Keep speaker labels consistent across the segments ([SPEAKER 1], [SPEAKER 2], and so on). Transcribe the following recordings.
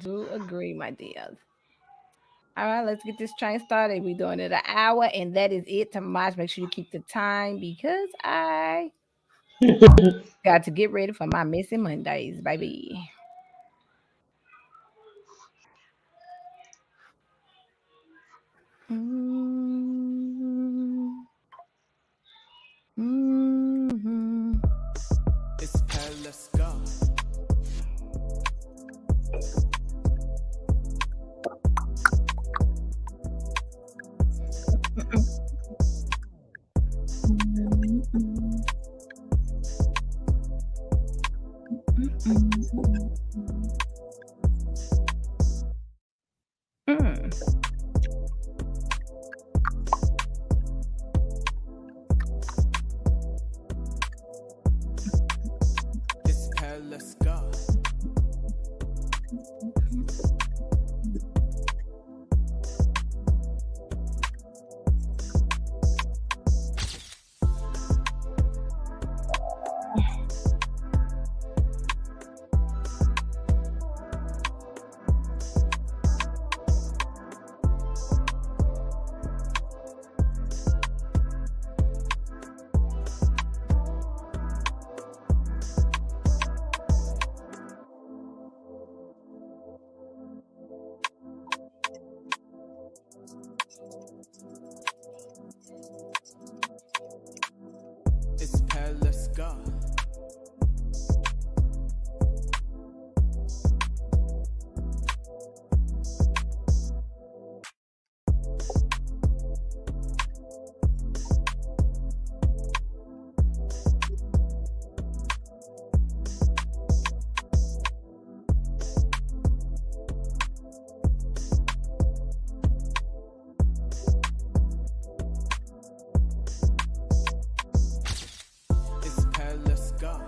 [SPEAKER 1] do agree, my dears. All right, let's get this train started. We're doing it an hour, and that is it. Tomas, make sure you keep the time because I got to get ready for my missing Mondays, baby. Mm-hmm. Mm-hmm.
[SPEAKER 2] It's Pal, let's go.
[SPEAKER 1] Mm.
[SPEAKER 2] It's Pal, let's go. It's Pal, let's go. It's Pal, let's go.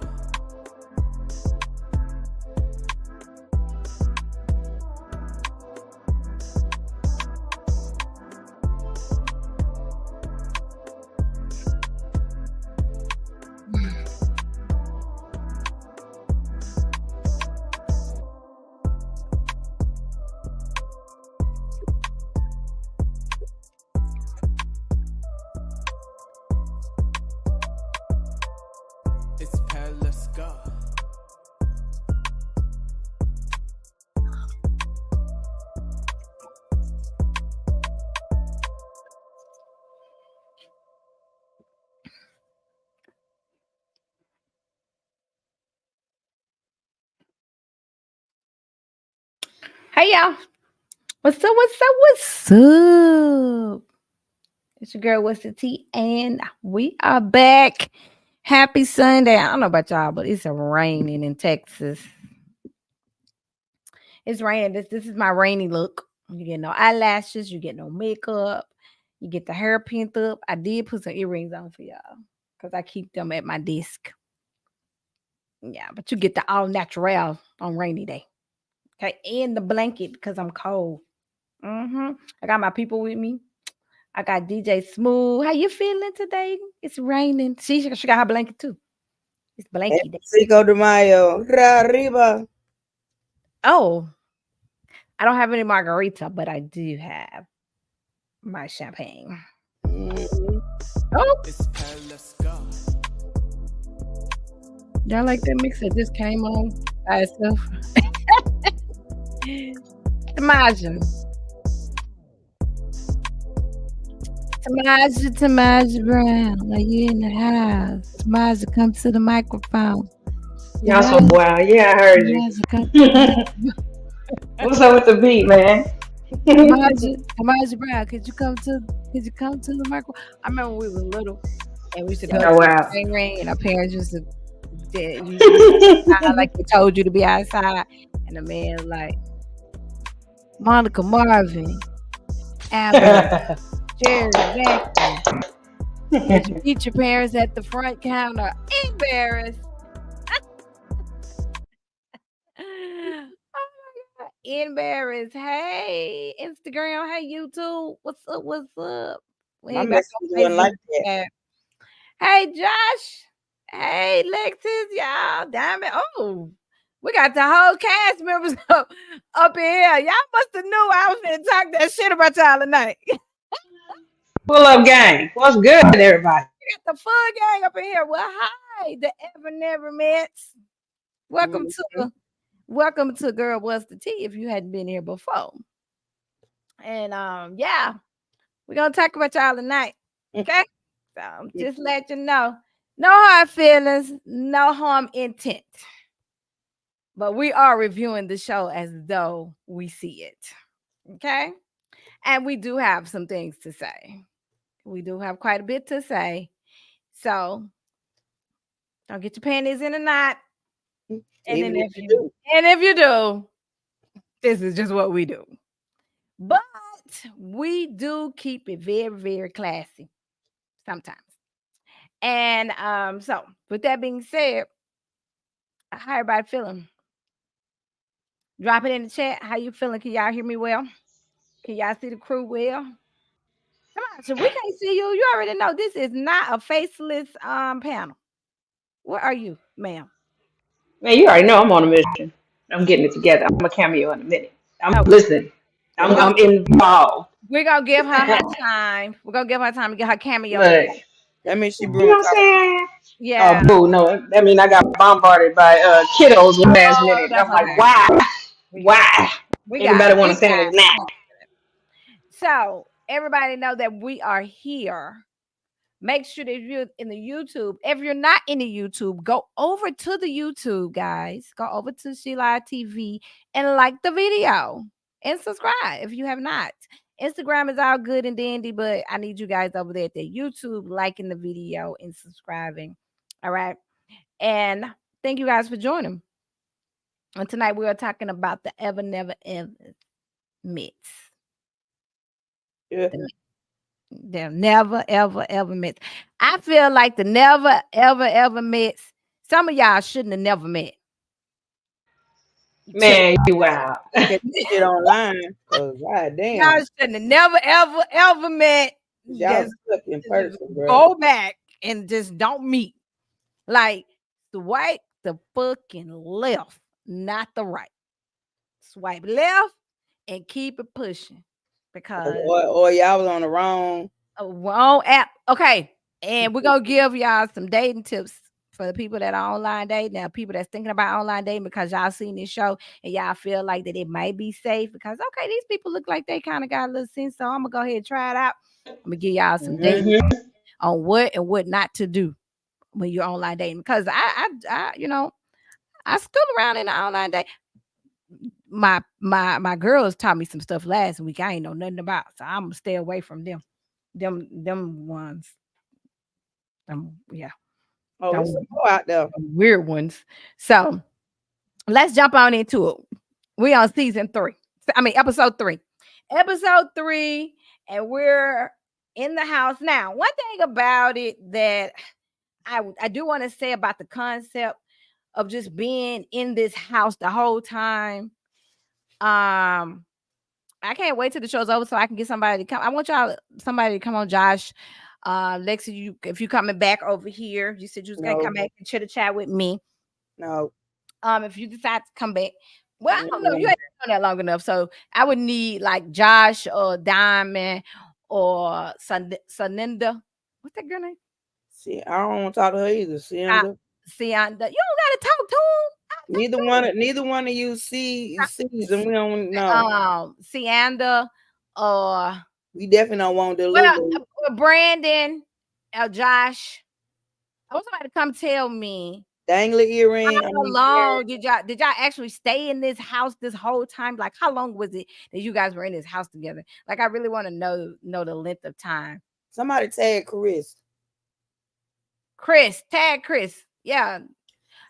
[SPEAKER 2] It's Pal, let's go.
[SPEAKER 1] Hey y'all, what's up? What's up? What's up? It's your girl, what's the tea? And we are back. Happy Sunday. I don't know about y'all, but it's raining in Texas. It's raining. This is my rainy look. You get no eyelashes, you get no makeup, you get the hair pinned up. I did put some earrings on for y'all because I keep them at my desk. Yeah, but you get the all natural on rainy day. Okay, and the blanket because I'm cold. I got my people with me. I got DJ Smooth. How you feeling today? It's raining. See, she got her blanket too. It's blanky day.
[SPEAKER 3] Cinco de Mayo. Arriba.
[SPEAKER 1] Oh, I don't have any margarita, but I do have my champagne. Oh,
[SPEAKER 2] It's Pal, let's go.
[SPEAKER 1] y'all like that mix that just came on by itself? Imagine. Tamaja Brown, are you in the house? Tamaja, come to the microphone.
[SPEAKER 4] Y'all so wild. Yeah, I heard you.
[SPEAKER 1] Tamaja, come to the
[SPEAKER 4] What's up with the beat, man?
[SPEAKER 1] Tamaja Brown, could you come to the microphone? I remember when we were little and we used to go to
[SPEAKER 4] Oh, wow.
[SPEAKER 1] the ring, and our parents used to like they told you to be outside, and the man was like Monica Marvin, Albert, Jerry, Jackson. Did you meet your parents at the front counter? Embarrassed. Oh my God. Embarrassed. Hey, Instagram. Hey, YouTube. What's up? What's up? We
[SPEAKER 3] My
[SPEAKER 1] ain't back
[SPEAKER 3] message
[SPEAKER 1] on
[SPEAKER 3] wasn't
[SPEAKER 1] Facebook.
[SPEAKER 3] like that.
[SPEAKER 1] Hey, Josh. Hey, Lexus, y'all. Diamond. Oh, We got the whole cast members up in here. Y'all must have knew I was gonna talk that shit about y'all tonight.
[SPEAKER 4] Pull up gang. What's good, everybody?
[SPEAKER 1] Got the full gang up in here. Well, hi, the ever never Mets. Welcome
[SPEAKER 3] Mhm.
[SPEAKER 1] welcome to Girl What's the Tea if you hadn't been here before. And yeah, we're gonna talk about y'all tonight. Okay? So just let you know. No hard feelings, no harm intent. But we are reviewing the show as though we see it. Okay? And we do have some things to say. We do have quite a bit to say. So don't get your panties in a knot. And then
[SPEAKER 3] Even if you do.
[SPEAKER 1] if you do, this is just what we do. But we do keep it very, very classy sometimes. And so with that being said, how everybody feeling? Drop it in the chat. How you feeling? Can y'all hear me well? Can y'all see the crew well? Come on, so we can't see you. You already know this is not a faceless panel. Where are you, ma'am?
[SPEAKER 4] Man, you already know I'm on a mission. I'm getting it together. I'm a cameo in a minute. I'm
[SPEAKER 1] Okay.
[SPEAKER 4] listening.
[SPEAKER 1] We're gonna
[SPEAKER 4] I'm involved.
[SPEAKER 1] we're gonna give her her time. We're gonna give her time to get her cameo in.
[SPEAKER 4] Look,
[SPEAKER 3] That means she
[SPEAKER 4] you know
[SPEAKER 3] brewing
[SPEAKER 4] what I'm
[SPEAKER 3] coffee.
[SPEAKER 4] saying? Oh,
[SPEAKER 1] Yeah.
[SPEAKER 4] boo, no. That mean I got bombarded by kiddos last
[SPEAKER 1] Oh,
[SPEAKER 4] minute. And
[SPEAKER 1] that's
[SPEAKER 4] I'm like,
[SPEAKER 1] okay.
[SPEAKER 4] why?
[SPEAKER 1] We got
[SPEAKER 4] Why?
[SPEAKER 1] we got
[SPEAKER 4] Anybody
[SPEAKER 1] it.
[SPEAKER 4] want
[SPEAKER 1] We
[SPEAKER 4] to sandwich
[SPEAKER 1] got
[SPEAKER 4] now?
[SPEAKER 1] it. So everybody know that we are here. Make sure that you're in the YouTube. If you're not in the YouTube, go over to the YouTube, guys. Go over to shelivetv and like the video and subscribe if you have not. Instagram is all good and dandy, but I need you guys over there at the YouTube liking the video and subscribing. All right. And thank you guys for joining. And tonight we are talking about the ever never ever myths.
[SPEAKER 3] Yeah.
[SPEAKER 1] They're never, ever, ever met. I feel like the never, ever, ever met. Some of y'all shouldn't have never met. Check.
[SPEAKER 4] Man, you wow.
[SPEAKER 3] Catch this shit online. Cause god
[SPEAKER 1] Y'all
[SPEAKER 3] damn.
[SPEAKER 1] shouldn't have never, ever, ever met.
[SPEAKER 3] Y'all
[SPEAKER 1] Just,
[SPEAKER 3] stuck in
[SPEAKER 1] just
[SPEAKER 3] person, bro.
[SPEAKER 1] go back and just don't meet. Like swipe the fucking left, not the right. Swipe left and keep it pushing because
[SPEAKER 3] Or y'all was on the wrong.
[SPEAKER 1] wrong app. Okay. And we're gonna give y'all some dating tips for the people that are online dating. Now, people that's thinking about online dating because y'all seen this show and y'all feel like that it might be safe because okay, these people look like they kind of got a little sense. So I'm gonna go ahead and try it out. I'm gonna give y'all some dating
[SPEAKER 4] Mm-hmm.
[SPEAKER 1] on what and what not to do when you're online dating. Because I I stood around in the online date. My girls taught me some stuff last week I ain't know nothing about. So I'm gonna stay away from them. Them ones. Yeah,
[SPEAKER 3] Oh, it's
[SPEAKER 1] them
[SPEAKER 3] some more out there.
[SPEAKER 1] weird ones. So let's jump on into it. We on season 3. I mean episode 3. Episode 3, and we're in the house now. One thing about it that I do want to say about the concept of just being in this house the whole time. I can't wait till the show's over so I can get somebody to come. I want somebody to come on, Josh. Lexi, you if you coming back over here, you said you was gonna come
[SPEAKER 3] No,
[SPEAKER 1] back and chitter chat with me.
[SPEAKER 3] no.
[SPEAKER 1] If you decide to come back, well, I don't know. You
[SPEAKER 3] Mm-mm.
[SPEAKER 1] ain't been on that long enough, so I would need like Josh or Diamond or Saninda. What's that girl name?
[SPEAKER 3] See, I don't want to talk to her either.
[SPEAKER 1] Uh,
[SPEAKER 3] Sienna.
[SPEAKER 1] Sienna. You don't gotta talk to him.
[SPEAKER 3] Neither one of you sees them. We don't know.
[SPEAKER 1] Sienna or
[SPEAKER 3] We definitely don't want
[SPEAKER 1] well,
[SPEAKER 3] Delulu.
[SPEAKER 1] Brandon or Josh. I want somebody to come tell me
[SPEAKER 3] Dangler earring. I
[SPEAKER 1] how
[SPEAKER 3] mean,
[SPEAKER 1] long did y'all actually stay in this house this whole time? Like how long was it that you guys were in this house together? Like I really want to know the length of time.
[SPEAKER 3] somebody tag Chris.
[SPEAKER 1] Chris, tag Chris. Yeah.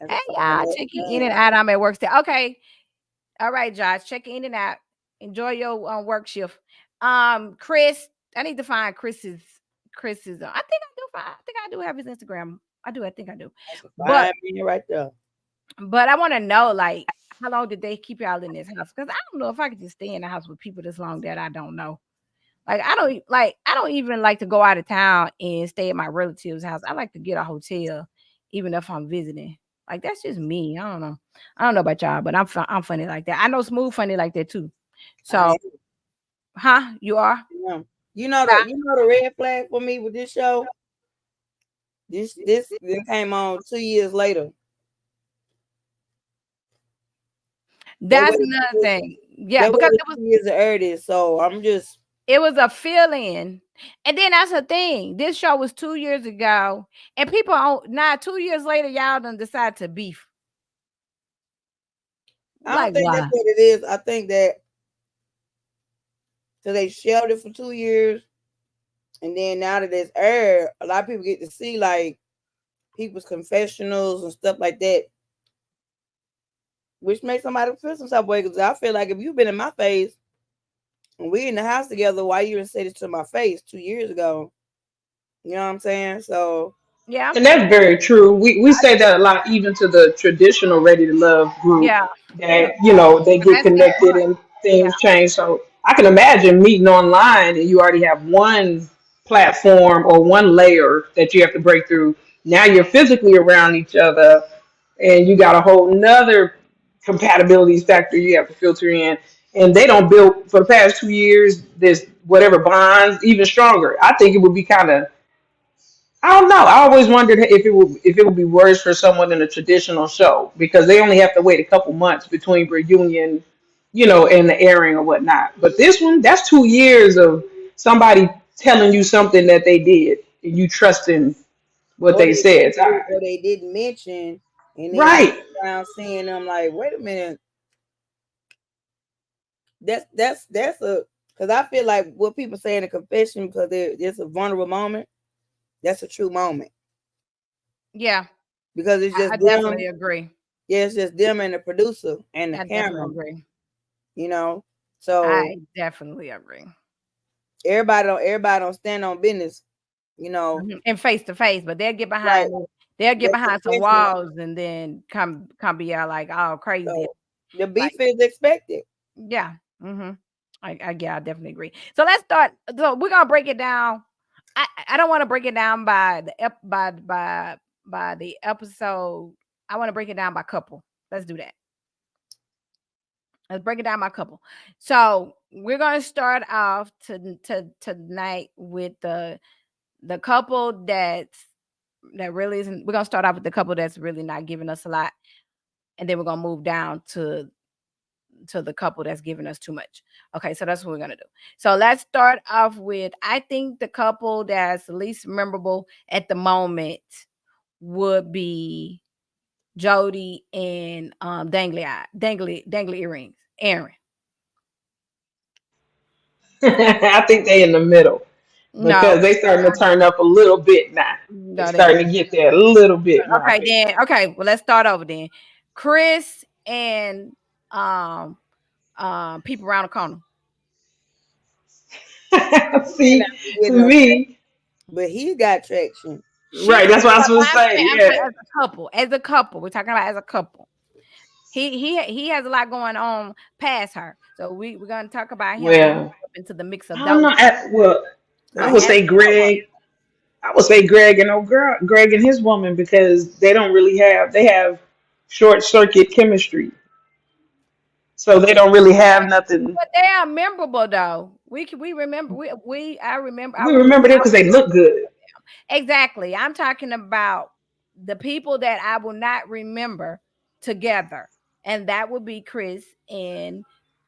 [SPEAKER 3] That's
[SPEAKER 1] Hey
[SPEAKER 3] a
[SPEAKER 1] y'all,
[SPEAKER 3] fine
[SPEAKER 1] checking in and
[SPEAKER 3] ass
[SPEAKER 1] out. I'm at work still. Okay. All right, Josh. Check in and out. Enjoy your work shift. Chris, I need to find Chris's. I think I do have his Instagram. I do. I think I do.
[SPEAKER 3] That's a
[SPEAKER 1] But
[SPEAKER 3] fine man right there.
[SPEAKER 1] I want to know like how long did they keep y'all in this house? Because I don't know if I could just stay in the house with people this long that I don't know. Like I don't even like to go out of town and stay at my relative's house. I like to get a hotel, even if I'm visiting. Like that's just me. I don't know. I don't know about y'all, but I'm funny like that. I know Smooth funny like that too.
[SPEAKER 3] I
[SPEAKER 1] So, huh? You are?
[SPEAKER 3] am. You know the red flag for me with this show. This then came on 2 years later. They
[SPEAKER 1] That's
[SPEAKER 3] waited
[SPEAKER 1] another thing. Yeah,
[SPEAKER 3] they
[SPEAKER 1] because
[SPEAKER 3] waited 2 years to air this, so I'm just
[SPEAKER 1] it was a fill-in. And then that's the thing. This show was 2 years ago, and people on now 2 years later, y'all done decide to beef.
[SPEAKER 3] I don't
[SPEAKER 1] Like
[SPEAKER 3] think that's
[SPEAKER 1] why?
[SPEAKER 3] what it is. I think that so they shelved it for 2 years, and then now that it's aired, a lot of people get to see like people's confessionals and stuff like that, which makes somebody feel some type of way. Because I feel like if you've been in my face and we in the house together, why you didn't say this to my face 2 years ago? You know what I'm saying? So
[SPEAKER 1] Yeah,
[SPEAKER 4] And that's very true. We say that a lot, even to the traditional Ready to Love group,
[SPEAKER 1] yeah.
[SPEAKER 4] that, they
[SPEAKER 1] But
[SPEAKER 4] get
[SPEAKER 1] that's been
[SPEAKER 4] connected
[SPEAKER 1] months.
[SPEAKER 4] and
[SPEAKER 1] Yeah,
[SPEAKER 4] things change. So I can imagine meeting online and you already have one platform or one layer that you have to break through. Now you're physically around each other and you got a whole nother compatibility factor you have to filter in. And they don't build for the past 2 years this whatever bonds even stronger. I think it would be kind of, I don't know. I always wondered if it would be worse for someone in a traditional show because they only have to wait a couple months between reunion, and the airing or whatnot. But this one, that's 2 years of somebody telling you something that they did and you trusting what
[SPEAKER 3] or
[SPEAKER 4] they
[SPEAKER 3] they
[SPEAKER 4] said. So
[SPEAKER 3] or they didn't mention, and then you
[SPEAKER 4] right.
[SPEAKER 3] around seeing them like, wait a minute, that's a because I feel like what people say in a confession because it's a vulnerable moment. That's a true moment
[SPEAKER 1] yeah.
[SPEAKER 3] because it's
[SPEAKER 1] I
[SPEAKER 3] just
[SPEAKER 1] definitely
[SPEAKER 3] them.
[SPEAKER 1] agree.
[SPEAKER 3] Yeah, it's just them and the producer and the
[SPEAKER 1] I definitely
[SPEAKER 3] camera.
[SPEAKER 1] agree.
[SPEAKER 3] You know, so
[SPEAKER 1] I definitely agree.
[SPEAKER 3] everybody don't stand on business. You know,
[SPEAKER 1] And face to face, but
[SPEAKER 3] right?
[SPEAKER 1] they'll get
[SPEAKER 3] That
[SPEAKER 1] behind some
[SPEAKER 3] confession.
[SPEAKER 1] walls and then come be out like all crazy.
[SPEAKER 3] So the
[SPEAKER 1] Like
[SPEAKER 3] beef is expected.
[SPEAKER 1] yeah. Mm-hmm. Yeah, I definitely agree. So let's start. So we're gonna break it down. I don't want to break it down by the by the episode. I want to break it down by couple. Let's do that. Let's break it down by couple. So we're gonna start off tonight with the couple that really isn't. We're gonna start off with the couple that's really not giving us a lot, and then we're gonna move down to the couple that's giving us too much. Okay, so that's what we're gonna do. So let's start off with I think the couple that's least memorable at the moment would be Jody and dangly earrings. Aaron.
[SPEAKER 4] I think they in the middle
[SPEAKER 1] No,
[SPEAKER 4] because they starting to turn up a little bit now. They
[SPEAKER 1] no, they
[SPEAKER 4] starting to get there a little bit, in my
[SPEAKER 1] okay
[SPEAKER 4] opinion.
[SPEAKER 1] then. Okay, well let's start over then. Chris and um people around the corner.
[SPEAKER 3] And
[SPEAKER 4] See,
[SPEAKER 3] not be
[SPEAKER 4] to
[SPEAKER 3] getting no,
[SPEAKER 4] me,
[SPEAKER 3] but he got traction.
[SPEAKER 1] She
[SPEAKER 4] right, that's what I was
[SPEAKER 1] but
[SPEAKER 4] supposed to say.
[SPEAKER 1] I'm saying
[SPEAKER 4] Yeah.
[SPEAKER 1] as a couple. As a couple. We're talking about as a couple. He has a lot going on past her. So we're gonna talk about him when he
[SPEAKER 4] Well,
[SPEAKER 1] comes up into the mix
[SPEAKER 4] I
[SPEAKER 1] of
[SPEAKER 4] don't
[SPEAKER 1] those.
[SPEAKER 4] know. Well,
[SPEAKER 3] Cause
[SPEAKER 4] I
[SPEAKER 1] But
[SPEAKER 4] would
[SPEAKER 3] he
[SPEAKER 1] as
[SPEAKER 4] say Greg. I would say Greg and old girl, Greg and his woman, because they don't really have. They have short circuit chemistry, so they don't really have nothing.
[SPEAKER 1] but they are memorable though. We remember we I
[SPEAKER 4] We
[SPEAKER 1] remember
[SPEAKER 4] remember them because they look good.
[SPEAKER 1] exactly. I'm talking about the people that I will not remember together, and that would be Chris and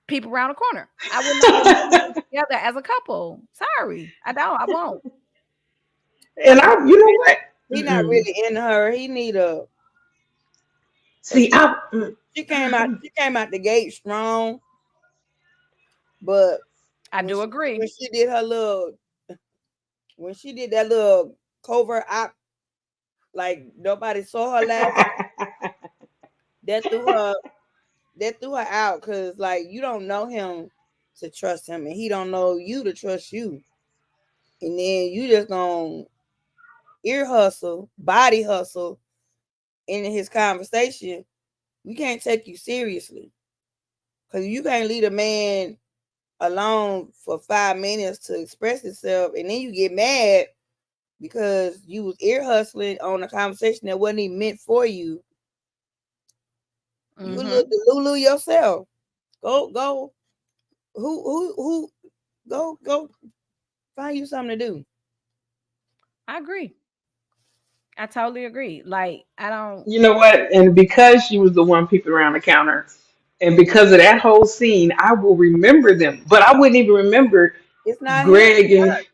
[SPEAKER 1] people around the corner. I will not remember them together as a couple. Sorry, I don't. I won't.
[SPEAKER 3] he
[SPEAKER 4] And
[SPEAKER 3] not
[SPEAKER 4] you know what?
[SPEAKER 3] he not
[SPEAKER 4] Mm-mm.
[SPEAKER 3] really in her. He need a cause
[SPEAKER 4] See, I.
[SPEAKER 3] she came out the gate strong, but
[SPEAKER 1] I do agree.
[SPEAKER 3] when she did her little when she did that little covert act like nobody saw her last, that threw her that threw her out because like you don't know him to trust him and he don't know you to trust you. And then you just gonna ear hustle, body hustle in his conversation. We can't take you seriously. Cause you can't leave a man alone for 5 minutes to express himself and then you get mad because you was ear hustling on a conversation that wasn't even meant for you. You
[SPEAKER 1] Mm-hmm.
[SPEAKER 3] look the Lulu yourself. Go. Who? Go. Find you something to do.
[SPEAKER 1] I agree. I totally agree. Like I don't.
[SPEAKER 4] You know what? And because she was the one peeping around the counter, and because of that whole scene, I will remember them. But I wouldn't even remember
[SPEAKER 3] It's not him.
[SPEAKER 4] Greg and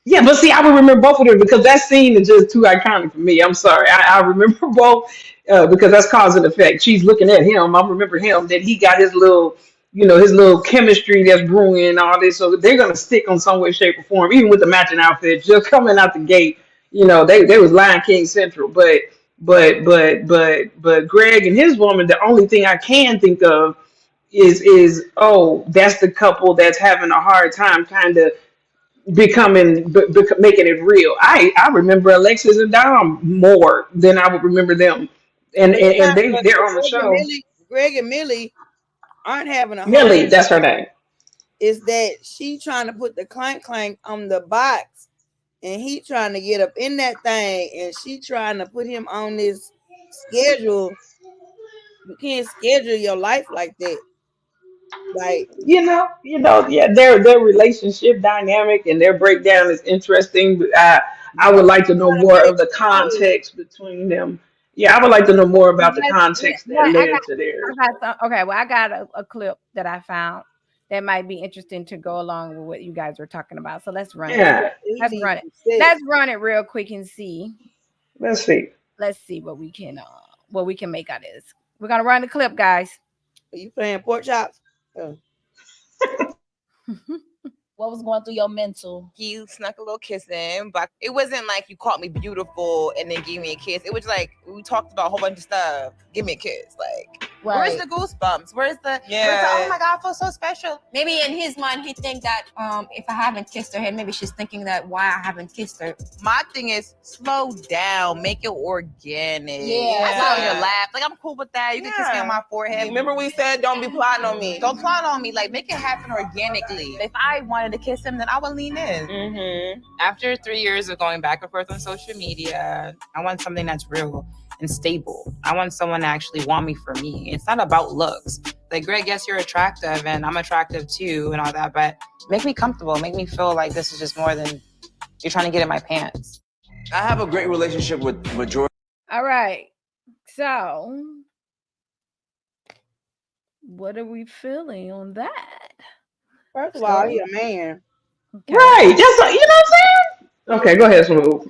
[SPEAKER 4] yeah, but see, I would remember both of them because that scene is just too iconic for me. I'm sorry, I remember both because that's cause and effect. She's looking at him. I remember him that he got his little, his little chemistry that's brewing and all this. So they're gonna stick on some way, shape, or form, even with the matching outfits. Just coming out the gate, they was Lion King Central. But Greg and his woman, the only thing I can think of is oh, that's the couple that's having a hard time, kind of making it real. I remember Alexis and Dom more than I would remember them, and
[SPEAKER 3] But it's
[SPEAKER 4] and, and
[SPEAKER 3] not.
[SPEAKER 4] they
[SPEAKER 3] But
[SPEAKER 4] they're on the show.
[SPEAKER 3] Greg and Millie aren't having a hard.
[SPEAKER 4] Millie, that's her name.
[SPEAKER 3] Is that she trying to put the clank on the box, and he trying to get up in that thing, and she trying to put him on this schedule. You can't schedule your life like that. Like
[SPEAKER 4] Yeah, their relationship dynamic and their breakdown is interesting. But I
[SPEAKER 3] you
[SPEAKER 4] would like to know
[SPEAKER 3] gotta
[SPEAKER 4] more
[SPEAKER 3] make
[SPEAKER 4] of the
[SPEAKER 3] sure.
[SPEAKER 4] context between them. Yeah, I would like to know more about the context that
[SPEAKER 1] Well,
[SPEAKER 4] led to theirs.
[SPEAKER 1] I got some, okay. Well, I got a clip that I found that might be interesting to go along with what you guys were talking about. So let's run it.
[SPEAKER 4] Yeah,
[SPEAKER 3] He
[SPEAKER 1] Let's
[SPEAKER 3] needs
[SPEAKER 1] run it.
[SPEAKER 3] some sex.
[SPEAKER 1] Let's run it real quick and see.
[SPEAKER 4] let's see.
[SPEAKER 1] Let's see what we can make out of this. We're gonna run the clip, guys.
[SPEAKER 3] Are you playing pork chops? Oh.
[SPEAKER 5] What was going through your mental?
[SPEAKER 6] You snuck a little kiss in, but it wasn't like you caught me beautiful and then gave me a kiss. It was like we talked about a whole bunch of stuff. Give me a kiss. Like, where's the goosebumps? Where's the oh my god, I feel so special.
[SPEAKER 5] Maybe in his mind he think that if I haven't kissed her head, maybe she's thinking that why I haven't kissed her.
[SPEAKER 6] My thing is slow down, make it organic.
[SPEAKER 5] Yeah.
[SPEAKER 6] I saw your laugh. Like I'm cool with that. You can kiss me on my forehead.
[SPEAKER 7] Remember we said don't be plotting on me.
[SPEAKER 6] Don't plot on me. Like make it happen organically. If I wanted to kiss him, then I would lean in.
[SPEAKER 7] Mm-hmm.
[SPEAKER 6] After 3 years of going back and forth on social media, I want something that's real and stable. I want someone to actually want me for me. It's not about looks. Like, Greg, yes, you're attractive and I'm attractive too and all that, but make me comfortable. Make me feel like this is just more than you're trying to get in my pants.
[SPEAKER 7] I have a great relationship with majority.
[SPEAKER 1] All right. So, what are we feeling on that?
[SPEAKER 3] First of all, he a man.
[SPEAKER 1] Okay.
[SPEAKER 4] Right, that's what I'm saying. Okay, go ahead, Smooth.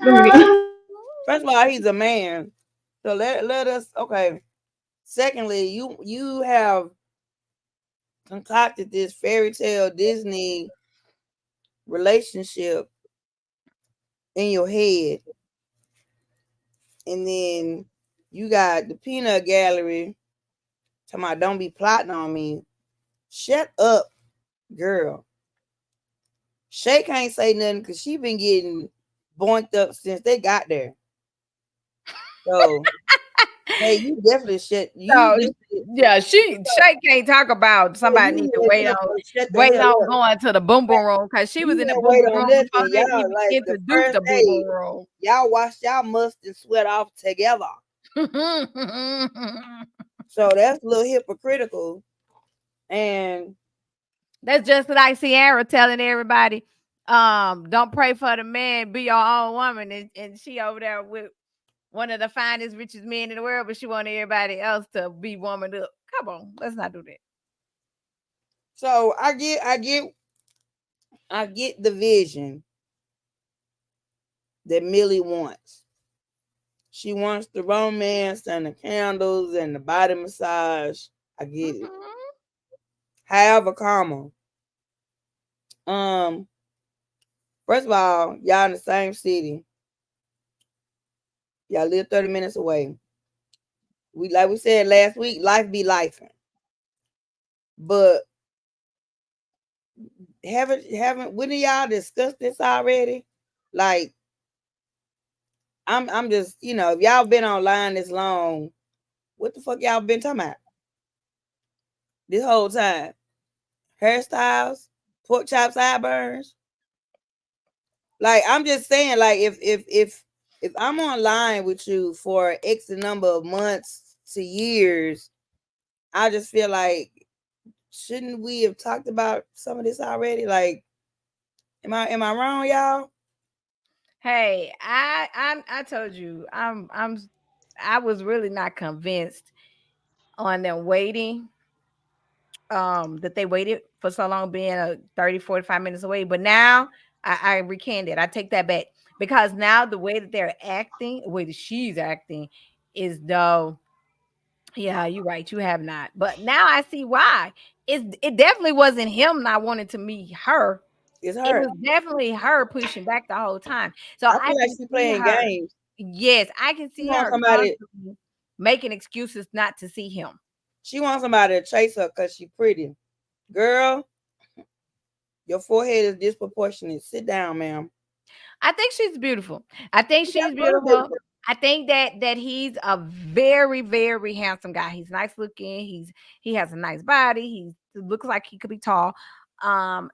[SPEAKER 3] First of all, he's a man. So let us okay. Secondly, you have concocted this fairy tale Disney relationship in your head. And then you got the peanut gallery talking about don't be plotting on me. Shut up, girl. Shay can't say nothing because she been getting boinked up since they got there. So hey, you definitely shut.
[SPEAKER 1] Shay can't talk about somebody need to wait on going to the boom boom room because she was in the boom boom room before they even introduced the boom boom room.
[SPEAKER 3] Y'all washed y'all must and sweat off together. So that's a little hypocritical. And
[SPEAKER 1] that's just like Sierra telling everybody, don't pray for the man, be your own woman. And she over there with one of the finest, richest men in the world, but she wanted everybody else to be woman up. Come on, let's not do that.
[SPEAKER 3] So I get the vision that Millie wants. She wants the romance and the candles and the body massage. I get it. However, comma. First of all, y'all in the same city. Y'all live 30 minutes away. Like we said last week, life be lifing. But wouldn't y'all discussed this already? Like, I'm just, if y'all been online this long, what the fuck y'all been talking about? This whole time. Hairstyles, pork chop sideburns. Like, I'm just saying, like, if I'm online with you for X number of months to years, I just feel like, shouldn't we have talked about some of this already? Like, am I wrong, y'all?
[SPEAKER 1] Hey, I told you I was really not convinced on them waiting. That they waited for so long, being 30, 45 minutes away. But now I recant it. I take that back, because now the way that they're acting, the way that she's acting, is though, yeah, you're right. You have not. But now I see why. It definitely wasn't him not wanting to meet her.
[SPEAKER 3] It's
[SPEAKER 1] It
[SPEAKER 3] her.
[SPEAKER 1] was definitely her pushing back the whole time. So
[SPEAKER 3] I
[SPEAKER 1] I
[SPEAKER 3] feel like
[SPEAKER 1] can
[SPEAKER 3] she
[SPEAKER 1] see
[SPEAKER 3] playing
[SPEAKER 1] her.
[SPEAKER 3] games.
[SPEAKER 1] Yes, I can
[SPEAKER 3] She
[SPEAKER 1] see
[SPEAKER 3] wants
[SPEAKER 1] her
[SPEAKER 3] somebody.
[SPEAKER 1] constantly making excuses not to see him.
[SPEAKER 3] She wants somebody to chase her because she pretty. Girl, your forehead is disproportionate. Sit down, ma'am.
[SPEAKER 1] I think she's beautiful. I think
[SPEAKER 3] She
[SPEAKER 1] she's
[SPEAKER 3] absolutely
[SPEAKER 1] beautiful.
[SPEAKER 3] beautiful.
[SPEAKER 1] I think that he's a very, very handsome guy. He's nice looking. He has a nice body. He looks like he could be tall. And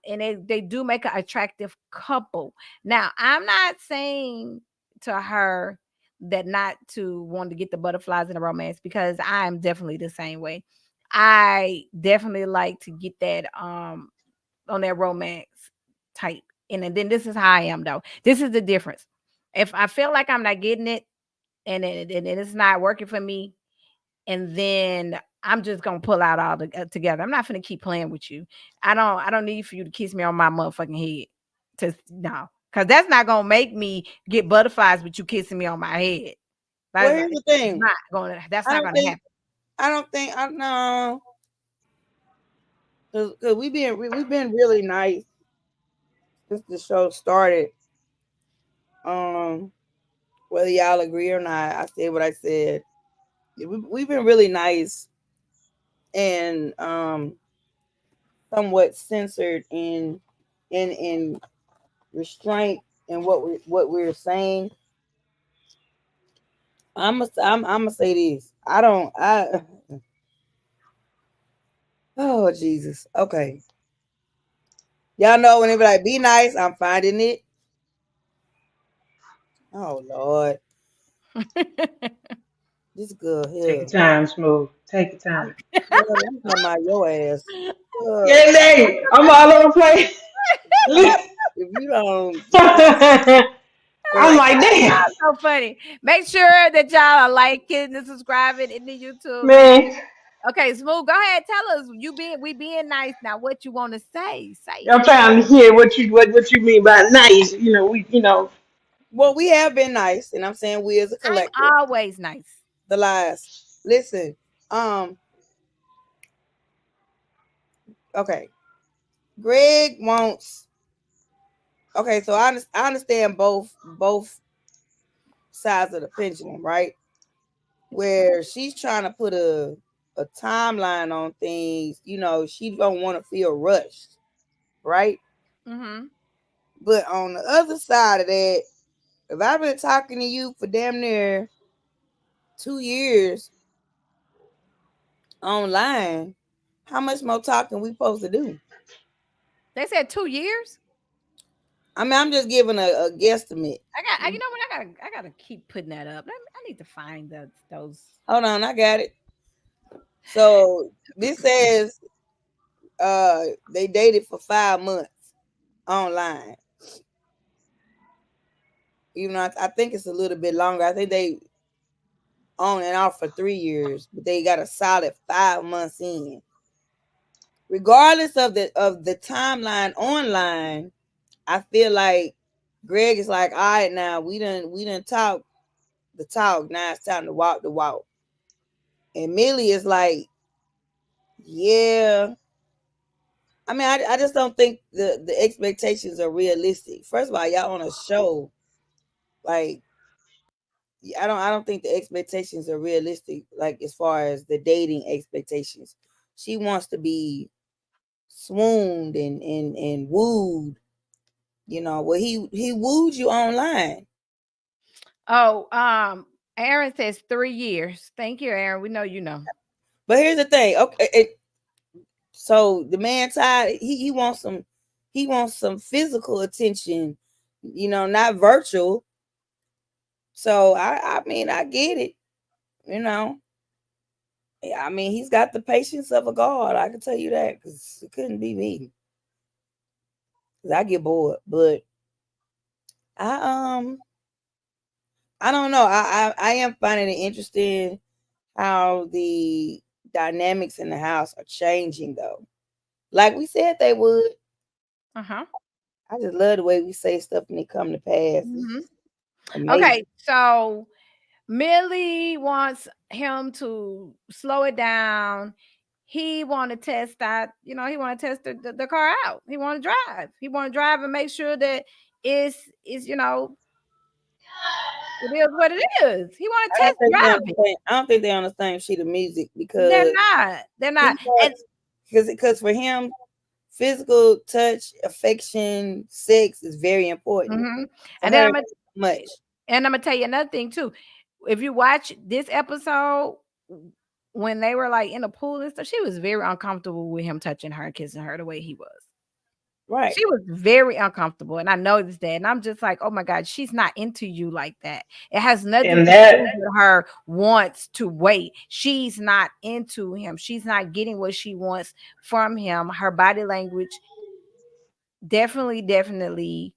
[SPEAKER 1] they do make an attractive couple. Now, I'm not saying to her that not to want to get the butterflies in a romance, because I am definitely the same way. I definitely like to get that on that romance type. And then this is how I am though. This is the difference. If I feel like I'm not getting it, and it's not working for me, and then I'm just gonna pull out all together. I'm not gonna keep playing with you. I don't need for you to kiss me on my motherfucking head. To no, because that's not gonna make me get butterflies with you kissing me on my head.
[SPEAKER 3] Well,
[SPEAKER 1] That's
[SPEAKER 3] here's the thing.
[SPEAKER 1] not gonna. That's
[SPEAKER 3] I
[SPEAKER 1] not
[SPEAKER 3] don't
[SPEAKER 1] gonna
[SPEAKER 3] think.
[SPEAKER 1] happen.
[SPEAKER 3] I don't think. I know. Cause we've been really nice since the show started. Um, whether y'all agree or not, I said what I said. We've been really nice and somewhat censored in restraint in what we're saying. I'm gonna say this. I don't. Oh Jesus. Okay. Y'all know when they be like, "Be nice," I'm finding it. Oh Lord, this girl
[SPEAKER 4] Take
[SPEAKER 3] here.
[SPEAKER 4] your time, Smooth. Take your time.
[SPEAKER 3] Girl, I'm talking about your ass.
[SPEAKER 4] Yeah, Nate, I'm all over the place.
[SPEAKER 3] Talking about if you don't,
[SPEAKER 4] I'm
[SPEAKER 3] cause
[SPEAKER 4] like, damn,
[SPEAKER 1] That's so funny. Make sure that y'all are liking and subscribing in the YouTube. Make sure.
[SPEAKER 4] man.
[SPEAKER 1] Okay, Smooth, go ahead. Tell us. We being nice now. What you want to say? Say it.
[SPEAKER 4] I'm trying to hear what you mean by nice. We.
[SPEAKER 3] well, we have been nice, and I'm saying we as a
[SPEAKER 1] I'm
[SPEAKER 3] collective.
[SPEAKER 1] always nice.
[SPEAKER 3] The lies. Listen. Um. Okay. Greg wants. Okay, so I understand both sides of the pendulum, right? Where she's trying to put a timeline on things. She don't want to feel rushed, right?
[SPEAKER 1] Mm-hmm.
[SPEAKER 3] But on the other side of that, if I've been talking to you for damn near 2 years online, how much more talking we supposed to do?
[SPEAKER 1] They said 2 years.
[SPEAKER 3] I mean, I'm just giving a guesstimate.
[SPEAKER 1] You know what? I gotta keep putting that up. I need to find those.
[SPEAKER 3] Hold on, I got it. So this says they dated for 5 months online. Even though I think it's a little bit longer. I think they on and off for 3 years, but they got a solid 5 months in. Regardless of the timeline online, I feel like Greg is like, all right, now we didn't talk the talk. Now it's time to walk the walk. And Millie is like, yeah. I mean, I just don't think the expectations are realistic. First of all, y'all on a show, like I don't think the expectations are realistic. Like as far as the dating expectations, she wants to be swooned and wooed. Well, he wooed you online.
[SPEAKER 1] Oh, Aaron says 3 years. Thank you, Aaron. We know you know.
[SPEAKER 3] But here's the thing. Okay, so the man tired. He wants some physical attention. Not virtual. So I mean I get it. You know, Yeah, I mean, he's got the patience of a god. I can tell you that because it couldn't be me. Cause I get bored, but I I don't know. I am finding it interesting how the dynamics in the house are changing though. Like we said they would.
[SPEAKER 1] Uh-huh.
[SPEAKER 3] I just love the way we say stuff and it come to pass. It's
[SPEAKER 1] Hmm.
[SPEAKER 3] just amazing.
[SPEAKER 1] Okay, so Millie wants him to slow it down. He want to test that, he want to test the car out. He want to drive. He want to drive and make sure that it's it is what it is. He want to
[SPEAKER 3] I don't
[SPEAKER 1] test
[SPEAKER 3] think they
[SPEAKER 1] drive it.
[SPEAKER 3] understand. I don't think they on the same sheet of music
[SPEAKER 1] They're
[SPEAKER 3] because
[SPEAKER 1] not. They're
[SPEAKER 3] he
[SPEAKER 1] not. And
[SPEAKER 3] wants because for him, physical touch, affection, sex is very important.
[SPEAKER 1] mhm.
[SPEAKER 3] For
[SPEAKER 1] And then
[SPEAKER 3] her,
[SPEAKER 1] I'm
[SPEAKER 3] not
[SPEAKER 1] gonna
[SPEAKER 3] so much.
[SPEAKER 1] tell you another thing too. If you watch this episode, when they were like in the pool and stuff, she was very uncomfortable with him touching her and kissing her the way he was.
[SPEAKER 3] Right.
[SPEAKER 1] She was very uncomfortable, and I noticed that, and I'm just like, "Oh my god, she's not into you like that." It has nothing
[SPEAKER 4] And
[SPEAKER 1] to do
[SPEAKER 4] that
[SPEAKER 1] with her wants to wait. She's not into him. She's not getting what she wants from him. Her body language definitely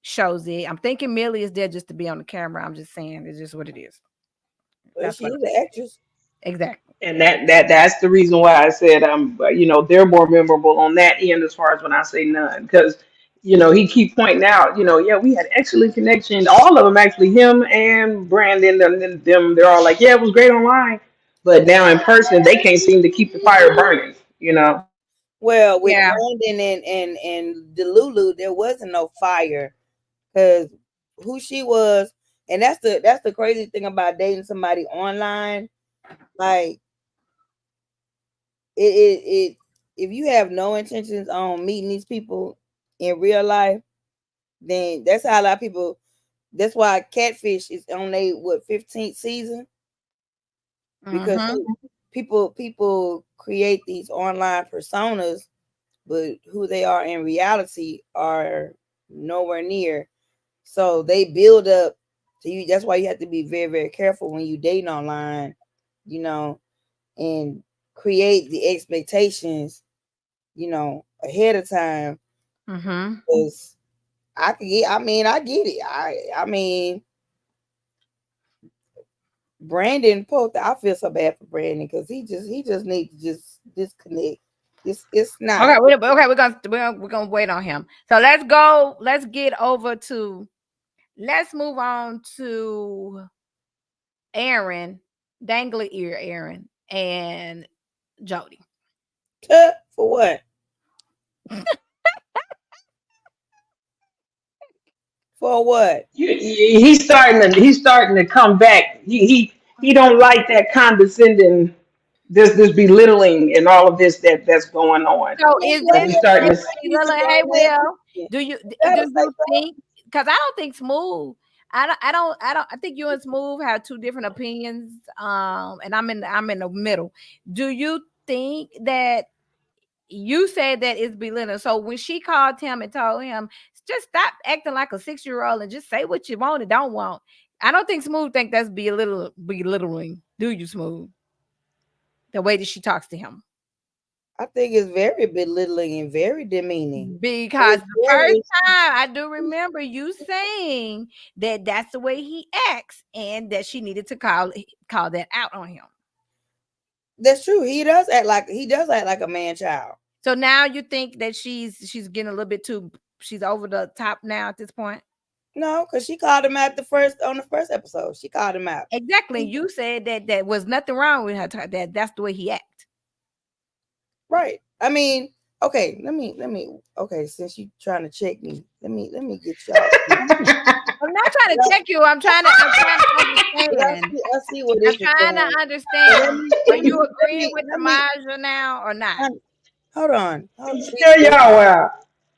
[SPEAKER 1] shows it. I'm thinking Millie is there just to be on the camera. I'm just saying, it's just what it is.
[SPEAKER 3] Well,
[SPEAKER 1] That's
[SPEAKER 3] she
[SPEAKER 1] what
[SPEAKER 3] is an actress.
[SPEAKER 1] exactly.
[SPEAKER 4] and that's the reason why I said they're more memorable on that end as far as when I say none, because he keep pointing out, yeah, we had excellent connection, all of them actually, him and Brandon, them they're all like, yeah, it was great online, but now in person they can't seem to keep the fire burning.
[SPEAKER 3] Well, with
[SPEAKER 1] Yeah.
[SPEAKER 3] Brandon and Delulu, there wasn't no fire because who she was, and that's the crazy thing about dating somebody online. Like it if you have no intentions on meeting these people in real life, then that's how a lot of people. That's why Catfish is on their 15th season because
[SPEAKER 1] Mm-hmm.
[SPEAKER 3] people create these online personas, but who they are in reality are nowhere near. So they build up to you. That's why you have to be very, very careful when you dating online, you know, and create the expectations, ahead of time.
[SPEAKER 1] Mm-hmm.
[SPEAKER 3] Because I get it. I mean, Brandon Pope, I feel so bad for Brandon because he just needs to just disconnect. It's not.
[SPEAKER 1] Okay, we're gonna wait on him. So let's get over to let's move on to Aaron, dangly ear Aaron and Jody.
[SPEAKER 3] For what? For what?
[SPEAKER 4] He's starting to come back. He don't like that condescending, this belittling and all of this that's going on.
[SPEAKER 1] So
[SPEAKER 3] Yeah,
[SPEAKER 1] is
[SPEAKER 3] yeah,
[SPEAKER 4] So
[SPEAKER 1] this
[SPEAKER 4] he's
[SPEAKER 3] yeah.
[SPEAKER 4] starting to.
[SPEAKER 3] He's a
[SPEAKER 1] hey
[SPEAKER 3] grown man.
[SPEAKER 1] Will,
[SPEAKER 3] You
[SPEAKER 1] do
[SPEAKER 3] gotta say
[SPEAKER 1] you
[SPEAKER 3] so.
[SPEAKER 1] think, because I don't think Smooth, I think you and Smooth have two different opinions. And I'm in the middle. Do you think that you said that it's belittling? So when she called him and told him, just stop acting like a 6-year-old and just say what you want and don't want. I don't think Smooth think that's belittling. Do you, Smooth? The way that she talks to him.
[SPEAKER 3] I think it's very belittling and very demeaning.
[SPEAKER 1] Because
[SPEAKER 3] It's
[SPEAKER 1] the first
[SPEAKER 3] very
[SPEAKER 1] time I do remember you saying that that's the way he acts and that she needed to call that out on him.
[SPEAKER 3] that's true. He does act like a man child.
[SPEAKER 1] So now you think that she's getting a little bit too, she's over the top now at this point.
[SPEAKER 3] No, because she called him out on the first episode. She called him out.
[SPEAKER 1] Exactly. You said that there was nothing wrong with her, that that's the way he act.
[SPEAKER 3] Right. I mean, okay, let me okay, since you trying to check me, let me get y'all.
[SPEAKER 1] I'm not trying to check you. I'm trying to understand.
[SPEAKER 3] I see where
[SPEAKER 1] I'm
[SPEAKER 3] this is
[SPEAKER 1] trying to
[SPEAKER 3] going. Let
[SPEAKER 1] understand.
[SPEAKER 3] me
[SPEAKER 1] Are
[SPEAKER 3] let me
[SPEAKER 1] you
[SPEAKER 3] let
[SPEAKER 1] agreeing
[SPEAKER 3] me
[SPEAKER 1] with
[SPEAKER 3] let me
[SPEAKER 1] Tamaja now or not?
[SPEAKER 3] hold on. See,
[SPEAKER 4] Tell y'all out.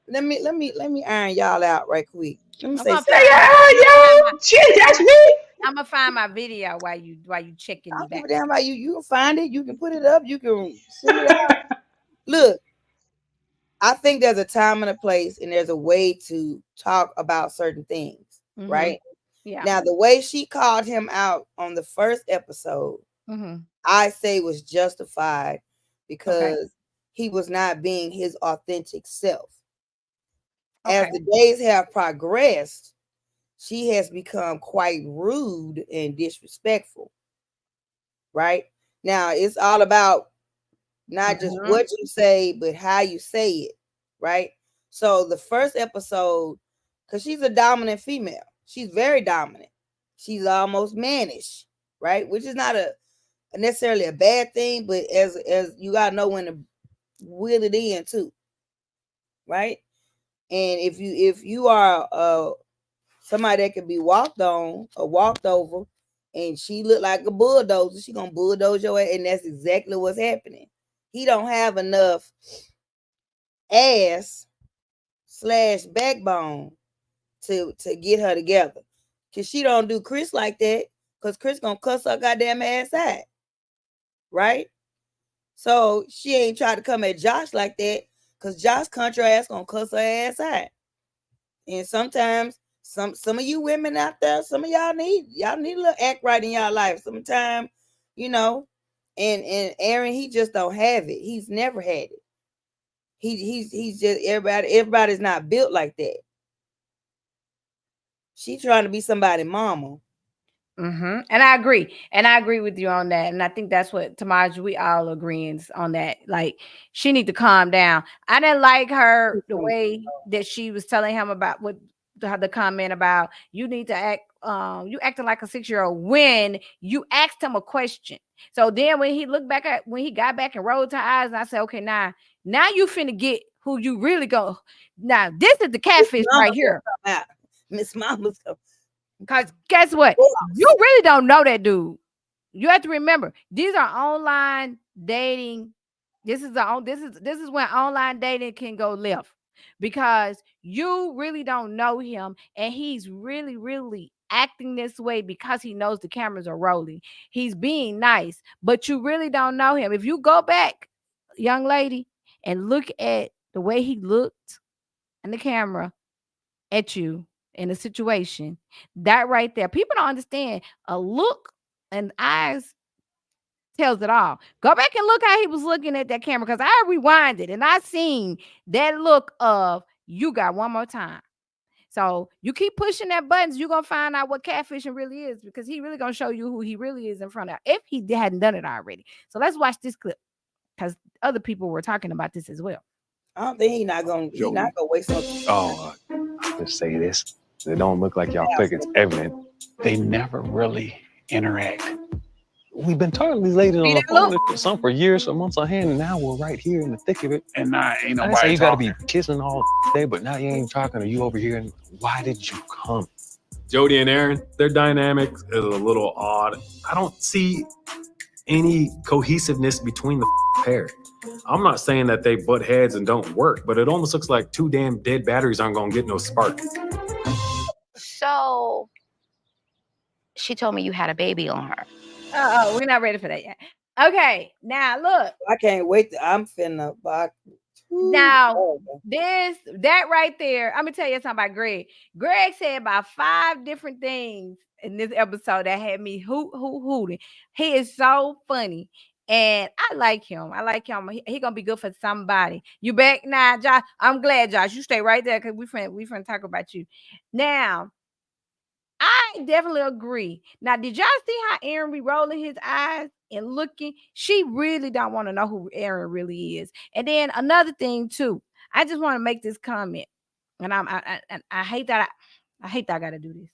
[SPEAKER 3] let me iron y'all out right quick. Let me
[SPEAKER 1] I'm
[SPEAKER 3] say
[SPEAKER 1] gonna
[SPEAKER 3] something.
[SPEAKER 4] Tell
[SPEAKER 1] find
[SPEAKER 4] y'all
[SPEAKER 1] my
[SPEAKER 4] out,
[SPEAKER 1] I'm gonna find my
[SPEAKER 4] yo. Shit,
[SPEAKER 1] I'm
[SPEAKER 4] that's
[SPEAKER 1] gonna,
[SPEAKER 4] me.
[SPEAKER 1] I'm gonna find my video while you
[SPEAKER 3] I
[SPEAKER 1] checking me
[SPEAKER 3] don't give
[SPEAKER 1] back.
[SPEAKER 3] a damn about you. You can find it. You can put it up. You can send it out. Look, I think there's a time and a place, and there's a way to talk about certain things,
[SPEAKER 1] Mm-hmm.
[SPEAKER 3] right?
[SPEAKER 1] Yeah.
[SPEAKER 3] Now, the way she called him out on the first episode,
[SPEAKER 1] Mm-hmm.
[SPEAKER 3] I say was justified
[SPEAKER 1] Okay.
[SPEAKER 3] because he was not being his authentic self. As
[SPEAKER 1] Okay.
[SPEAKER 3] the days have progressed, she has become quite rude and disrespectful. Right now, it's all about not just
[SPEAKER 1] Mhm.
[SPEAKER 3] what you say, but how you say it. Right. So the first episode, because she's a dominant female, she's very dominant. She's almost mannish, right? Which is not a necessarily a bad thing, but as you gotta know when to wheel it in too, right? And if you are somebody that can be walked on or walked over, and she look like a bulldozer, she gonna bulldoze your ass, and that's exactly what's happening. He don't have enough ass slash backbone to get her together, cause she don't do Chris like that, cause Chris gonna cuss her goddamn ass out, right? So she ain't try to come at Josh like that, cause Josh country ass gonna cuss her ass out. And sometimes some of you women out there, some of y'all need a little act right in y'all life. Sometimes, you know, and Aaron, he just don't have it. He's never had it. He's just everybody's not built like that. She trying to be somebody's mama.
[SPEAKER 1] And I agree. And I agree with you on that. And I think that's what Tamaj, we all agreeing on that. Like, she need to calm down. I didn't like her the way that she was telling him about what the comment about you need to act you acting like a 6-year-old when you asked him a question. So then when he looked back at when he got back and rolled her eyes, and I said, okay, now you finna get who you really go. Now this is the catfish right here.
[SPEAKER 3] Miss Mama's
[SPEAKER 1] Because guess what? You really don't know that dude. You have to remember, these are online dating. This is when online dating can go left, because you really don't know him, and he's really acting this way because he knows the cameras are rolling. He's being nice, but you really don't know him. If you go back, young lady, and look at the way he looked in the camera at you in a situation, that right there, people don't understand. A look and eyes tells it all. Go back and look how he was looking at that camera, because I rewinded and I seen that look of you got one more time. So you keep pushing that buttons, you're gonna find out what catfishing really is, because he really gonna show you who he really is in front of, if he hadn't done it already. So let's watch this clip, because other people were talking about this as well.
[SPEAKER 3] I don't think he not gonna waste no time.
[SPEAKER 8] Oh, let's say this. It don't look like y'all click. It's evident. They never really interact. We've been talking to these ladies on the phone for some for years, for months on hand, and now we're right here in the thick of it.
[SPEAKER 9] And now ain't
[SPEAKER 8] I
[SPEAKER 9] nobody
[SPEAKER 8] say you gotta
[SPEAKER 9] talking.
[SPEAKER 8] be kissing all day, but now you ain't talking to you over here. And why did you come?
[SPEAKER 9] Jody and Aaron, their dynamic is a little odd. I don't see any cohesiveness between the pair. I'm not saying that they butt heads and don't work, but it almost looks like two damn dead batteries aren't gonna get no spark.
[SPEAKER 10] So she told me you had a baby on her.
[SPEAKER 1] Oh, we're not ready for that yet. Okay, now look.
[SPEAKER 3] I can't wait. I'm finna buy.
[SPEAKER 1] Now, that right there, I'm gonna tell you something about Greg. Greg said about 5 different things in this episode that had me hooting. He is so funny, and I like him. He gonna be good for somebody. You back now, Josh? I'm glad, Josh. You stay right there, because we finna talk about you. Now, I definitely agree. Now, did y'all see how Aaron be rolling his eyes and looking? She really don't want to know who Aaron really is. And then another thing too, I just want to make this comment, and I hate that I hate that I got to do this.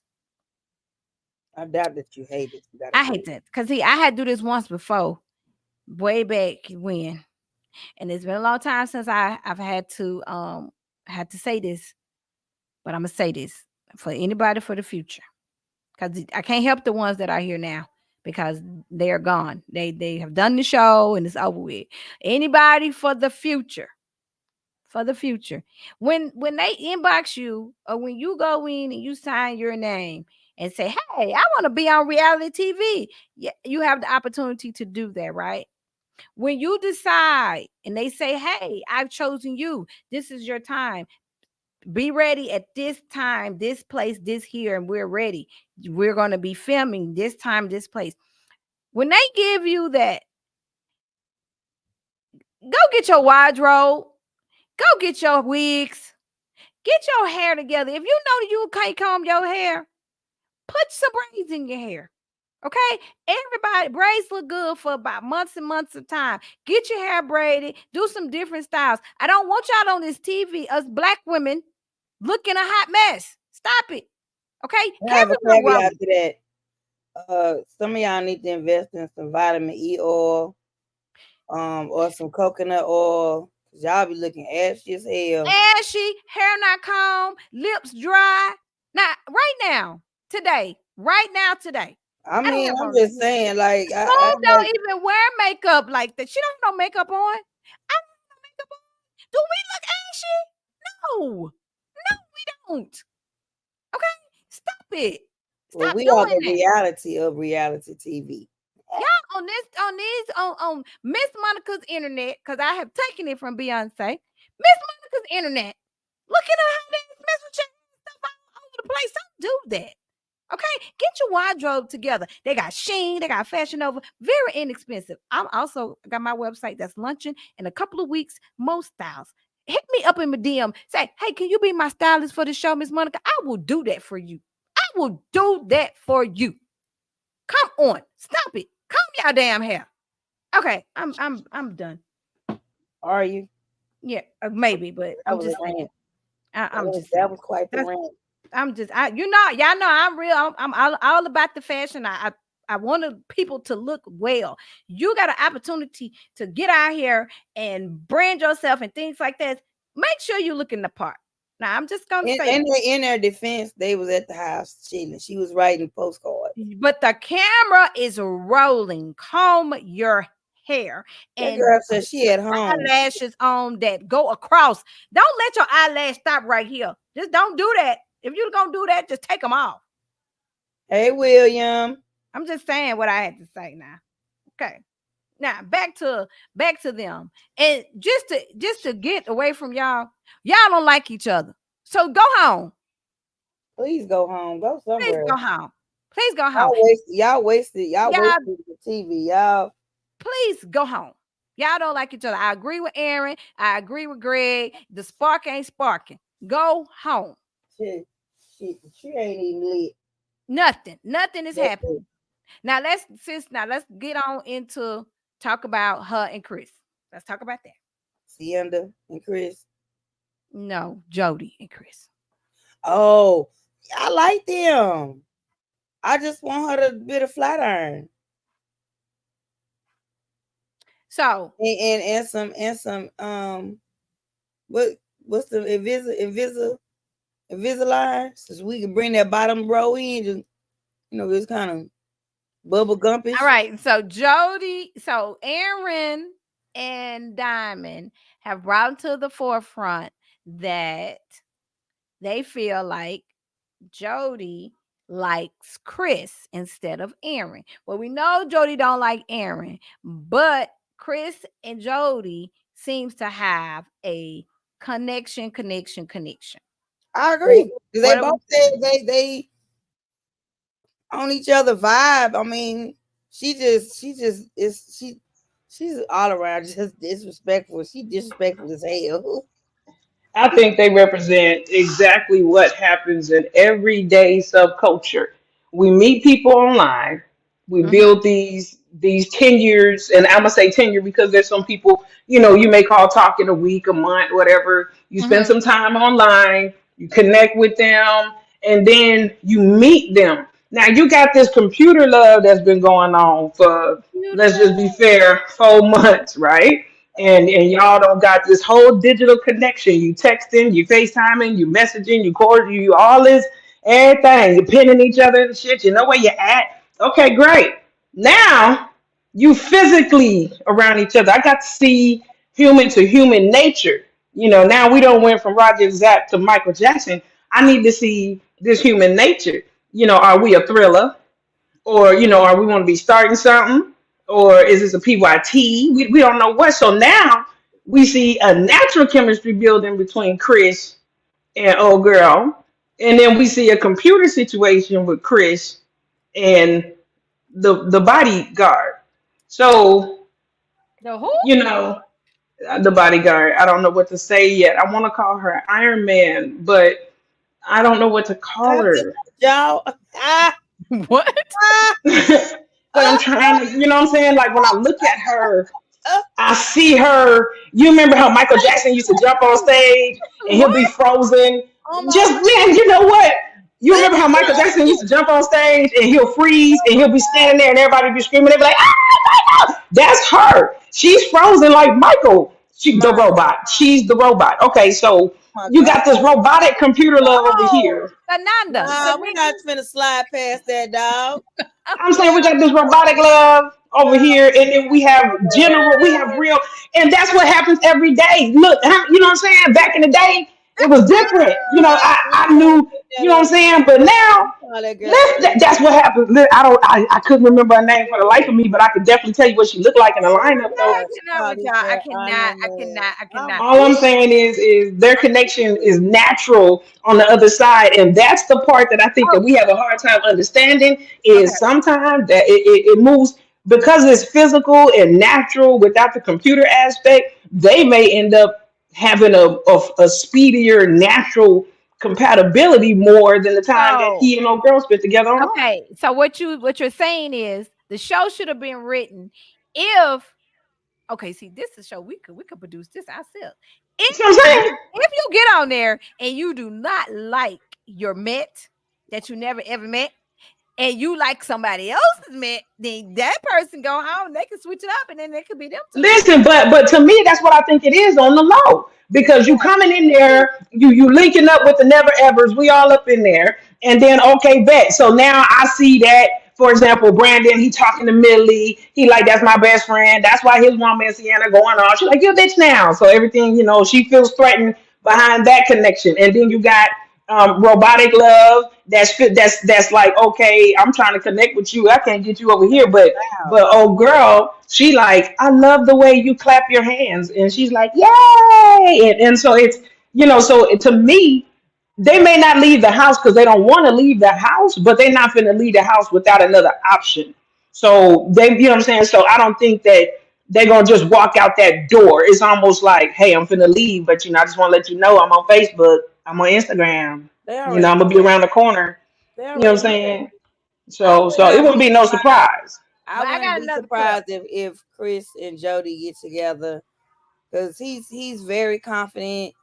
[SPEAKER 3] I doubt that you hate it.
[SPEAKER 1] I hate that, because I had to do this once before, way back when, and it's been a long time since I've had to say this, but I'm gonna say this for anybody for the future. Because I can't help the ones that are here now, because they are gone. They have done the show and it's over with. Anybody for the future, when they inbox you, or when you go in and you sign your name and say, hey, I want to be on reality TV, you have the opportunity to do that, right? When you decide and they say, hey, I've chosen you, this is your time, be ready at this time, this place, this here, and we're ready. We're going to be filming this time, this place. When they give you that, go get your wardrobe, go get your wigs, get your hair together. If you know that you can't comb your hair, put some braids in your hair. Okay, everybody, braids look good for about months and months of time. Get your hair braided, do some different styles. I don't want y'all on this TV, us black women, looking a hot mess. Stop it. Okay,
[SPEAKER 3] I have a
[SPEAKER 1] Kevin
[SPEAKER 3] caveat to that. Some of y'all need to invest in some vitamin E oil, or some coconut oil. Cause y'all be looking ashy as hell.
[SPEAKER 1] Ashy, hair not combed, lips dry. Now, today.
[SPEAKER 3] I mean, I'm just saying, like,
[SPEAKER 1] I don't even wear makeup like that. She don't have no makeup on. I don't have no makeup on. Do we look ashy? No, we don't. Okay, stop it.
[SPEAKER 3] Stop we are the reality of reality TV.
[SPEAKER 1] Y'all on Miss Monica's internet, because I have taken it from Beyonce. Miss Monica's internet. Look at her how they mess with stuff all over the place. Don't do that. Okay, get your wardrobe together. They got Shein, they got Fashion Nova, very inexpensive. I'm also got my website that's launching in a couple of weeks. Most styles. Hit me up in my DM. Say, hey, can you be my stylist for the show, Miss Monica? I will do that for you. Come on, stop it. Comb y'all damn hair. Okay, I'm done.
[SPEAKER 3] Are you?
[SPEAKER 1] Yeah, maybe, but I'm just saying.
[SPEAKER 3] That was quite the rant.
[SPEAKER 1] Y'all know I'm real. I'm all about the fashion. I wanted people to look well. You got an opportunity to get out here and brand yourself and things like that. Make sure you look in the part. Now, I'm just gonna say,
[SPEAKER 3] in their defense, they was at the house chilling. She was writing postcards.
[SPEAKER 1] But the camera is rolling. Comb your hair.
[SPEAKER 3] And that girl said she at home.
[SPEAKER 1] Eyelashes on that go across. Don't let your eyelash stop right here. Just don't do that. If you're gonna do that, just take them off.
[SPEAKER 3] Hey, William.
[SPEAKER 1] I'm just saying what I had to say now. Okay. Now back to them. And just to get away from y'all don't like each other. So go home.
[SPEAKER 3] Please go home. Go somewhere.
[SPEAKER 1] Please go home.
[SPEAKER 3] Y'all wasted the TV. Y'all.
[SPEAKER 1] Please go home. Y'all don't like each other. I agree with Aaron. I agree with Greg. The spark ain't sparking. Go home.
[SPEAKER 3] Shit, she ain't even lit.
[SPEAKER 1] Nothing is happening. Now let's get on into talk about her and Chris. Let's talk about that.
[SPEAKER 3] Sienna and Chris.
[SPEAKER 1] No, Jody and Chris.
[SPEAKER 3] Oh, I like them. I just want her to be a flat iron.
[SPEAKER 1] So
[SPEAKER 3] and some what's the Invisalign, so we can bring that bottom row in, just it's kind of bubble gumpish.
[SPEAKER 1] All right, so Aaron and Diamond have brought to the forefront that they feel like Jody likes Chris instead of Aaron. Well, we know Jody don't like Aaron, but Chris and Jody seems to have a connection.
[SPEAKER 3] I agree. They both said they on each other vibe. I mean, she's all around just disrespectful. She disrespectful as hell.
[SPEAKER 4] I think they represent exactly what happens in everyday subculture. We meet people online. We build these tenures, and I'm gonna say tenure because there's some people, you may call talk in a week, a month, whatever. You spend some time online, you connect with them, and then you meet them. Now you got this computer love that's been going on for, let's just be fair, 4 months, right? And y'all don't got this whole digital connection. You texting, you FaceTiming, you messaging, you calling, you all this, everything. You pinning each other and shit. You know where you at. Okay, great. Now you physically around each other. I got to see human to human nature. Now we don't went from Roger Zapp to Michael Jackson. I need to see this human nature. Are we a thriller? Or, are we going to be starting something? Or is this a PYT? We don't know what. So now we see a natural chemistry building between Chris and old girl. And then we see a computer situation with Chris and the bodyguard. So
[SPEAKER 1] The who?
[SPEAKER 4] you know, the bodyguard. I don't know what to say yet. I want to call her Iron Man, but I don't know what to call
[SPEAKER 3] I think
[SPEAKER 4] her.
[SPEAKER 3] y'all.
[SPEAKER 1] What?
[SPEAKER 3] Ah,
[SPEAKER 4] But I'm trying to, you know what I'm saying? Like when I look at her,
[SPEAKER 3] ah,
[SPEAKER 4] I see her. You remember how Michael Jackson used to jump on stage and he'll be
[SPEAKER 1] What?
[SPEAKER 4] frozen?
[SPEAKER 3] oh my
[SPEAKER 4] Just man, you know what? You remember how Michael Jackson used to jump on stage and he'll freeze and he'll be standing there and everybody be screaming. They be like, ah! That's her. She's frozen like Michael. She the
[SPEAKER 3] my,
[SPEAKER 4] robot. She's the robot. Okay, so
[SPEAKER 3] my
[SPEAKER 4] you
[SPEAKER 3] God.
[SPEAKER 4] got this robotic computer love over
[SPEAKER 1] Oh,
[SPEAKER 4] here.
[SPEAKER 1] Sananda.
[SPEAKER 3] Nah, we're not finna slide past that, dog.
[SPEAKER 4] I'm saying we got this robotic love over here, and then we have real, and that's what happens every day. Look, you know what I'm saying? Back in the day, it was different. You know, I knew, you know what I'm saying, but now.
[SPEAKER 3] Call that girl
[SPEAKER 4] That's what happened. I couldn't remember her name for the life of me, but I could definitely tell you what she looked like in the lineup though.
[SPEAKER 1] I cannot with y'all. I cannot. I cannot. I cannot.
[SPEAKER 4] All I'm saying is their connection is natural on the other side, and that's the part that I think that
[SPEAKER 1] Oh,
[SPEAKER 4] we have a hard time understanding.
[SPEAKER 1] okay.
[SPEAKER 4] Is sometimes that it moves because it's physical and natural without the computer aspect. They may end up having a speedier natural compatibility more than the time that
[SPEAKER 1] So
[SPEAKER 4] he and old girl spent together online.
[SPEAKER 1] okay. So what you're saying is the show should have been written if okay, see, this is a show we could produce this ourselves.
[SPEAKER 4] See what I'm saying?
[SPEAKER 1] If you get on there and you do not like your Met that you never ever met, and you like somebody else's Met, then that person go home. They can switch it up, and then they could be them too.
[SPEAKER 4] Listen, but to me, that's what I think it is on the low because you coming in there, you linking up with the never evers, we all up in there, and then okay, bet. So now I see that, for example, Brandon, he talking to Millie, he like that's my best friend. That's why his woman Sienna going on. She's like, you a bitch now. So everything, she feels threatened behind that connection, and then you got robotic love. That's like okay, I'm trying to connect with you. I can't get you over here, but oh girl, she like, I love the way you clap your hands. And she's like, yay. And so it's, so to me, they may not leave the house because they don't want to leave the house, but they're not going to leave the house without another option. So they, you know what I'm saying? So I don't think that they're going to just walk out that door. It's almost like, hey, I'm finna leave, but I just want to let you know I'm on Facebook, I'm on Instagram,
[SPEAKER 3] They
[SPEAKER 4] I'm
[SPEAKER 3] already
[SPEAKER 4] going to
[SPEAKER 3] know
[SPEAKER 4] be
[SPEAKER 3] that.
[SPEAKER 4] around the corner.
[SPEAKER 3] They
[SPEAKER 4] You know what I'm
[SPEAKER 3] already know that.
[SPEAKER 4] saying?
[SPEAKER 3] I
[SPEAKER 4] So
[SPEAKER 3] would
[SPEAKER 4] it
[SPEAKER 3] not
[SPEAKER 4] wouldn't
[SPEAKER 3] be
[SPEAKER 4] be no
[SPEAKER 3] surprised.
[SPEAKER 4] surprise.
[SPEAKER 3] I
[SPEAKER 1] Well, I
[SPEAKER 3] wouldn't
[SPEAKER 1] got
[SPEAKER 3] be
[SPEAKER 1] another clip.
[SPEAKER 3] surprised if Chris and Jody get together because he's very confident,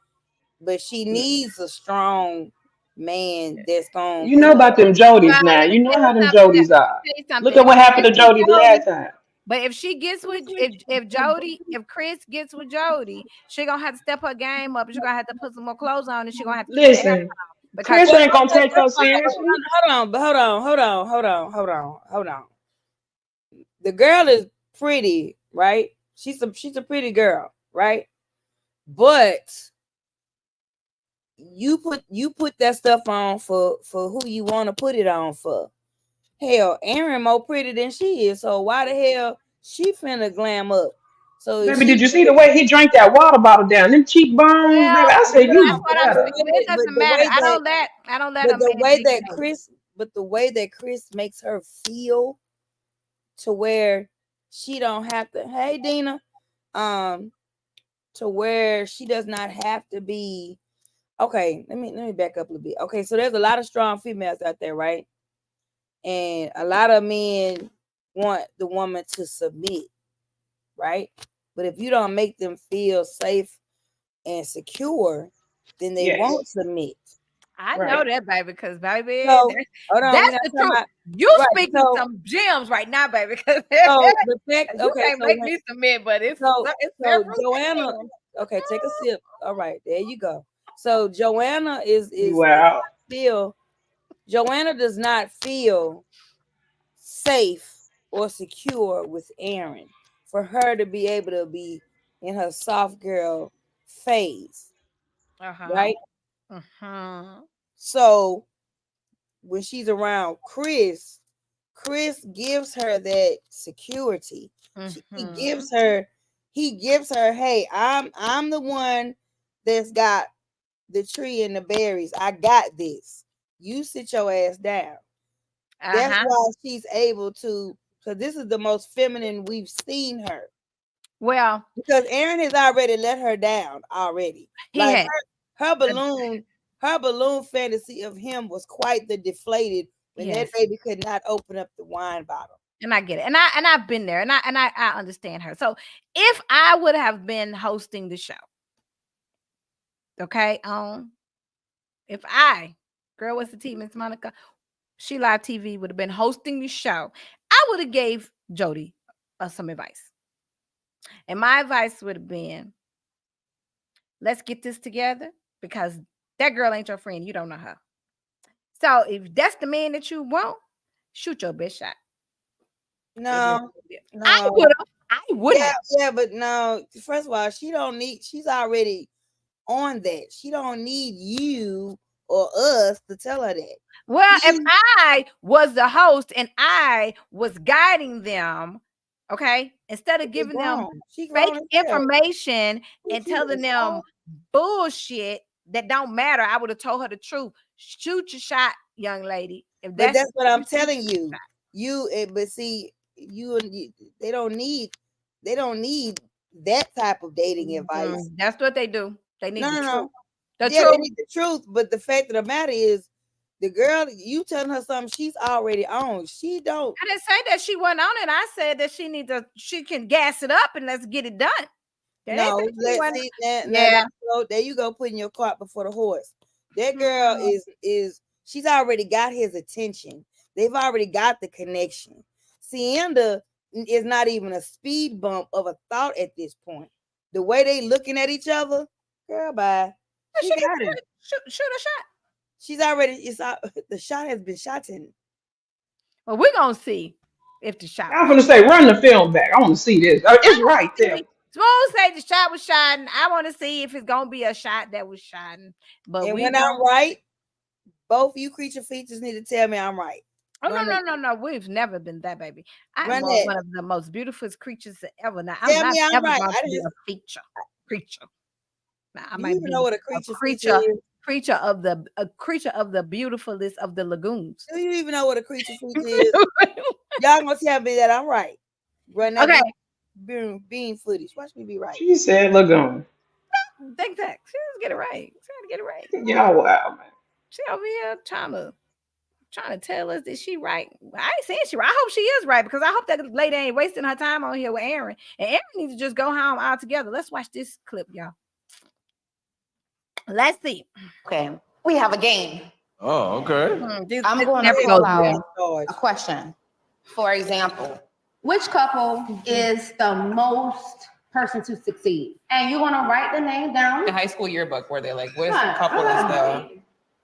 [SPEAKER 3] but she needs a strong man that's gonna
[SPEAKER 4] You know
[SPEAKER 3] push
[SPEAKER 4] about them
[SPEAKER 1] Well,
[SPEAKER 4] Jodies now.
[SPEAKER 1] let me
[SPEAKER 4] You know
[SPEAKER 1] tell you
[SPEAKER 4] how them
[SPEAKER 1] something.
[SPEAKER 4] Jodies
[SPEAKER 1] Let me
[SPEAKER 4] are.
[SPEAKER 1] tell you
[SPEAKER 4] Look
[SPEAKER 1] something.
[SPEAKER 4] at
[SPEAKER 1] If
[SPEAKER 4] what
[SPEAKER 1] she
[SPEAKER 4] happened
[SPEAKER 1] gets
[SPEAKER 4] to
[SPEAKER 1] with
[SPEAKER 4] Jody the
[SPEAKER 1] Jody,
[SPEAKER 4] last time.
[SPEAKER 1] but if she gets with if Chris gets with Jody, she gonna have to step her game up. She's gonna have to put some more clothes on, and she's gonna have to keep her hair
[SPEAKER 4] Listen,
[SPEAKER 1] on because
[SPEAKER 4] Chris
[SPEAKER 3] Well,
[SPEAKER 4] ain't gonna
[SPEAKER 3] okay,
[SPEAKER 4] take her seriously.
[SPEAKER 3] hold on, but hold on. The girl is pretty, right? She's a pretty girl, right? But you put that stuff on for who you want to put it on for. Hell, Aaron more pretty than she is, so why the hell she finna glam up? So if
[SPEAKER 4] Baby,
[SPEAKER 3] she
[SPEAKER 4] did you see the way he drank that water bottle down? Them cheekbones, baby.
[SPEAKER 1] well,
[SPEAKER 4] I said,
[SPEAKER 3] hold
[SPEAKER 1] that's
[SPEAKER 4] you
[SPEAKER 3] on,
[SPEAKER 1] what I'm
[SPEAKER 4] better.
[SPEAKER 1] saying. It
[SPEAKER 3] but
[SPEAKER 1] doesn't
[SPEAKER 3] the
[SPEAKER 1] matter.
[SPEAKER 3] way that
[SPEAKER 1] I don't let
[SPEAKER 3] but
[SPEAKER 1] a
[SPEAKER 3] the
[SPEAKER 1] man
[SPEAKER 3] way
[SPEAKER 1] dictate.
[SPEAKER 3] that Chris but the way that Chris makes her feel to where she don't have to, hey Dina, um to where she does not have to be. Okay, let me back up a little bit. Okay, so there's a lot of strong females out there, right? And a lot of men want the woman to submit, right? But if you don't make them feel safe and secure, then they
[SPEAKER 4] Yes,
[SPEAKER 3] won't submit.
[SPEAKER 1] I know
[SPEAKER 4] right.
[SPEAKER 1] that, baby, because baby,
[SPEAKER 3] So hold on, we're
[SPEAKER 1] that's
[SPEAKER 3] not
[SPEAKER 1] the
[SPEAKER 3] talking
[SPEAKER 1] truth.
[SPEAKER 3] about
[SPEAKER 1] You
[SPEAKER 3] right.
[SPEAKER 1] speaking
[SPEAKER 3] So
[SPEAKER 1] some gems right now, baby, because
[SPEAKER 3] the fact,
[SPEAKER 1] you
[SPEAKER 3] okay,
[SPEAKER 1] can't make me submit, but it's
[SPEAKER 3] so
[SPEAKER 1] several
[SPEAKER 3] Joanna,
[SPEAKER 1] things.
[SPEAKER 3] okay, take a sip. All right, there you go. So Joanna is
[SPEAKER 4] Wow.
[SPEAKER 3] feel Joanna does not feel safe or secure with Aaron for her to be able to be in her soft girl phase,
[SPEAKER 1] Uh-huh.
[SPEAKER 3] right?
[SPEAKER 1] Uh-huh.
[SPEAKER 3] So when she's around Chris, Chris gives her that security. He
[SPEAKER 1] Uh-huh.
[SPEAKER 3] gives her, hey, I'm the one that's got the tree and the berries. I got this. You sit your ass down. That's why she's able to, because this is the most feminine we've seen her.
[SPEAKER 1] Well,
[SPEAKER 3] because Aaron has already let her down already.
[SPEAKER 1] He
[SPEAKER 3] Like
[SPEAKER 1] had.
[SPEAKER 3] her balloon fantasy of him was quite the deflated when that
[SPEAKER 1] Yes.
[SPEAKER 3] baby could not open up the wine bottle.
[SPEAKER 1] And I get it. And I've been there, and I understand her. So if I would have been hosting the show, okay, if I, girl, what's the tea, Miss Monica? She Live TV would have been hosting the show, I would have gave Jody some advice. And my advice would have been, let's get this together, because that girl ain't your friend. You don't know her. So if that's the man that you want, shoot your best shot.
[SPEAKER 3] No.
[SPEAKER 1] I would have.
[SPEAKER 3] Yeah, but no. First of all, she's already on that. She don't need you or us to tell her that.
[SPEAKER 1] Well, if I was the host and I was guiding them, okay, instead of giving them fake information and telling them bullshit that don't matter, I would have told her the truth. Shoot your shot, young lady. If
[SPEAKER 3] that's what I'm telling you. But see, they don't need that type of dating advice.
[SPEAKER 1] That's what they do. They need the truth.
[SPEAKER 3] No.
[SPEAKER 1] The
[SPEAKER 3] truth.
[SPEAKER 1] truth.
[SPEAKER 3] They need the truth. But the fact of the matter is, the girl, you telling her something she's already on. She don't.
[SPEAKER 1] I didn't say that she wasn't on it. I said that she can gas it up and let's get it done.
[SPEAKER 3] No, let's see that. So there you go, putting your cart before the horse. That girl is she's already got his attention. They've already got the connection. Sienna is not even a speed bump of a thought at this point. The way they looking at each other, girl, bye. She got it.
[SPEAKER 1] Shoot a shot.
[SPEAKER 3] She's already. The shot has been shot in.
[SPEAKER 1] Well, we're gonna see if the shot.
[SPEAKER 4] I'm gonna say, run the film back. I want to see this. It's right there.
[SPEAKER 1] Smooth say the shot was shot, and I want to see if it's gonna be a shot that was shot. But
[SPEAKER 3] when I'm right, both you creature features need to tell me I'm right.
[SPEAKER 1] Oh no! We've never been that, baby. I'm one of the most beautiful creatures ever. Now I'm not ever going to be a creature. Now, I might
[SPEAKER 3] even know what a creature is?
[SPEAKER 1] Creature of the beautifulest of the lagoons.
[SPEAKER 3] Do you even know what a creature feature is? Y'all gonna tell me that I'm right? Run that bean footage. Watch me be right.
[SPEAKER 4] She said lagoon.
[SPEAKER 1] Think that she doesn't get it right. She got to get it right.
[SPEAKER 4] Yeah, wow, man.
[SPEAKER 1] She over here trying to tell us that she right. I ain't saying she right. I hope she is right, because I hope that lady ain't wasting her time on here with Aaron. And Aaron needs to just go home all together. Let's watch this clip, y'all. Let's see.
[SPEAKER 10] Okay, we have a game.
[SPEAKER 8] Oh, okay.
[SPEAKER 10] I'm going to call out a question. For example, which couple is the most person to succeed? And you want to write the name down.
[SPEAKER 6] The high school yearbook where they're like, what is the couple is the...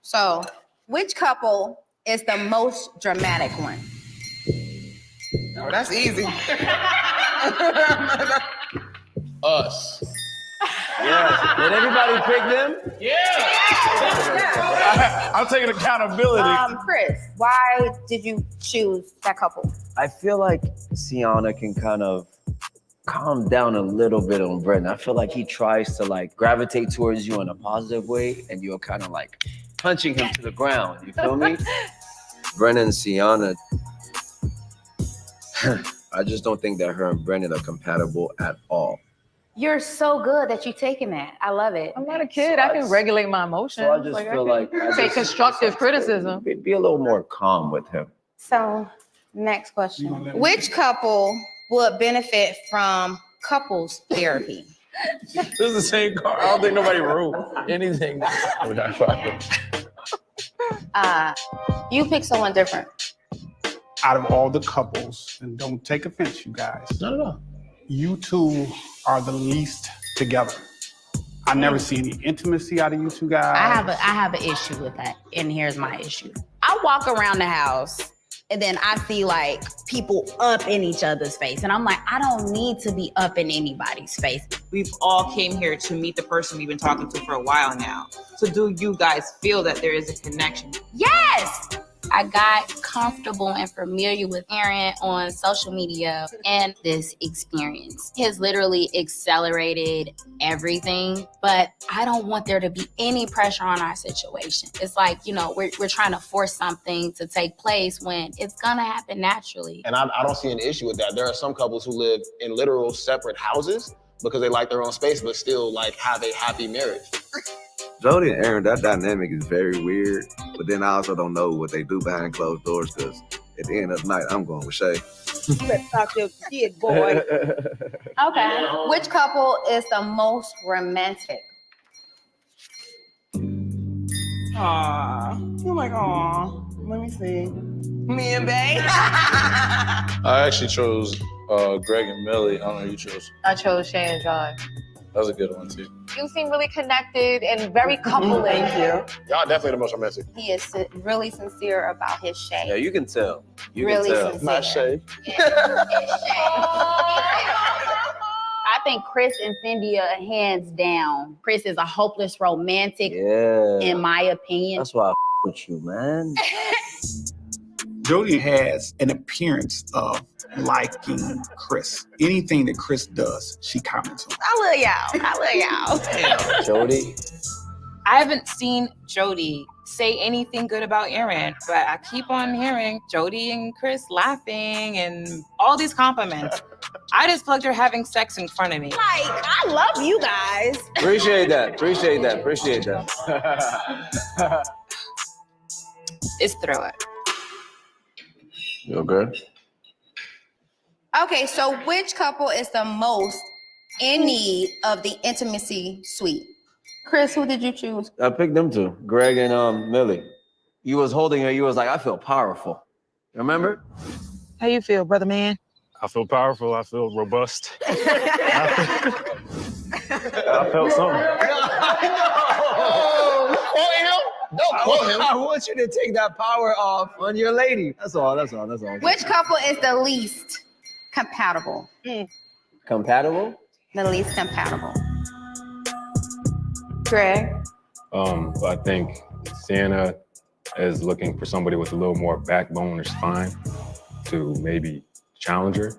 [SPEAKER 10] So, which couple is the most dramatic one?
[SPEAKER 6] Oh, that's easy.
[SPEAKER 8] Us.
[SPEAKER 7] Yeah. Did everybody pick them?
[SPEAKER 8] Yeah. I'm taking accountability.
[SPEAKER 10] Chris, why did you choose that couple?
[SPEAKER 7] I feel like Sienna can kind of calm down a little bit on Brendan. I feel like he tries to like gravitate towards you in a positive way, and you're kind of like punching him to the ground. You feel me? Brendan and Sienna, I just don't think that her and Brendan are compatible at all.
[SPEAKER 10] You're so good that you're taking that. I love it.
[SPEAKER 11] I'm not a kid. I can regulate my emotions.
[SPEAKER 7] So I just feel like
[SPEAKER 11] take constructive criticism.
[SPEAKER 7] Be a little more calm with him.
[SPEAKER 10] So, next question. Which couple would benefit from couples therapy?
[SPEAKER 8] This is the same car. I don't think nobody wrote anything.
[SPEAKER 10] You pick someone different.
[SPEAKER 12] Out of all the couples, and don't take offense, you guys.
[SPEAKER 8] Not at all.
[SPEAKER 12] You two are the least together. I never see any intimacy out of you two guys.
[SPEAKER 13] I have an issue with that, and here's my issue. I walk around the house, and then I see like people up in each other's face, and I'm like, I don't need to be up in anybody's face.
[SPEAKER 6] We've all came here to meet the person we've been talking to for a while now. So do you guys feel that there is a connection?
[SPEAKER 13] Yes, I got comfortable and familiar with Aaron on social media, and this experience has literally accelerated everything. But I don't want there to be any pressure on our situation. It's like, we're trying to force something to take place when it's gonna happen naturally.
[SPEAKER 14] And I don't see an issue with that. There are some couples who live in literal separate houses because they like their own space, but still like have a happy marriage.
[SPEAKER 15] Jody and Aaron, that dynamic is very weird, but then I also don't know what they do behind closed doors because at the end of the night, I'm going with Shay.
[SPEAKER 3] You better talk your shit, boy.
[SPEAKER 10] Okay. Which couple is the most romantic?
[SPEAKER 3] Aw. You're like, aw. Let me see. Me and Bay.
[SPEAKER 16] I actually chose Greg and Millie. I don't know who you chose.
[SPEAKER 11] I chose Shay and Josh.
[SPEAKER 16] That was a good one too.
[SPEAKER 11] You seem really connected and very coupled.
[SPEAKER 3] Thank you.
[SPEAKER 14] Y'all definitely the most romantic.
[SPEAKER 10] He is really sincere about his Shay.
[SPEAKER 7] Yeah, you can tell. You
[SPEAKER 10] Really
[SPEAKER 7] can tell.
[SPEAKER 10] sincere.
[SPEAKER 14] Not Shay.
[SPEAKER 13] I think Chris and Cindy are hands down. Chris is a hopeless romantic,
[SPEAKER 7] Yeah.
[SPEAKER 13] in my opinion.
[SPEAKER 7] That's why I with you, man.
[SPEAKER 12] Jody has an appearance of liking Chris. Anything that Chris does, she comments on.
[SPEAKER 13] I love y'all.
[SPEAKER 7] Jody.
[SPEAKER 6] I haven't seen Jody say anything good about Aaron, but I keep on hearing Jody and Chris laughing and all these compliments. I just plugged her having sex in front of me.
[SPEAKER 13] Like, I love you guys.
[SPEAKER 7] Appreciate that.
[SPEAKER 6] It's throw it.
[SPEAKER 7] You okay?
[SPEAKER 10] Okay, so which couple is the most in need of the intimacy suite? Chris, who did you choose?
[SPEAKER 7] I picked them two, Greg and Millie. You was holding her, you was like, I feel powerful. Remember?
[SPEAKER 11] How you feel, brother man?
[SPEAKER 9] I feel powerful. I feel robust. I felt something.
[SPEAKER 7] Don't quote him. I want you to take that power off on your lady. That's all.
[SPEAKER 10] Which couple is the least compatible?
[SPEAKER 7] Compatible?
[SPEAKER 10] The least compatible. Greg?
[SPEAKER 9] I think Sienna is looking for somebody with a little more backbone or spine to maybe challenge her.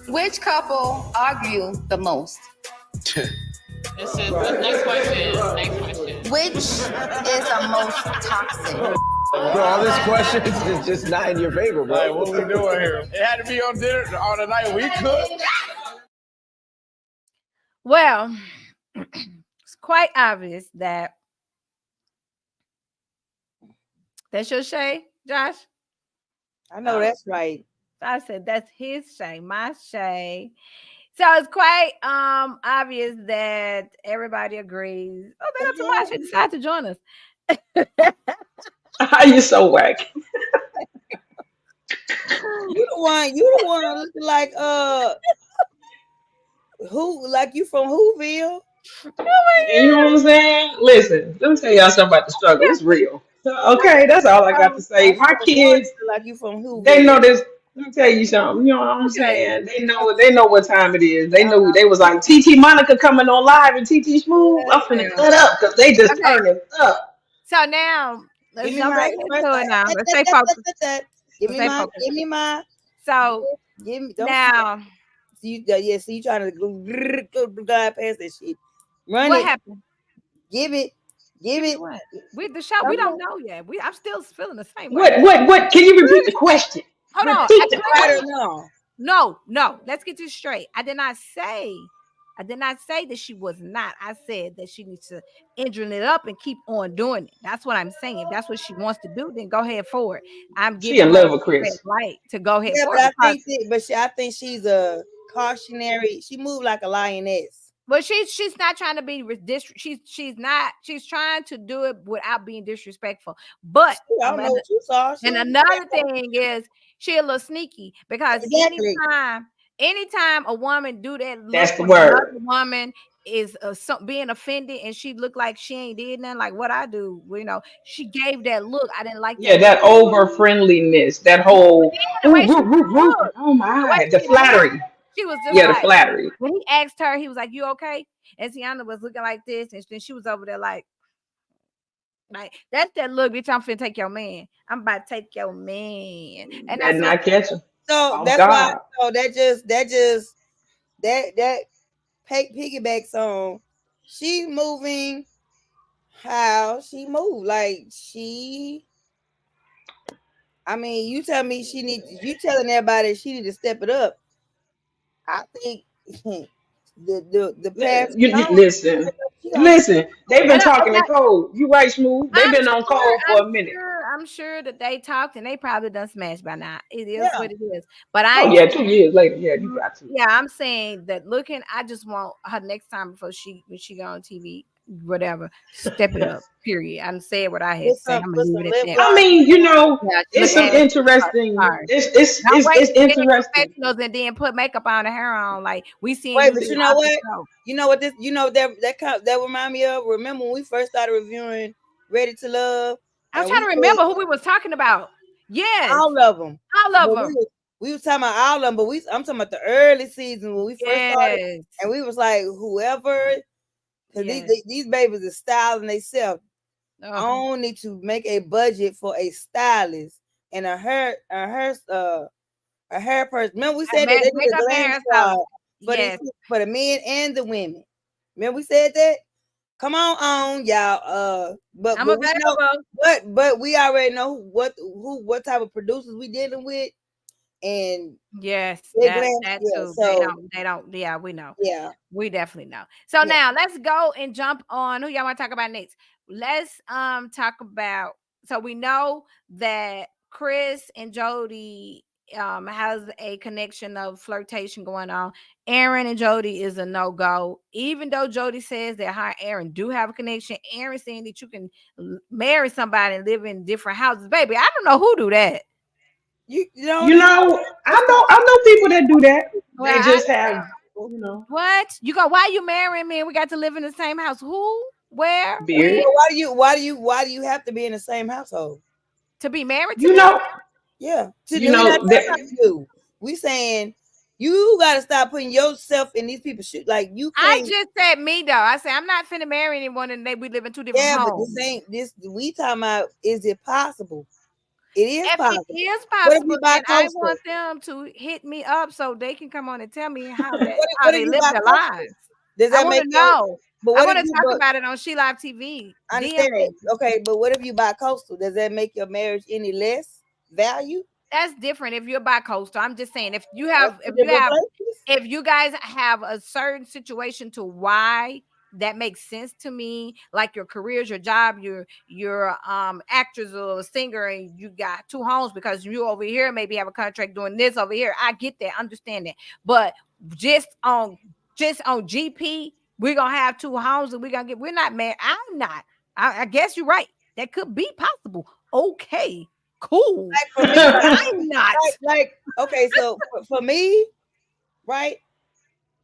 [SPEAKER 10] Which couple argue the most?
[SPEAKER 6] Next question.
[SPEAKER 10] Which is the most toxic?
[SPEAKER 7] Bro, all these questions is just not in your favor, bro.
[SPEAKER 14] Like, what we doing here? It had to be on dinner on a night we cooked.
[SPEAKER 1] Well, it's quite obvious that that's your Shay, Josh.
[SPEAKER 3] I know that's right.
[SPEAKER 1] I said that's his Shay, my Shay. So it's quite obvious that everybody agrees. Oh, they got somebody should decide to join us.
[SPEAKER 4] You're so whack.
[SPEAKER 3] You the one looking like who, like you from Whoville?
[SPEAKER 4] You know what I'm saying? Listen, let me tell y'all something about the struggle. It's real. Okay, that's all I got to say. My kids,
[SPEAKER 3] like you from Whoville.
[SPEAKER 4] they know this. Let me tell you something. You know what I'm saying? They know what time it is. They know. They was like TT Monica coming on live and TT Smooth. I'm finna cut up because they just turning up.
[SPEAKER 1] So now let's jump back into it now. Let's stay focused.
[SPEAKER 3] Give me my.
[SPEAKER 1] So
[SPEAKER 3] give me
[SPEAKER 1] now.
[SPEAKER 3] So you trying to glide past that shit. Run
[SPEAKER 1] what
[SPEAKER 3] it.
[SPEAKER 1] happened?
[SPEAKER 3] Give it.
[SPEAKER 1] What? With the show, we don't know yet. I'm still feeling the same
[SPEAKER 4] What?
[SPEAKER 1] way.
[SPEAKER 4] What? Can you repeat the question?
[SPEAKER 1] Hold on.
[SPEAKER 3] I don't know.
[SPEAKER 1] No. Let's get this straight. I did not say that she was not. I said that she needs to engine it up and keep on doing it. That's what I'm saying. If that's what she wants to do, then go ahead forward. I'm
[SPEAKER 4] She in love with
[SPEAKER 1] her
[SPEAKER 4] Chris.
[SPEAKER 1] right to go ahead
[SPEAKER 3] Yeah,
[SPEAKER 1] forward.
[SPEAKER 3] I think she's a cautionary. She moved like a lioness.
[SPEAKER 1] But she's not trying to be she's trying to do it without being disrespectful. But
[SPEAKER 3] I don't know what you saw.
[SPEAKER 1] And another thing is she a little sneaky because anytime a woman do that,
[SPEAKER 4] that's the word.
[SPEAKER 1] Another woman is being offended and she looked like she ain't did nothing like what I do. You know, she gave that look. I didn't like that.
[SPEAKER 4] Yeah, that over friendliness, that whole oh my, the flattery.
[SPEAKER 1] She was just
[SPEAKER 4] the
[SPEAKER 1] like,
[SPEAKER 4] flattery.
[SPEAKER 1] When he asked her, he was like, "You okay?" And Sienna was looking like this, and then she was over there like, Like that's that look, bitch. I'm finna take your man. I'm about to take your man, and
[SPEAKER 4] Better
[SPEAKER 1] that's
[SPEAKER 4] not catch him.
[SPEAKER 3] So
[SPEAKER 4] Oh
[SPEAKER 3] that's why.
[SPEAKER 4] God.
[SPEAKER 3] So that piggybacks on she moving how she moved. Like I mean, you tell me you telling everybody she need to step it up. I think the past
[SPEAKER 4] You listen.
[SPEAKER 3] she gonna
[SPEAKER 4] Listen, they've been
[SPEAKER 1] and
[SPEAKER 4] talking in code. You right, Smooth. They've
[SPEAKER 1] I'm
[SPEAKER 4] been on
[SPEAKER 1] sure,
[SPEAKER 4] code for a minute.
[SPEAKER 1] I'm sure that they talked and they probably done smashed by now. It is
[SPEAKER 3] yeah.
[SPEAKER 1] what it is. But I
[SPEAKER 4] Oh
[SPEAKER 1] ain't
[SPEAKER 4] yeah, 2 years later. Yeah, you
[SPEAKER 1] saying,
[SPEAKER 4] got to.
[SPEAKER 1] yeah, I'm saying that looking, I just want her next time before when she go on TV, whatever, step it up. Period. I'm saying what I had to say. I'm gonna
[SPEAKER 3] Put
[SPEAKER 1] leave
[SPEAKER 3] some
[SPEAKER 1] it at
[SPEAKER 3] lip
[SPEAKER 1] that.
[SPEAKER 4] I
[SPEAKER 3] gloss.
[SPEAKER 4] mean,
[SPEAKER 1] Yeah, she
[SPEAKER 4] it's
[SPEAKER 1] look
[SPEAKER 4] some
[SPEAKER 1] ass.
[SPEAKER 4] interesting.
[SPEAKER 1] Sorry. Don't wait
[SPEAKER 4] It's
[SPEAKER 1] to get in
[SPEAKER 4] interesting.
[SPEAKER 1] professionals and then put makeup on the hair on like we seen
[SPEAKER 3] Wait,
[SPEAKER 1] you
[SPEAKER 3] but
[SPEAKER 1] do
[SPEAKER 3] you know
[SPEAKER 1] off the
[SPEAKER 3] what?
[SPEAKER 1] show.
[SPEAKER 3] You know what this? You know that remind me of. Remember when we first started reviewing Ready to Love,
[SPEAKER 1] I'm
[SPEAKER 3] and
[SPEAKER 1] trying
[SPEAKER 3] we
[SPEAKER 1] to
[SPEAKER 3] said
[SPEAKER 1] remember who we was talking about. Yes,
[SPEAKER 3] all of them.
[SPEAKER 1] all of
[SPEAKER 3] But
[SPEAKER 1] them.
[SPEAKER 3] we was talking about all of them, but I'm talking about the early season when we first started,
[SPEAKER 1] Yes,
[SPEAKER 3] and we was like whoever, because
[SPEAKER 1] yes.
[SPEAKER 3] these babies are styling themselves. I don't need to make a budget for a stylist and a hair person. Remember we said that they did a
[SPEAKER 1] Makeup
[SPEAKER 3] glam
[SPEAKER 1] and
[SPEAKER 3] squad
[SPEAKER 1] hairstylist.
[SPEAKER 3] for
[SPEAKER 1] Yes.
[SPEAKER 3] for the men and the women. Remember we said that? Come on, y'all.
[SPEAKER 1] I'm
[SPEAKER 3] but we know,
[SPEAKER 1] available.
[SPEAKER 3] but we already know what type of producers we dealing with, and
[SPEAKER 1] Yes,
[SPEAKER 3] they glam.
[SPEAKER 1] that
[SPEAKER 3] Yeah,
[SPEAKER 1] too.
[SPEAKER 3] so
[SPEAKER 1] They don't. Yeah, we know.
[SPEAKER 3] yeah,
[SPEAKER 1] We definitely know. So
[SPEAKER 3] yeah.
[SPEAKER 1] now let's go and jump on who y'all want to talk about next. Let's talk about, so we know that Chris and Jody has a connection of flirtation going on. Aaron and Jody is a no-go. Even though Jody says that her and Aaron do have a connection, Aaron saying that you can marry somebody and live in different houses. Baby, I don't know who do that.
[SPEAKER 3] You don't
[SPEAKER 4] You
[SPEAKER 3] need
[SPEAKER 4] know, I know people that do that.
[SPEAKER 1] Well,
[SPEAKER 4] They
[SPEAKER 1] I
[SPEAKER 4] just have, you know,
[SPEAKER 1] what? You go, why you marrying me? And we got to live in the same house. Who? Where?
[SPEAKER 4] beard.
[SPEAKER 1] When?
[SPEAKER 3] Well, why do you have to be in the same household?
[SPEAKER 1] To be married to
[SPEAKER 4] You
[SPEAKER 1] me?
[SPEAKER 4] know,
[SPEAKER 3] Yeah.
[SPEAKER 4] you
[SPEAKER 3] We not
[SPEAKER 4] know that.
[SPEAKER 3] talking about you. We saying you gotta stop putting yourself in these people's shoes. Like you
[SPEAKER 1] I
[SPEAKER 3] can't.
[SPEAKER 1] just said me though. I said I'm not finna marry anyone and we live in two different
[SPEAKER 3] Yeah, but
[SPEAKER 1] homes.
[SPEAKER 3] this ain't this. We talking about is it possible? It is
[SPEAKER 1] If
[SPEAKER 3] possible.
[SPEAKER 1] it is
[SPEAKER 3] What if
[SPEAKER 1] possible,
[SPEAKER 3] you buy
[SPEAKER 1] then I
[SPEAKER 3] coastal?
[SPEAKER 1] want them to hit me up so they can come on and tell me how
[SPEAKER 3] What if
[SPEAKER 1] they
[SPEAKER 3] you
[SPEAKER 1] live
[SPEAKER 3] buy
[SPEAKER 1] their
[SPEAKER 3] coastal?
[SPEAKER 1] lives.
[SPEAKER 3] Does
[SPEAKER 1] I
[SPEAKER 3] that
[SPEAKER 1] want
[SPEAKER 3] make
[SPEAKER 1] to
[SPEAKER 3] your?
[SPEAKER 1] know.
[SPEAKER 3] But
[SPEAKER 1] I
[SPEAKER 3] what if
[SPEAKER 1] want to
[SPEAKER 3] you?
[SPEAKER 1] talk
[SPEAKER 3] But
[SPEAKER 1] about it on She Live TV.
[SPEAKER 3] I
[SPEAKER 1] DM
[SPEAKER 3] understand that.
[SPEAKER 1] me.
[SPEAKER 3] Okay, but what if you buy coastal? Does that make your marriage any less value?
[SPEAKER 1] That's different if you're bi-coastal. I'm just saying if you
[SPEAKER 3] That's
[SPEAKER 1] have
[SPEAKER 3] two different places.
[SPEAKER 1] if you guys have a certain situation to why that makes sense to me, like your careers, your job, your actress or singer, and you got two homes because you over here maybe have a contract doing this over here. I get that, understand that. But just on GP, we're gonna have two homes and we're not married. I'm not. I guess you're right. That could be possible. Okay, cool.
[SPEAKER 3] Like for me,
[SPEAKER 1] I'm not.
[SPEAKER 3] Okay, so for me, right?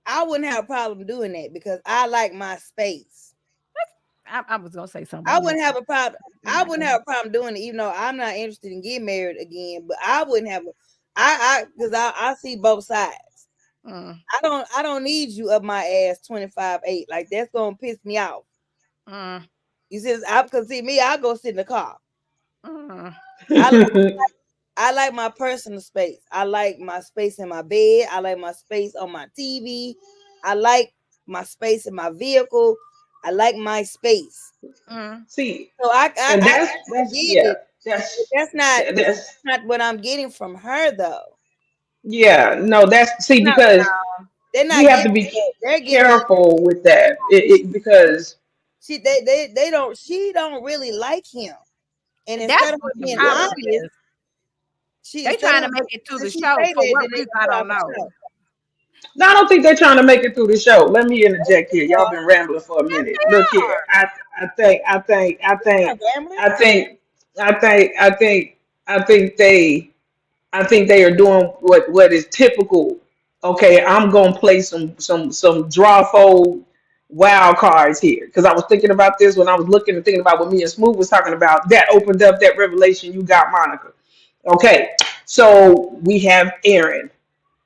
[SPEAKER 3] I wouldn't have a problem doing that because I like my space.
[SPEAKER 1] I was gonna say something.
[SPEAKER 3] I wouldn't have a problem. I wouldn't have a problem doing it, even though I'm not interested in getting married again. But I wouldn't have. Because I see both sides. I don't need you up my ass 25/8. Like that's gonna piss me off. You see, because see me, I go sit in the car. I like my personal space. I like my space in my bed. I like my space on my TV. I like my space in my vehicle. I like my space.
[SPEAKER 4] See,
[SPEAKER 3] So I
[SPEAKER 4] and
[SPEAKER 3] get
[SPEAKER 4] yeah,
[SPEAKER 3] it. That's not what I'm getting from her though.
[SPEAKER 4] yeah. No, that's see
[SPEAKER 3] No,
[SPEAKER 4] because
[SPEAKER 3] they're not
[SPEAKER 4] we have to
[SPEAKER 3] getting
[SPEAKER 4] be
[SPEAKER 3] it. They're getting it.
[SPEAKER 4] careful with that. Because
[SPEAKER 3] They don't. She don't really like him, and
[SPEAKER 1] That's
[SPEAKER 3] instead of
[SPEAKER 1] what
[SPEAKER 3] her
[SPEAKER 1] the
[SPEAKER 3] being
[SPEAKER 1] problem
[SPEAKER 3] honest,
[SPEAKER 1] is.
[SPEAKER 3] she
[SPEAKER 1] They
[SPEAKER 3] instead
[SPEAKER 1] trying to
[SPEAKER 3] of
[SPEAKER 1] make it to the
[SPEAKER 3] she
[SPEAKER 1] show
[SPEAKER 3] say
[SPEAKER 1] for
[SPEAKER 3] that,
[SPEAKER 1] what
[SPEAKER 3] then they
[SPEAKER 1] reason I
[SPEAKER 3] put
[SPEAKER 1] don't
[SPEAKER 3] off the
[SPEAKER 1] know.
[SPEAKER 3] show.
[SPEAKER 4] no, I don't think they're trying to make it through the show. Let me interject here. Y'all been rambling for a minute. Look here. I think I think I think I think I think I think I think they I think they are doing what is typical. Okay, I'm gonna play some draw fold wild cards here because I was thinking about this when I was looking and thinking about what me and Smooth was talking about. That opened up that revelation. You got Monica. Okay, so we have Aaron,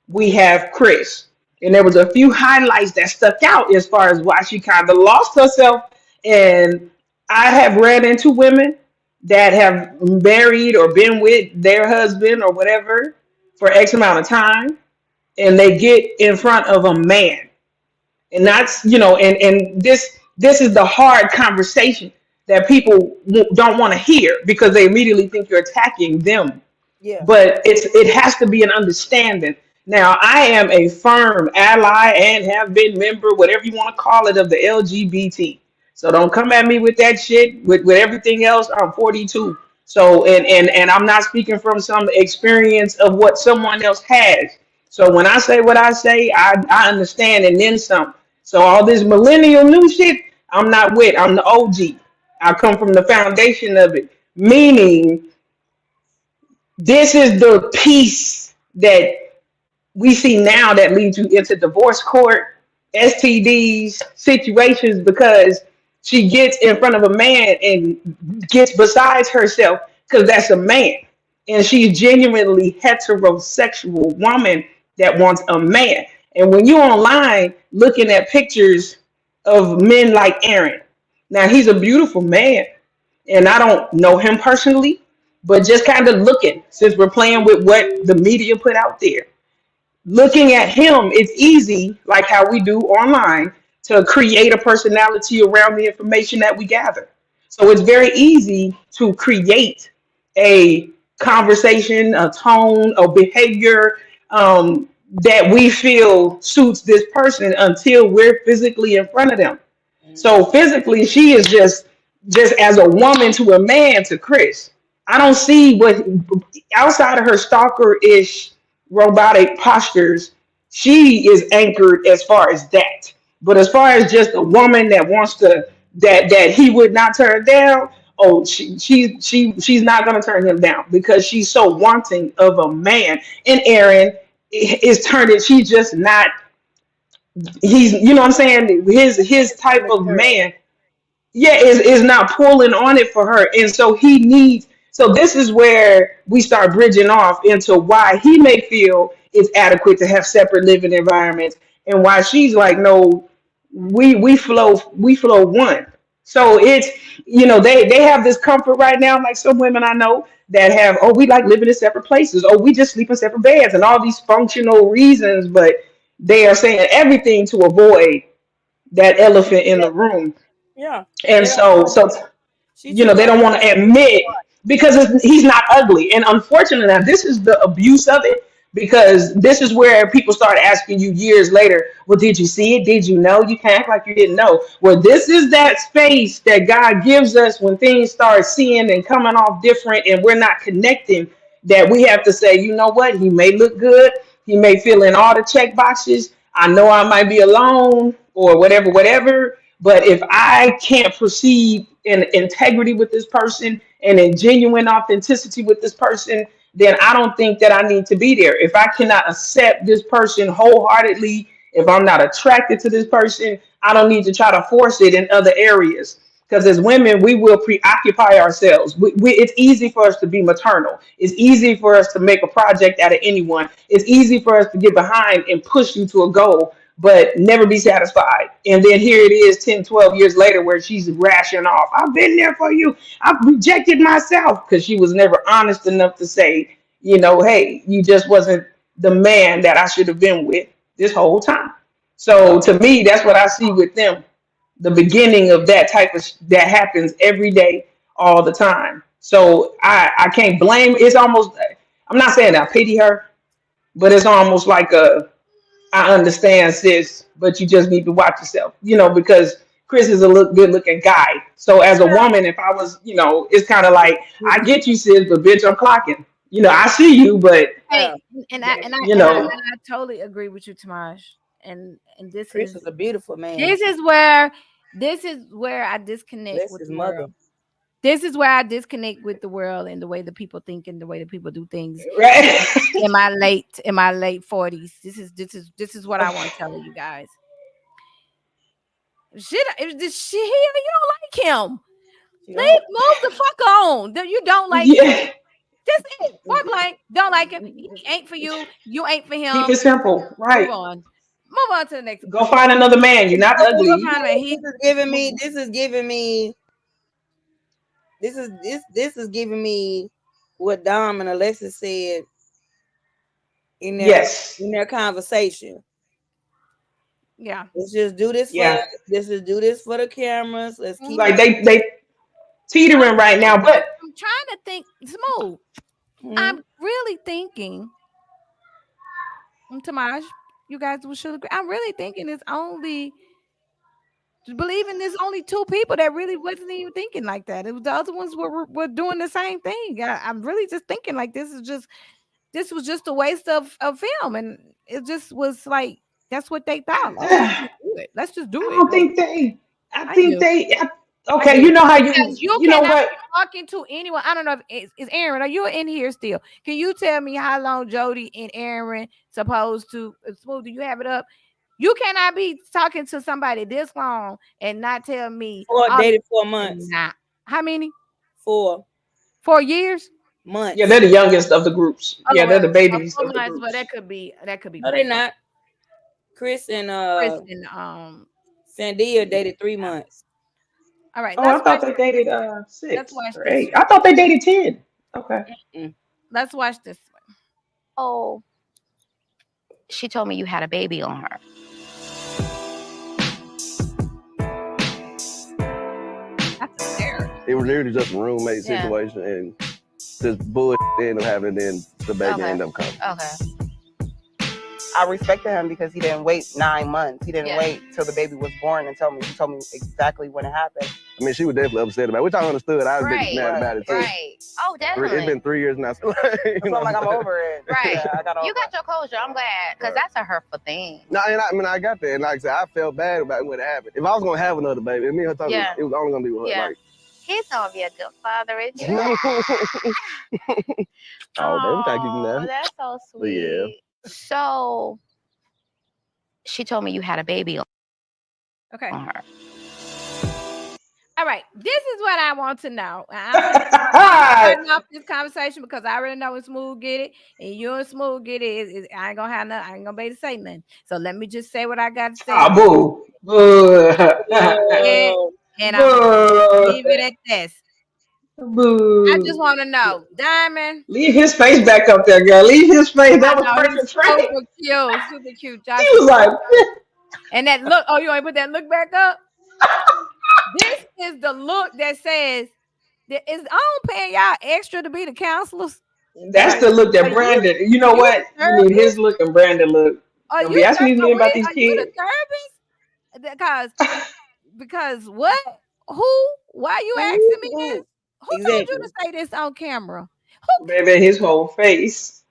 [SPEAKER 4] we have Chris, and there was a few highlights that stuck out as far as why she kind of lost herself and I have ran into women that have married or been with their husband or whatever for X amount of time, and they get in front of a man, and that's and this is the hard conversation that people don't want to hear because they immediately think you're attacking them,
[SPEAKER 3] Yeah.
[SPEAKER 4] but it has to be an understanding. Now, I am a firm ally and have been member, whatever you want to call it, of the LGBT. So don't come at me with that shit. With everything else, I'm 42. So and I'm not speaking from some experience of what someone else has. So when I say what I say, I understand and then some. So all this millennial new shit, I'm not with. I'm the OG. I come from the foundation of it, meaning this is the piece that we see now that leads you into divorce court, STDs, situations, because she gets in front of a man and gets besides herself because that's a man. And she's genuinely heterosexual woman that wants a man. And when you're online looking at pictures of men like Aaron, now he's a beautiful man, and I don't know him personally, but just kind of looking, since we're playing with what the media put out there, looking at him, it's easy, like how we do online, to create a personality around the information that we gather. So it's very easy to create a conversation, a tone, a behavior that we feel suits this person until we're physically in front of them. So physically, she is just as a woman to a man to Chris. I don't see what outside of her stalker-ish robotic postures, she is anchored as far as that. But as far as just a woman that wants to that he would not turn down, oh, she's not gonna turn him down because she's so wanting of a man. And Aaron is turning. She's just not. He's, you know what I'm saying, his type of man, yeah, is not pulling on it for her. And so he needs, so this is where we start bridging off into why he may feel it's adequate to have separate living environments, and why she's like, no, we flow one. So it's, they have this comfort right now, like some women I know that have, oh, we like living in separate places, oh, we just sleep in separate beds, and all these functional reasons, but they are saying everything to avoid that elephant in the room.
[SPEAKER 3] Yeah.
[SPEAKER 4] And so they don't want to admit because he's not ugly. And unfortunately, now this is the abuse of it, because this is where people start asking you years later, well, did you see it? Did you know? You can't act like you didn't know. Well, this is that space that God gives us when things start seeing and coming off different and we're not connecting, that we have to say, you know what? He may look good. He may fill in all the check boxes. I know I might be alone or whatever. But if I can't perceive in integrity with this person and in genuine authenticity with this person, then I don't think that I need to be there. If I cannot accept this person wholeheartedly, if I'm not attracted to this person, I don't need to try to force it in other areas. Because as women, we will preoccupy ourselves. It's easy for us to be maternal. It's easy for us to make a project out of anyone. It's easy for us to get behind and push you to a goal, but never be satisfied. And then here it is 10, 12 years later where she's rashing off. I've been there for you. I've rejected myself, because she was never honest enough to say, hey, you just wasn't the man that I should have been with this whole time. So to me, that's what I see with them. The beginning of that type of that happens every day, all the time. So I can't blame. It's almost, I'm not saying I pity her, but it's almost like I understand, sis, but you just need to watch yourself, because Chris is a good looking guy. So as a woman, if I was, it's kind of like, I get you, sis, but bitch, I'm clocking. I see you, but
[SPEAKER 1] hey, and I totally agree with you, Tamaj. And this
[SPEAKER 3] Chris is a beautiful man.
[SPEAKER 1] This is where I disconnect
[SPEAKER 3] Bless
[SPEAKER 1] with
[SPEAKER 3] his
[SPEAKER 1] the
[SPEAKER 3] mother.
[SPEAKER 1] world. This is where I disconnect with the world and the way that people think and the way that people do things.
[SPEAKER 4] Right.
[SPEAKER 1] in my late 40s. This is what I want to tell you guys. Shit, you don't like him. Move the fuck on. You don't like him. That's it. Point blank. Don't like him. He ain't for you. You ain't for him.
[SPEAKER 4] Keep it simple. Right.
[SPEAKER 1] Move on to the next.
[SPEAKER 4] Go find another man. You're not ugly.
[SPEAKER 3] This is giving me this is giving me what Dom and Alexis said in their conversation.
[SPEAKER 1] Yeah.
[SPEAKER 3] Let's just do this
[SPEAKER 4] Yeah.
[SPEAKER 3] let's just do this for the cameras. Let's keep
[SPEAKER 4] Like they teetering right now, but
[SPEAKER 1] I'm trying to think smooth. I'm really thinking, Tamaj, you guys should agree. I'm really thinking it's only believing there's only two people that really wasn't even thinking like that. It was the other ones were doing the same thing. I'm really just thinking like this was just a waste of film, and it just was like that's what they thought. Let's just do it. Let's just do
[SPEAKER 4] I
[SPEAKER 1] it.
[SPEAKER 4] don't think they. I
[SPEAKER 1] I
[SPEAKER 4] think
[SPEAKER 1] do.
[SPEAKER 4] they.
[SPEAKER 1] I
[SPEAKER 4] Okay,
[SPEAKER 1] do.
[SPEAKER 4] you know how
[SPEAKER 1] Because you
[SPEAKER 4] you know
[SPEAKER 1] cannot
[SPEAKER 4] what?
[SPEAKER 1] be talking to anyone. I don't know if is Aaron. Are you in here still? Can you tell me how long Jody and Aaron supposed to? Smooth, do you have it up? You cannot be talking to somebody this long and not tell me.
[SPEAKER 3] dated 4 months.
[SPEAKER 1] Nah. How many?
[SPEAKER 3] 4
[SPEAKER 1] years?
[SPEAKER 3] months.
[SPEAKER 4] Yeah, they're the youngest of the groups.
[SPEAKER 1] Oh,
[SPEAKER 4] Yeah, they're the babies
[SPEAKER 1] 4
[SPEAKER 4] of the
[SPEAKER 1] months, but
[SPEAKER 4] groups.
[SPEAKER 1] that could be
[SPEAKER 3] No, they're not. Chris and Sandia dated 3 months.
[SPEAKER 1] All right,
[SPEAKER 4] Oh, I
[SPEAKER 1] let's
[SPEAKER 4] thought
[SPEAKER 1] watch.
[SPEAKER 4] they dated
[SPEAKER 1] Let's
[SPEAKER 4] 6
[SPEAKER 1] watch
[SPEAKER 4] or
[SPEAKER 1] this.
[SPEAKER 4] 8. I thought they dated 10. Okay.
[SPEAKER 1] Let's watch this one.
[SPEAKER 10] Oh, she told me you had a baby on her.
[SPEAKER 1] That's fair.
[SPEAKER 17] It was literally just a roommate
[SPEAKER 10] Yeah.
[SPEAKER 17] situation, and this bullshit ended up happening, and then the baby ended up coming.
[SPEAKER 10] Okay.
[SPEAKER 18] I respected him because he didn't wait 9 months. He didn't wait till the baby was born and tell me. He told me exactly when it happened.
[SPEAKER 17] I mean, she was definitely upset about it, which I understood. I was
[SPEAKER 10] Right,
[SPEAKER 17] mad about it too.
[SPEAKER 10] Right. Oh, definitely.
[SPEAKER 17] It's been 3 years now. So
[SPEAKER 18] I'm like, I'm over it.
[SPEAKER 10] Right.
[SPEAKER 18] Yeah, I got over
[SPEAKER 10] You got your closure. I'm glad, because that's a hurtful thing.
[SPEAKER 17] No, and I got that, and like I said, I felt bad about what happened. If I was gonna have another baby, me and her talking,
[SPEAKER 10] Yeah.
[SPEAKER 17] it was only gonna be with her.
[SPEAKER 10] Yeah.
[SPEAKER 17] Like,
[SPEAKER 10] He's gonna be a good father, isn't he?
[SPEAKER 17] oh, baby, thank you, man.
[SPEAKER 10] That's so
[SPEAKER 17] But
[SPEAKER 10] sweet.
[SPEAKER 17] yeah.
[SPEAKER 10] So she told me you had a baby
[SPEAKER 1] Okay.
[SPEAKER 10] on her.
[SPEAKER 1] All right, this is what I want to know. I'm starting off this conversation because I already know when Smooth get it, and you and Smooth get it. I ain't gonna have nothing. I ain't gonna be able to say nothing. So let me just say what I got to say.
[SPEAKER 4] Ah, boo. Boo.
[SPEAKER 1] And I'm gonna leave it at this.
[SPEAKER 4] Boo.
[SPEAKER 1] I just want to know, Diamond.
[SPEAKER 4] Leave his face back up there, girl. Leave his face. That was perfect frame.
[SPEAKER 1] Super cute. Josh
[SPEAKER 4] He was like,
[SPEAKER 1] and that look. Oh, you ain't put that look back up. This is the look that says that is I don't pay y'all extra to be the counselors.
[SPEAKER 4] that's the look that Brandon. You know what? You need his look and Brandon look.
[SPEAKER 1] Are
[SPEAKER 4] Don't
[SPEAKER 1] you
[SPEAKER 4] be asking me about these
[SPEAKER 1] are you
[SPEAKER 4] kids.
[SPEAKER 1] the therapist? Because what? Who? Why you asking me this? Who told you to say this on camera?
[SPEAKER 4] Baby, his whole face.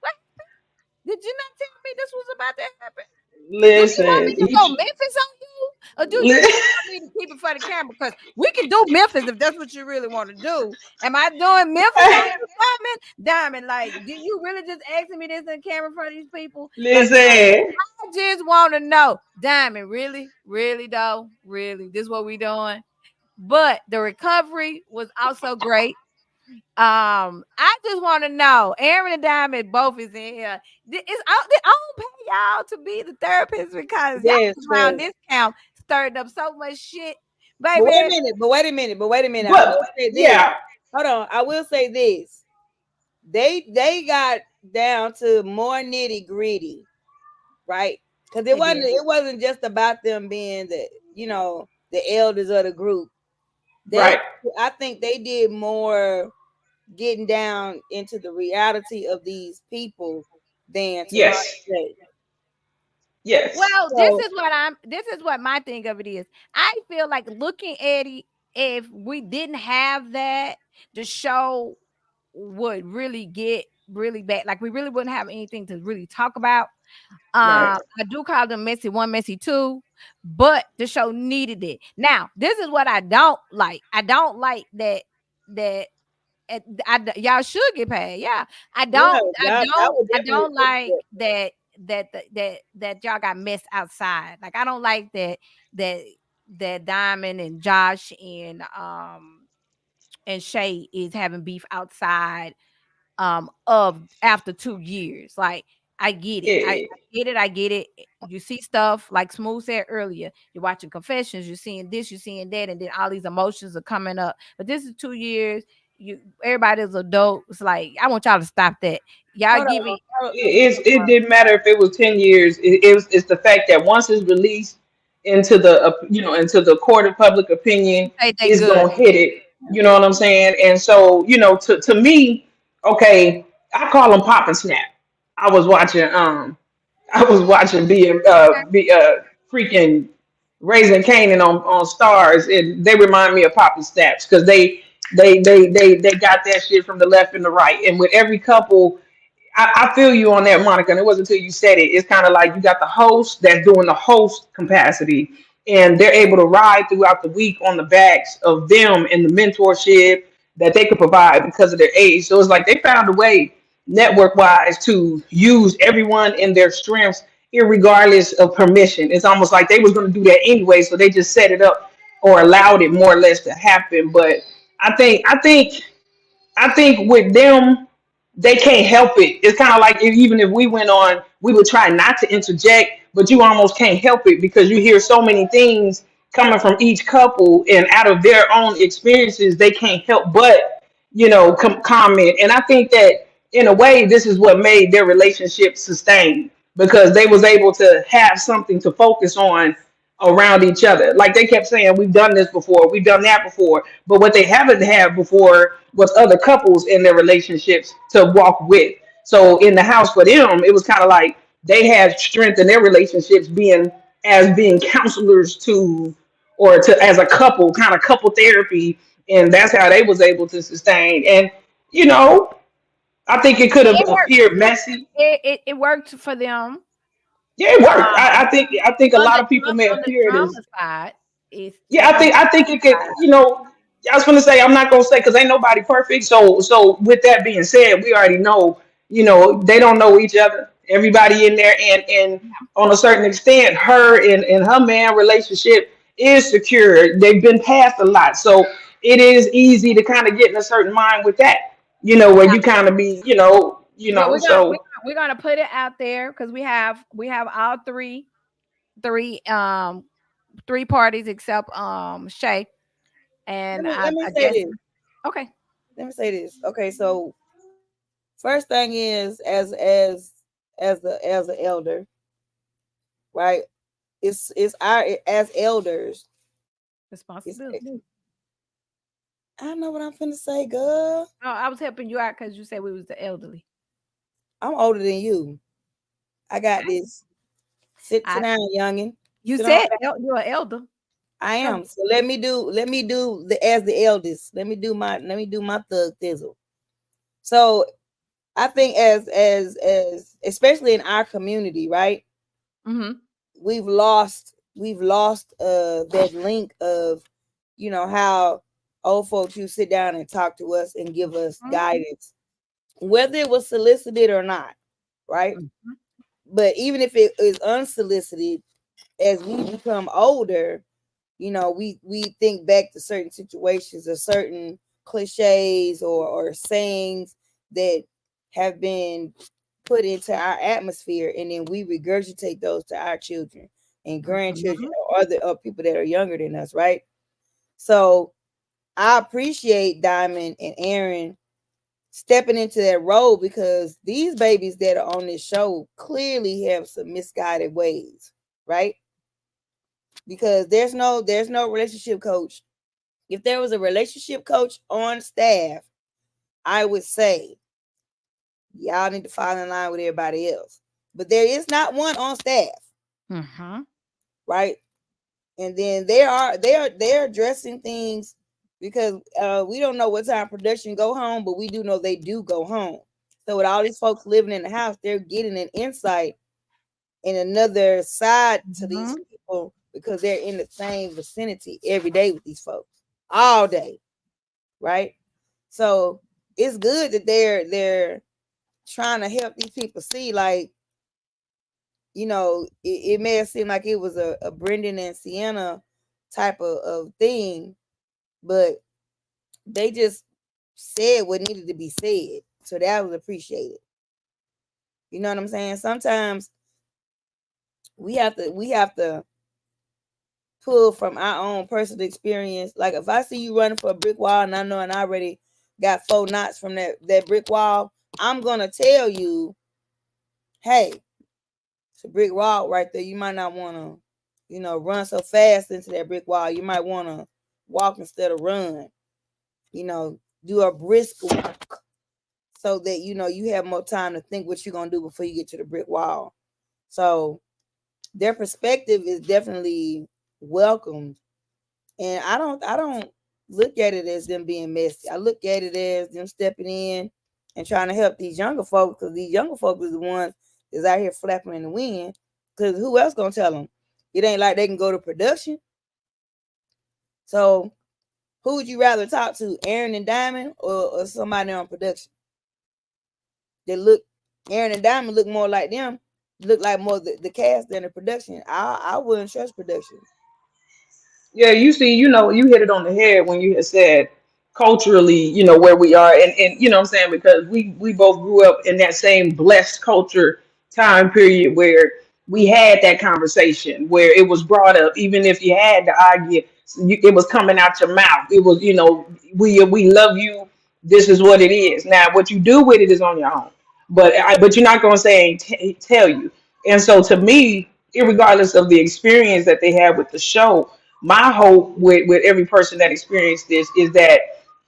[SPEAKER 1] Did you not tell me this was about to happen?
[SPEAKER 4] Listen.
[SPEAKER 1] Do you want me to go Memphis on you? Or do you just want me to keep it for the camera? Because we can do Memphis if that's what you really want to do. Am I doing Memphis on you, Diamond? Like, did you really just asking me this on camera for these people?
[SPEAKER 4] Listen.
[SPEAKER 1] Like, I just want to know, Diamond, really? Really, though? Really? This is what we doing? But the recovery was also great. I just want to know, Aaron and Diamond both is in here. I don't pay y'all to be the therapist because y'all around this camp stirred up so much shit, baby.
[SPEAKER 3] But wait a minute. I will say this. Hold on. I will say this. They got down to more nitty gritty, right? Because it wasn't just about them being the elders of the group.
[SPEAKER 4] Right.
[SPEAKER 3] I think they did more getting down into the reality of these people than
[SPEAKER 4] Yes. Yes.
[SPEAKER 1] Well, this is what my thing of it is. I feel like looking at it, if we didn't have that, the show would really get really bad. Like we really wouldn't have anything to really talk about.
[SPEAKER 4] Right.
[SPEAKER 1] I do call them messy 1, messy 2, but the show needed it. Now, this is what I don't like. I don't like that y'all should get paid. Yeah, I don't like that y'all got messed outside. Like I don't like that Diamond and Josh and Shay is having beef outside of after 2 years. Like I get it. I get it. I get it. You see stuff like Smooth said earlier. You're watching confessions. You're seeing this. You're seeing that, and then all these emotions are coming up. But this is 2 years. Everybody's adult. It's like I want y'all to stop that. Y'all
[SPEAKER 3] Hold
[SPEAKER 1] giving.
[SPEAKER 3] on.
[SPEAKER 4] It didn't matter if it was 10 years. It's the fact that once it's released into the into the court of public opinion,
[SPEAKER 1] Say they
[SPEAKER 4] it's
[SPEAKER 1] good.
[SPEAKER 4] gonna hit it. You know what I'm saying? And so to me, okay, I call them pop and snap. I was watching being freaking Raising Canaan on Stars, and they remind me of Pop and Snaps because they got that shit from the left and the right, and with every couple. I feel you on that, Monica. And it wasn't until you said it. It's kind of like you got the host that's doing the host capacity, and they're able to ride throughout the week on the backs of them and the mentorship that they could provide because of their age. So it's like they found a way, network wise, to use everyone in their strengths, irregardless of permission. It's almost like they was going to do that anyway, so they just set it up or allowed it more or less to happen. But I think with them, they can't help it. It's kind of like even if we went on, we would try not to interject, but you almost can't help it because you hear so many things coming from each couple, and out of their own experiences, they can't help but comment. And I think that in a way, this is what made their relationship sustain because they was able to have something to focus on around each other. Like they kept saying, we've done this before, we've done that before. But what they haven't had before was other couples in their relationships to walk with. So in the house for them, it was kind of like they had strength in their relationships being counselors to or to as a couple, kind of couple therapy. And that's how they was able to sustain. And, you know, I think it could have
[SPEAKER 1] It worked.
[SPEAKER 4] appeared messy.
[SPEAKER 1] It worked for them.
[SPEAKER 4] Yeah, it worked. I think a
[SPEAKER 1] On
[SPEAKER 4] lot
[SPEAKER 1] the
[SPEAKER 4] of people may
[SPEAKER 1] on the
[SPEAKER 4] appear it
[SPEAKER 1] drama
[SPEAKER 4] as
[SPEAKER 1] side, it's
[SPEAKER 4] yeah, I think it could, I was gonna say I'm not gonna say because ain't nobody perfect. So with that being said, we already know, they don't know each other. Everybody in there and on a certain extent, her and her man relationship is secure. They've been past a lot. So it is easy to kind of get in a certain mind with that, where you kind of be,
[SPEAKER 1] But
[SPEAKER 4] so
[SPEAKER 1] we're gonna put it out there because we have all three three parties except Shay and
[SPEAKER 3] Let me
[SPEAKER 1] I
[SPEAKER 3] say
[SPEAKER 1] guess
[SPEAKER 3] this.
[SPEAKER 1] okay.
[SPEAKER 3] Let me say this. Okay, so first thing is as an elder, right? It's our as elders
[SPEAKER 1] Responsibility.
[SPEAKER 3] I know what I'm finna say, girl.
[SPEAKER 1] No, I was helping you out because you said we was the elderly.
[SPEAKER 3] I'm older than you. I got this. Sit down, youngin.
[SPEAKER 1] You
[SPEAKER 3] Sit on
[SPEAKER 1] said
[SPEAKER 3] down.
[SPEAKER 1] you're an elder.
[SPEAKER 3] I am. So let me do the as the eldest. Let me do my thug thizzle. So I think as especially in our community, right?
[SPEAKER 1] Mm-hmm.
[SPEAKER 3] We've lost that link of how old folks you sit down and talk to us and give us guidance, whether it was solicited or not, right? But even if it is unsolicited, as we become older, we think back to certain situations or certain cliches or sayings that have been put into our atmosphere, and then we regurgitate those to our children and grandchildren or other people that are younger than us, right? So I appreciate Diamond and Aaron stepping into that role because these babies that are on this show clearly have some misguided ways, right? Because there's no relationship coach. If there was a relationship coach on staff, I would say y'all need to fall in line with everybody else. But there is not one on staff.
[SPEAKER 1] Mm-hmm.
[SPEAKER 3] Right? And then they're addressing things because we don't know what time production go home, but we do know they do go home. So with all these folks living in the house, they're getting an insight in another side to these people because they're in the same vicinity every day with these folks all day, right? So it's good that they're trying to help these people see, like, it may have seemed like it was a Brendan and Sienna type of thing, but they just said what needed to be said. So that was appreciated. You know what I'm saying? Sometimes we have to pull from our own personal experience. Like if I see you running for a brick wall and I know and I already got 4 knots from that brick wall, I'm gonna tell you, hey, it's a brick wall right there. You might not want to, run so fast into that brick wall. You might want to walk instead of run. Do a brisk walk so that you have more time to think what you're gonna do before you get to the brick wall. So their perspective is definitely welcomed, and I don't look at it as them being messy. I look at it as them stepping in and trying to help these younger folks, because these younger folks are the ones that's out here flapping in the wind. Because who else gonna tell them? It ain't like they can go to production. So who would you rather talk to, Aaron and Diamond, or somebody on production? Aaron and Diamond look more like them. Look like more the cast than the production. I wouldn't trust production.
[SPEAKER 4] Yeah, you see, you hit it on the head when you had said culturally, where we are, and you know what I'm saying, because we both grew up in that same blessed culture time period where we had that conversation where it was brought up, even if you had to argue, it was coming out your mouth. It was, we love you. This is what it is. Now, what you do with it is on your own, but you're not going to say tell you. And so, to me, irregardless of the experience that they had with the show, my hope with every person that experienced this is that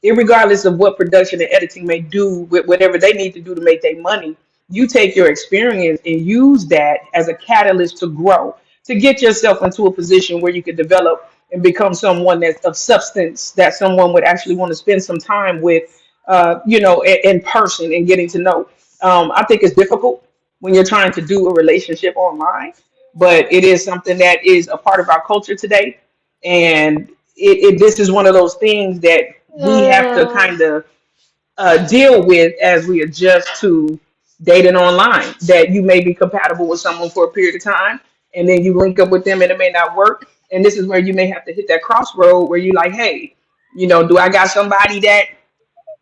[SPEAKER 4] regardless of what production and editing may do with whatever they need to do to make their money, you take your experience and use that as a catalyst to grow, to get yourself into a position where you could develop and become someone that's of substance, that someone would actually want to spend some time with, in person and getting to know. I think it's difficult when you're trying to do a relationship online, but it is something that is a part of our culture today, and this is one of those things that we have to kind of deal with as we adjust to dating online. That you may be compatible with someone for a period of time, and then you link up with them, and it may not work. And this is where you may have to hit that crossroad where you're like, hey, do I got somebody that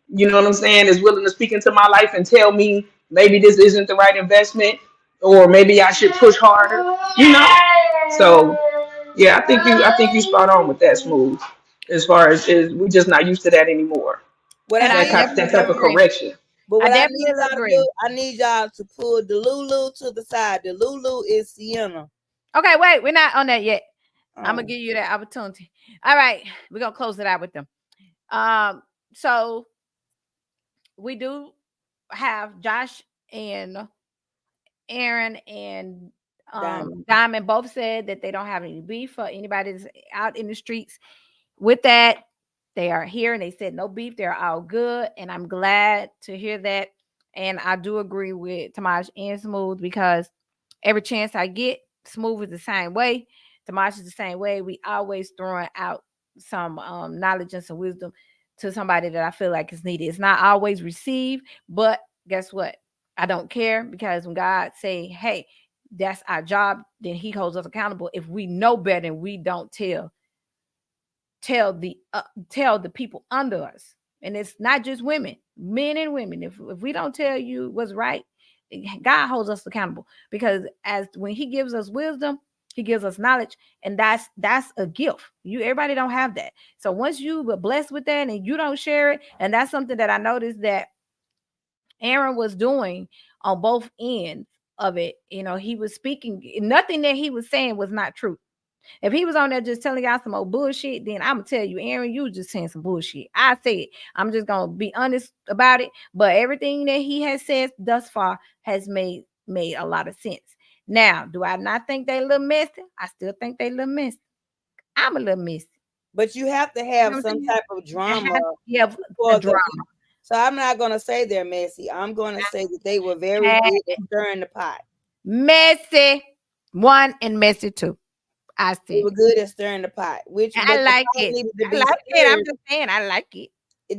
[SPEAKER 4] what I'm saying, is willing to speak into my life and tell me maybe this isn't the right investment, or maybe I should push harder. So yeah, I think you spot on with that, Smooth. As far as is we just not used to that anymore.
[SPEAKER 3] What
[SPEAKER 1] And
[SPEAKER 3] I
[SPEAKER 1] I
[SPEAKER 3] need
[SPEAKER 4] That
[SPEAKER 1] definitely
[SPEAKER 4] type of
[SPEAKER 1] agree.
[SPEAKER 4] correction.
[SPEAKER 3] But
[SPEAKER 1] I
[SPEAKER 3] what I need
[SPEAKER 1] definitely
[SPEAKER 3] y'all to
[SPEAKER 1] agree.
[SPEAKER 3] do, I need y'all to pull the Lulu to the side. The Lulu is Sienna.
[SPEAKER 1] Okay, wait, we're not on that yet. I'm gonna
[SPEAKER 3] Oh.
[SPEAKER 1] give you that opportunity. All right, we're gonna close it out with them. So we do have Josh and Aaron and
[SPEAKER 3] Diamond.
[SPEAKER 1] Diamond both said that they don't have any beef for anybody that's out in the streets. With that, they are here and they said no beef. They're all good, and I'm glad to hear that. And I do agree with Tamash and Smooth, because every chance I get, Smooth is the same way. Tamash is the same way. We always throwing out some knowledge and some wisdom to somebody that I feel like is needed. It's not always received, but guess what? I don't care, because when God say, hey, that's our job, then he holds us accountable. If we know better and we don't tell the people under us, and it's not just women, men and women. If we don't tell you what's right, God holds us accountable, because as when he gives us wisdom, he gives us knowledge, and that's a gift. Everybody don't have that. So once you were blessed with that and you don't share it, and that's something that I noticed that Aaron was doing on both ends of it. He was speaking, nothing that he was saying was not true. If he was on there just telling y'all some old bullshit, then I'm gonna tell you, Aaron, you was just saying some bullshit. I say it. I'm just gonna be honest about it. But everything that he has said thus far has made a lot of sense. Now, do I not think they a little messy? I still think they a little messy. I'm a little messy.
[SPEAKER 3] But you have to
[SPEAKER 1] You
[SPEAKER 3] have
[SPEAKER 1] know what I'm
[SPEAKER 3] some
[SPEAKER 1] saying?
[SPEAKER 3] type of drama
[SPEAKER 1] Yeah,
[SPEAKER 3] for
[SPEAKER 1] drama.
[SPEAKER 3] So I'm not gonna say they're messy. I'm gonna say that they were very
[SPEAKER 1] Had
[SPEAKER 3] good at stirring the pot.
[SPEAKER 1] messy 1 and messy 2. I
[SPEAKER 3] They
[SPEAKER 1] said
[SPEAKER 3] were
[SPEAKER 1] it.
[SPEAKER 3] good at stirring the pot,
[SPEAKER 1] I
[SPEAKER 3] but the
[SPEAKER 1] like
[SPEAKER 3] pot
[SPEAKER 1] it.
[SPEAKER 3] needed to
[SPEAKER 1] I
[SPEAKER 3] be
[SPEAKER 1] like it. I'm
[SPEAKER 3] stirred.
[SPEAKER 1] just saying I like it.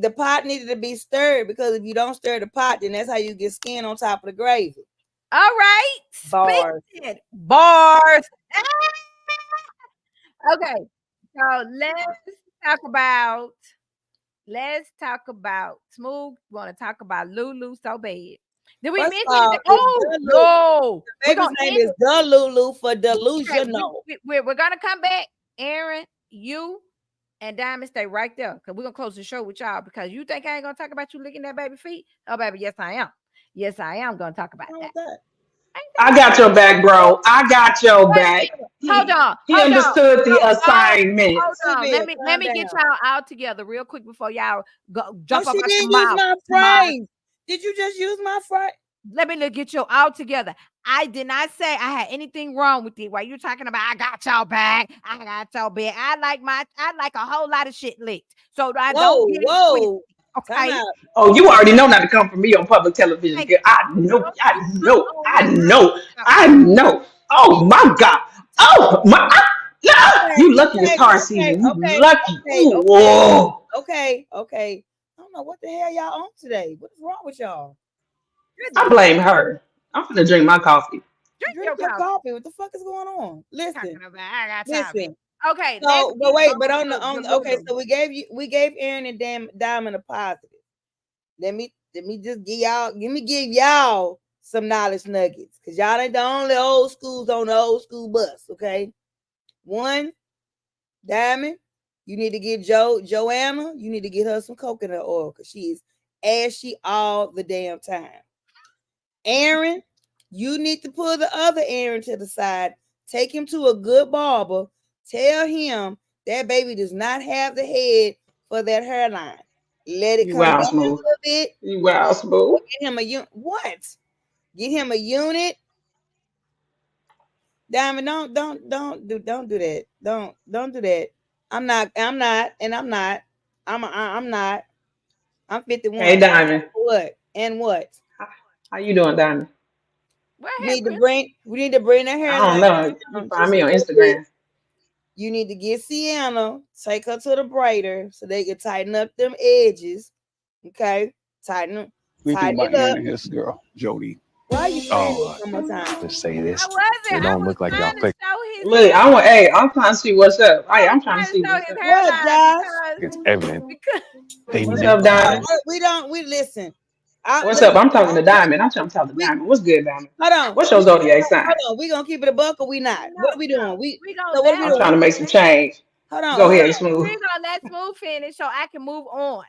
[SPEAKER 3] The pot needed to be stirred, because if you don't stir the pot, then that's how you get skin on top of the gravy.
[SPEAKER 1] All right.
[SPEAKER 3] Bars.
[SPEAKER 1] Spit it. Bars. Okay. So let's talk about Smooth. Want to talk about Lulu so bad. Did we
[SPEAKER 3] First
[SPEAKER 1] miss
[SPEAKER 3] of all,
[SPEAKER 1] anything?
[SPEAKER 3] it's
[SPEAKER 1] Oh
[SPEAKER 3] Delulu.
[SPEAKER 1] no,
[SPEAKER 3] The baby's name is Delulu for
[SPEAKER 1] Okay,
[SPEAKER 3] delusional.
[SPEAKER 1] we're gonna come back, Aaron. You and Diamond stay right there because we're gonna close the show with y'all because you think I ain't gonna talk about you licking that baby feet? Oh, baby, yes I am. Yes, I am gonna talk about that.
[SPEAKER 4] I got your back, bro. I got your
[SPEAKER 1] Wait a
[SPEAKER 4] back.
[SPEAKER 1] minute. Hold on.
[SPEAKER 4] He understood the assignment.
[SPEAKER 1] Hold on. Let
[SPEAKER 3] Calm
[SPEAKER 1] me get
[SPEAKER 3] down.
[SPEAKER 1] y'all all together real quick before y'all go
[SPEAKER 3] No,
[SPEAKER 1] jump up
[SPEAKER 3] she
[SPEAKER 1] out
[SPEAKER 3] didn't
[SPEAKER 1] the
[SPEAKER 3] use
[SPEAKER 1] mouth.
[SPEAKER 3] my phrase. Did you just use my phrase?
[SPEAKER 1] Let me get you all together. I did not say I had anything wrong with it. While you talking about I got y'all back, I got y'all back. I like a whole lot of shit licked. So I don't get it twisted. Okay.
[SPEAKER 4] Oh, you already know not to come for me on public television. Girl. I know. Oh my God. Oh my. You lucky it's tar season. You lucky. Ooh, whoa.
[SPEAKER 3] Okay. I don't know what the hell y'all on today. What's wrong with y'all?
[SPEAKER 4] I blame her. I'm gonna drink my coffee.
[SPEAKER 3] Drink your coffee. What the fuck is going on? Listen.
[SPEAKER 1] Okay.
[SPEAKER 3] So, but wait, but okay. So we gave Aaron and Diamond a positive. Let me just give y'all some knowledge nuggets because y'all ain't the only old schools on the old school bus. Okay. One, Diamond, you need to get Joanna. You need to get her some coconut oil because she is ashy all the damn time. Aaron, you need to pull the other Aaron to the side. Take him to a good barber. Tell him that baby does not have the head for that hairline. Let it come down a little bit.
[SPEAKER 4] Wow, smooth.
[SPEAKER 3] Get him a unit. What? Get him a unit. Diamond, don't do that. Don't do that. I'm not. I'm 51.
[SPEAKER 4] Hey, Diamond.
[SPEAKER 3] What? And what?
[SPEAKER 4] How you doing, Diamond?
[SPEAKER 3] We need to bring the hairline.
[SPEAKER 4] I don't know. You find me on Instagram.
[SPEAKER 3] You need to get Sienna, take her to the braider so they can tighten up them edges. Okay, tighten them.
[SPEAKER 8] We think
[SPEAKER 3] Tighten
[SPEAKER 8] about
[SPEAKER 3] it
[SPEAKER 8] Aaron
[SPEAKER 3] up.
[SPEAKER 8] and his girl, Jody.
[SPEAKER 3] Why are you saying this one more time?
[SPEAKER 8] Let's say this. They don't look like y'all pick.
[SPEAKER 4] Look, I'm trying to see what's up. I'm trying to see what's up.
[SPEAKER 3] What, Josh?
[SPEAKER 8] It's evident. They
[SPEAKER 4] What's
[SPEAKER 8] never
[SPEAKER 4] up, Diamond?
[SPEAKER 3] We listen.
[SPEAKER 4] What's up? I'm talking to Diamond. I'm trying to talk to Diamond. What's good, Diamond?
[SPEAKER 3] Hold on.
[SPEAKER 4] What's your zodiac sign?
[SPEAKER 3] Hold on. We gonna keep it a buck or we not? What are we doing?
[SPEAKER 4] I'm trying to make some change.
[SPEAKER 3] Hold on.
[SPEAKER 4] Go ahead, Smooth.
[SPEAKER 1] We're gonna let Smooth finish so I can move on.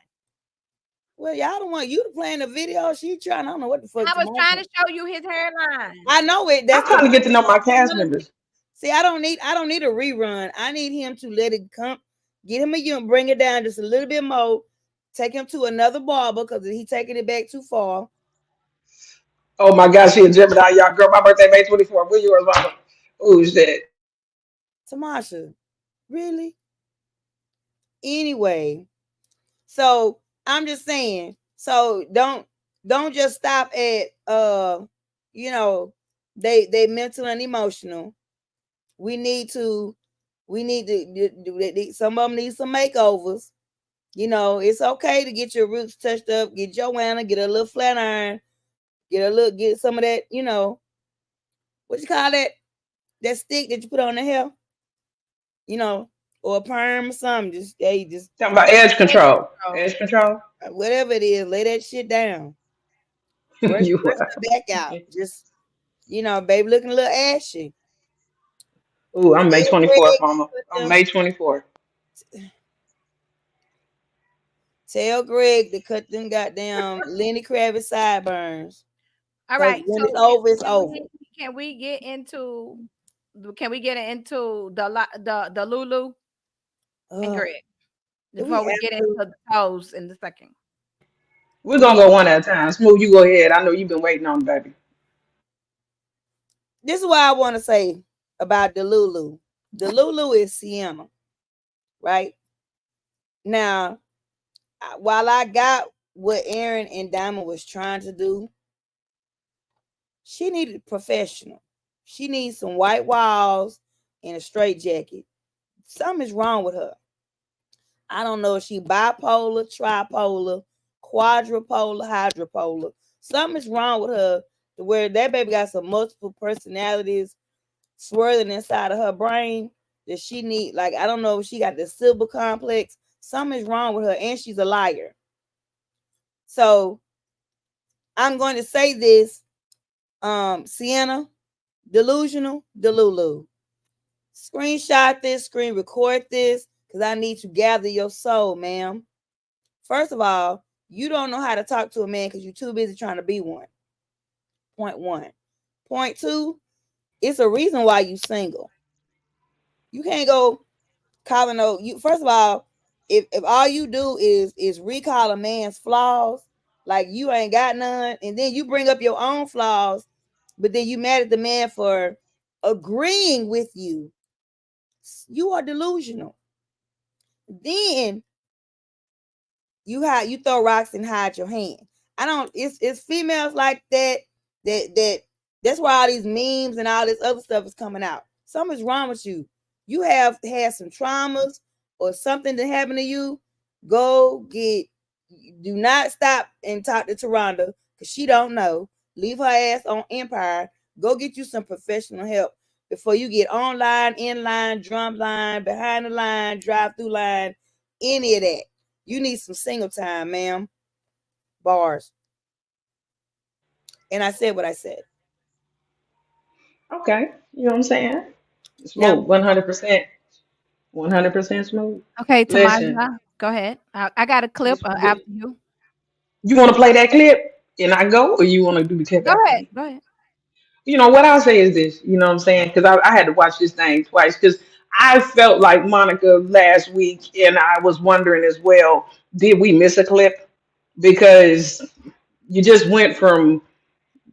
[SPEAKER 3] Well, y'all don't want you to play in the video. She trying. I don't know what the fuck.
[SPEAKER 1] I was trying to show you his hairline.
[SPEAKER 3] I know it.
[SPEAKER 4] I'm trying to get to know my cast members.
[SPEAKER 3] See, I don't need a rerun. I need him to let it come. Get him a unit, bring it down just a little bit more. Take him to another barber because he taking it back too far.
[SPEAKER 4] Oh my gosh, she a Gemini, y'all. Girl, my birthday May 24th. Where yours, Mama? Oh shit.
[SPEAKER 3] Tamasha, really? Anyway, so I'm just saying. So don't just stop at they mental and emotional. We need to some of them need some makeovers. It's okay to get your roots touched up, get Joanna, get a little flat iron, get some of that, what you call that stick that you put on the hair, or a perm or something. Just
[SPEAKER 4] talking about edge control. Edge control.
[SPEAKER 3] Whatever it is, lay that shit down. Brush the back out. Just baby looking a little ashy.
[SPEAKER 4] Ooh, I'm May 24th, Mama. I'm May 24th.
[SPEAKER 3] Tell Greg to cut them goddamn Lenny Kravitz sideburns.
[SPEAKER 1] All right.
[SPEAKER 3] When
[SPEAKER 1] So
[SPEAKER 3] it's over, it's over.
[SPEAKER 1] Can we get into the Lulu and Greg before we get into the toes in the second?
[SPEAKER 4] We're gonna go one at a time. Smooth, you go ahead. I know you've been waiting on, baby.
[SPEAKER 3] This is what I want to say about the Lulu. The Lulu is Sienna, right? Now, while I got what Aaron and Diamond was trying to do, she needed professional. She needs some white walls and a straight jacket. Something's wrong with her. I don't know if she bipolar, tripolar, quadrupolar, hydropolar. Something's wrong with her to where that baby got some multiple personalities swirling inside of her brain that she need. Like, I don't know if she got the silver complex. Something's wrong with her, and she's a liar. So I'm going to say this. Sienna, delusional, Delulu. Screenshot this, screen record this, because I need to gather your soul, ma'am. First of all, you don't know how to talk to a man because you're too busy trying to be one. Point one. Point two, it's a reason why you single. You can't go calling you. First of all, if all you do is recall a man's flaws, like you ain't got none, and then you bring up your own flaws, but then you mad at the man for agreeing with you, you are delusional. Then you throw rocks and hide your hand. I don't. It's females like that's why all these memes and all this other stuff is coming out. Something's wrong with you. You have had some traumas or something that happened to you. Do not stop and talk to Taronda because she don't know. Leave her ass on Empire. Go get you some professional help before you get online, in line, drum line, behind the line, drive through line, any of that. You need some single time, ma'am. Bars. And I said what I said.
[SPEAKER 4] Okay. You know what I'm saying? Smooth. 100%. 100% smooth.
[SPEAKER 1] Okay,
[SPEAKER 4] Listen.
[SPEAKER 1] Tamaja, go ahead. I got a clip after you.
[SPEAKER 4] You want to play that clip and I go, or you want to do the clip
[SPEAKER 1] Go
[SPEAKER 4] after
[SPEAKER 1] ahead.
[SPEAKER 4] me?
[SPEAKER 1] Go ahead.
[SPEAKER 4] You know, what I'll say is this, you know what I'm saying? Because I had to watch this thing twice because I felt like Monica last week and I was wondering as well, did we miss a clip? Because you just went from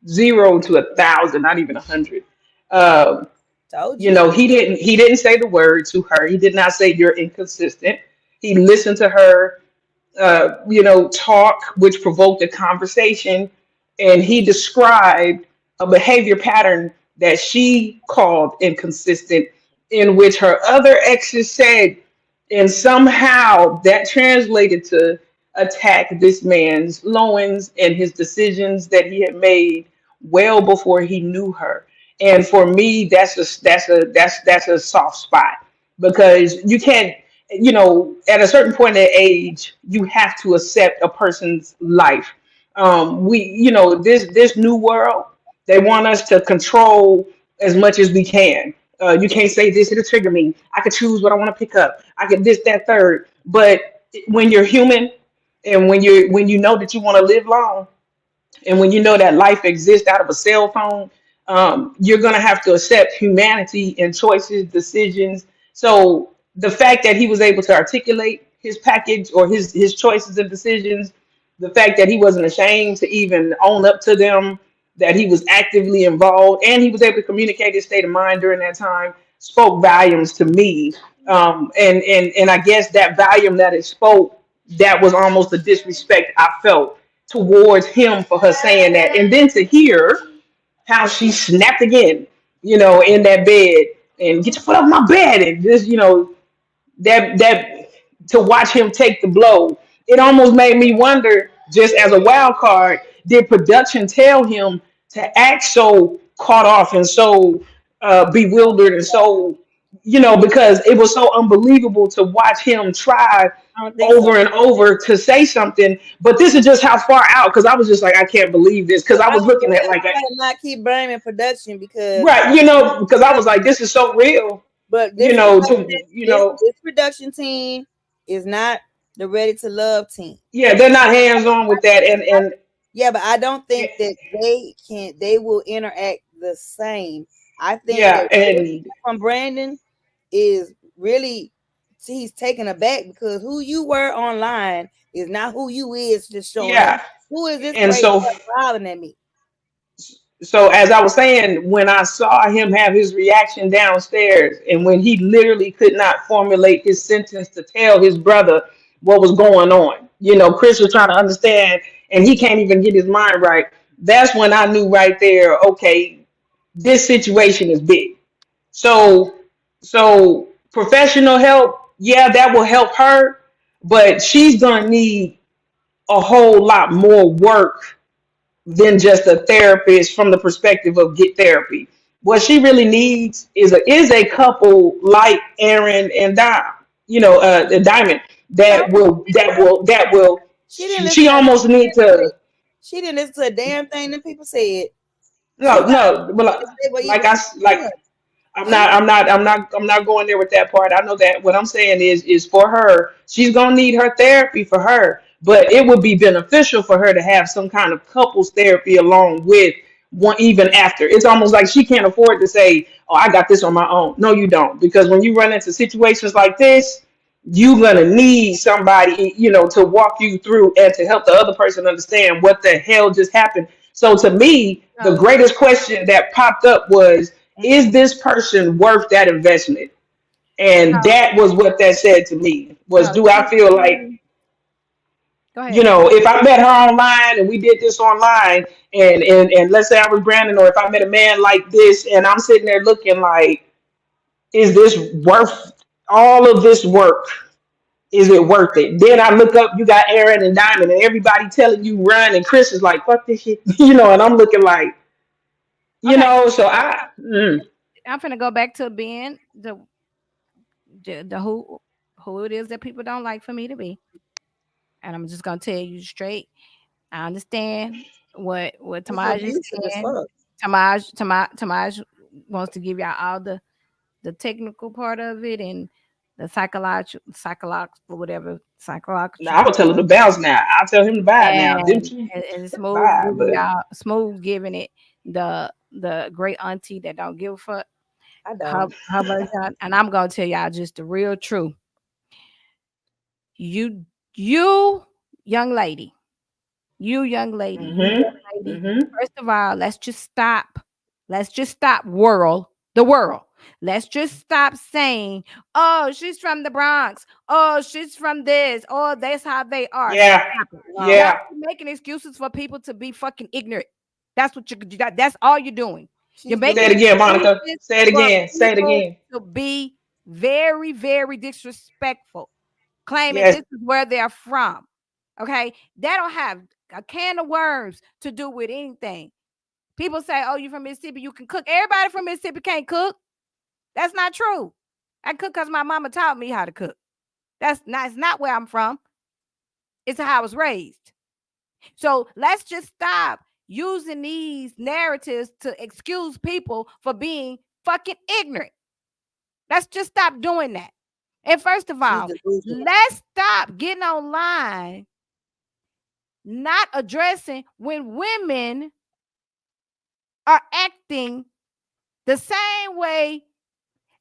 [SPEAKER 4] 0 to 1,000, not even 100.
[SPEAKER 3] Told
[SPEAKER 4] You
[SPEAKER 3] you.
[SPEAKER 4] know, he didn't say the word to her. He did not say you're inconsistent. He listened to her talk, which provoked a conversation. And he described a behavior pattern that she called inconsistent, in which her other exes said, and somehow that translated to attack this man's loins and his decisions that he had made well before he knew her. And for me, that's a soft spot because you can't, at a certain point in age, you have to accept a person's life. This new world, they want us to control as much as we can. You can't say this; it'll trigger me. I could choose what I want to pick up. I could this, that, third. But when you're human, and when you know that you want to live long, and when you know that life exists out of a cell phone, you're going to have to accept humanity and choices, decisions. So the fact that he was able to articulate his package or his choices and decisions, the fact that he wasn't ashamed to even own up to them, that he was actively involved, and he was able to communicate his state of mind during that time, spoke volumes to me. And I guess that volume that it spoke, that was almost the disrespect I felt towards him for her saying that. And then to hear how she snapped again, in that bed and get your foot off my bed and just, that to watch him take the blow, it almost made me wonder, just as a wild card, did production tell him to act so caught off and so bewildered and so, because it was so unbelievable to watch him try over and over to say something. But this is just how far out, because I was just like, I can't believe this, because I was looking at like,
[SPEAKER 3] not keep blaming production because
[SPEAKER 4] right, because I was like, this is so real.
[SPEAKER 3] But this production team is not the Ready to Love team.
[SPEAKER 4] Yeah, they're not hands on with that, and
[SPEAKER 3] yeah, but I don't think that they will interact the same. I think
[SPEAKER 4] and
[SPEAKER 3] from Brandon is really he's taken aback because who you were online is not who you is just showing up. Who is this
[SPEAKER 4] and so
[SPEAKER 3] growling at me?
[SPEAKER 4] So as I was saying, when I saw him have his reaction downstairs, and when he literally could not formulate his sentence to tell his brother what was going on, Chris was trying to understand, and he can't even get his mind right. That's when I knew right there, okay, this situation is big. So professional help, yeah, that will help her, but she's gonna need a whole lot more work than just a therapist from the perspective of get therapy. What she really needs is a couple like Aaron and Diamond that will. She almost need to.
[SPEAKER 3] She didn't listen to a damn thing that people said.
[SPEAKER 4] No, but I'm not going there with that part. I know that what I'm saying is for her, she's gonna need her therapy for her, but it would be beneficial for her to have some kind of couples therapy along with one even after. It's almost like she can't afford to say, "Oh, I got this on my own." No, you don't, because when you run into situations like this, you're gonna need somebody, to walk you through and to help the other person understand what the hell just happened. So to me, the greatest question that popped up was, is this person worth that investment? And that was what that said to me was, do I feel like, if I met her online and we did this online and let's say I was Brandon, or if I met a man like this and I'm sitting there looking like, is this worth all of this work? Is it worth it? Then I look up, you got Aaron and Diamond and everybody telling you run, and Chris is like, fuck this shit, and I'm looking like, so
[SPEAKER 1] I'm finna go back to being the who it is that people don't like for me to be. And I'm just gonna tell you straight. I understand what Tamaj is saying. Tamaj wants to give y'all all the technical part of it and the psychological, whatever psychological.
[SPEAKER 4] Nah, I would tell her to bounce now. I'll tell him to buy it now.
[SPEAKER 1] And smooth giving it the great auntie that don't give a fuck.
[SPEAKER 3] I don't.
[SPEAKER 1] How about y'all? And I'm gonna tell y'all just the real truth. You young lady. First of all, let's just stop. The world. Let's just stop saying, "Oh, she's from the Bronx. Oh, she's from this. Oh, that's how they are."
[SPEAKER 4] Yeah.
[SPEAKER 1] Stop making excuses for people to be fucking ignorant. That's what that's all you're doing. You're making
[SPEAKER 4] Say it again, Monica. Say it again. Say it again.
[SPEAKER 1] To be very, very disrespectful, claiming
[SPEAKER 4] Yes.
[SPEAKER 1] this is where they're from. Okay, that don't have a can of worms to do with anything. People say, "Oh, you from Mississippi, you can cook." Everybody from Mississippi can't cook. That's not true. I cook because my mama taught me how to cook. It's not where I'm from. It's how I was raised. So let's just stop using these narratives to excuse people for being fucking ignorant. Let's just stop doing that. And first of all, let's stop getting online, not addressing when women are acting the same way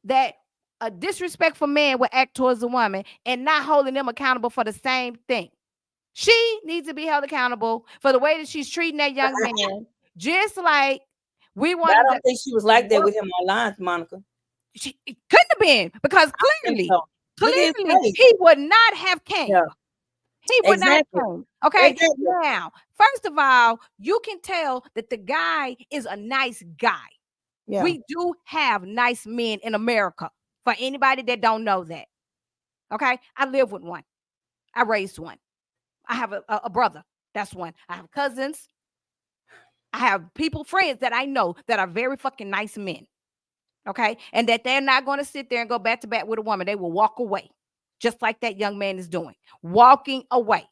[SPEAKER 1] that a disrespectful man would act towards a woman and not holding them accountable for the same thing. She needs to be held accountable for the way that she's treating that young man, just like we want.
[SPEAKER 3] I don't think she was like that with him online, Monica.
[SPEAKER 1] It couldn't have been, because clearly he would not have came. Yeah. He would not have came. Okay. Exactly. Now, first of all, you can tell that the guy is a nice guy. Yeah. We do have nice men in America, for anybody that don't know that. Okay. I live with one. I raised one. I have a brother. That's one. I have cousins. I have friends that I know that are very fucking nice men. Okay. And that they're not going to sit there and go back to back with a woman. They will walk away, just like that young man is doing. Walking away.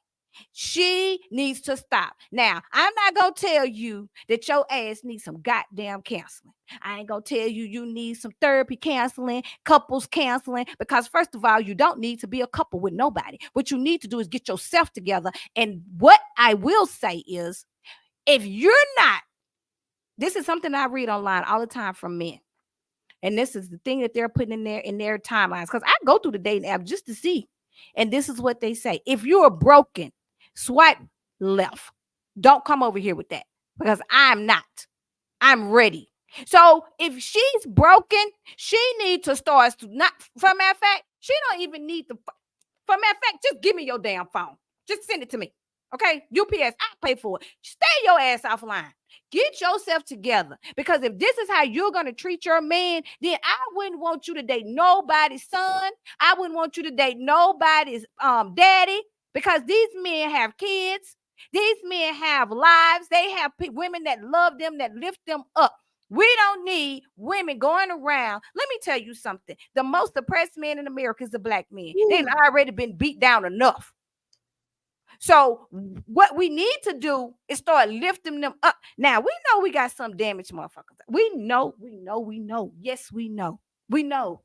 [SPEAKER 1] She needs to stop. Now, I'm not going to tell you that your ass needs some goddamn counseling. I ain't going to tell you need some therapy counseling, couples counseling, because first of all, you don't need to be a couple with nobody. What you need to do is get yourself together. And what I will say is, if you're not, this is something I read online all the time from men. And this is the thing that they're putting in their timelines. Because I go through the dating app just to see. And this is what they say. If you're broken, swipe left. Don't come over here with that, because I'm not. I'm ready. So if she's broken, she needs to start not. For matter of fact, she don't even need to. For matter of fact, just give me your damn phone. Just send it to me. Okay, UPS, I'll pay for it. Stay your ass offline. Get yourself together. Because if this is how you're going to treat your man, then I wouldn't want you to date nobody's son. I wouldn't want you to date nobody's daddy, because these men have kids. These men have lives. They have women that love them, that lift them up. We don't need women going around. Let me tell you something. The most oppressed man in America is the black man. They've already been beat down enough. So what we need to do is start lifting them up. Now we know we got some damaged motherfuckers. We know. Yes, we know. We know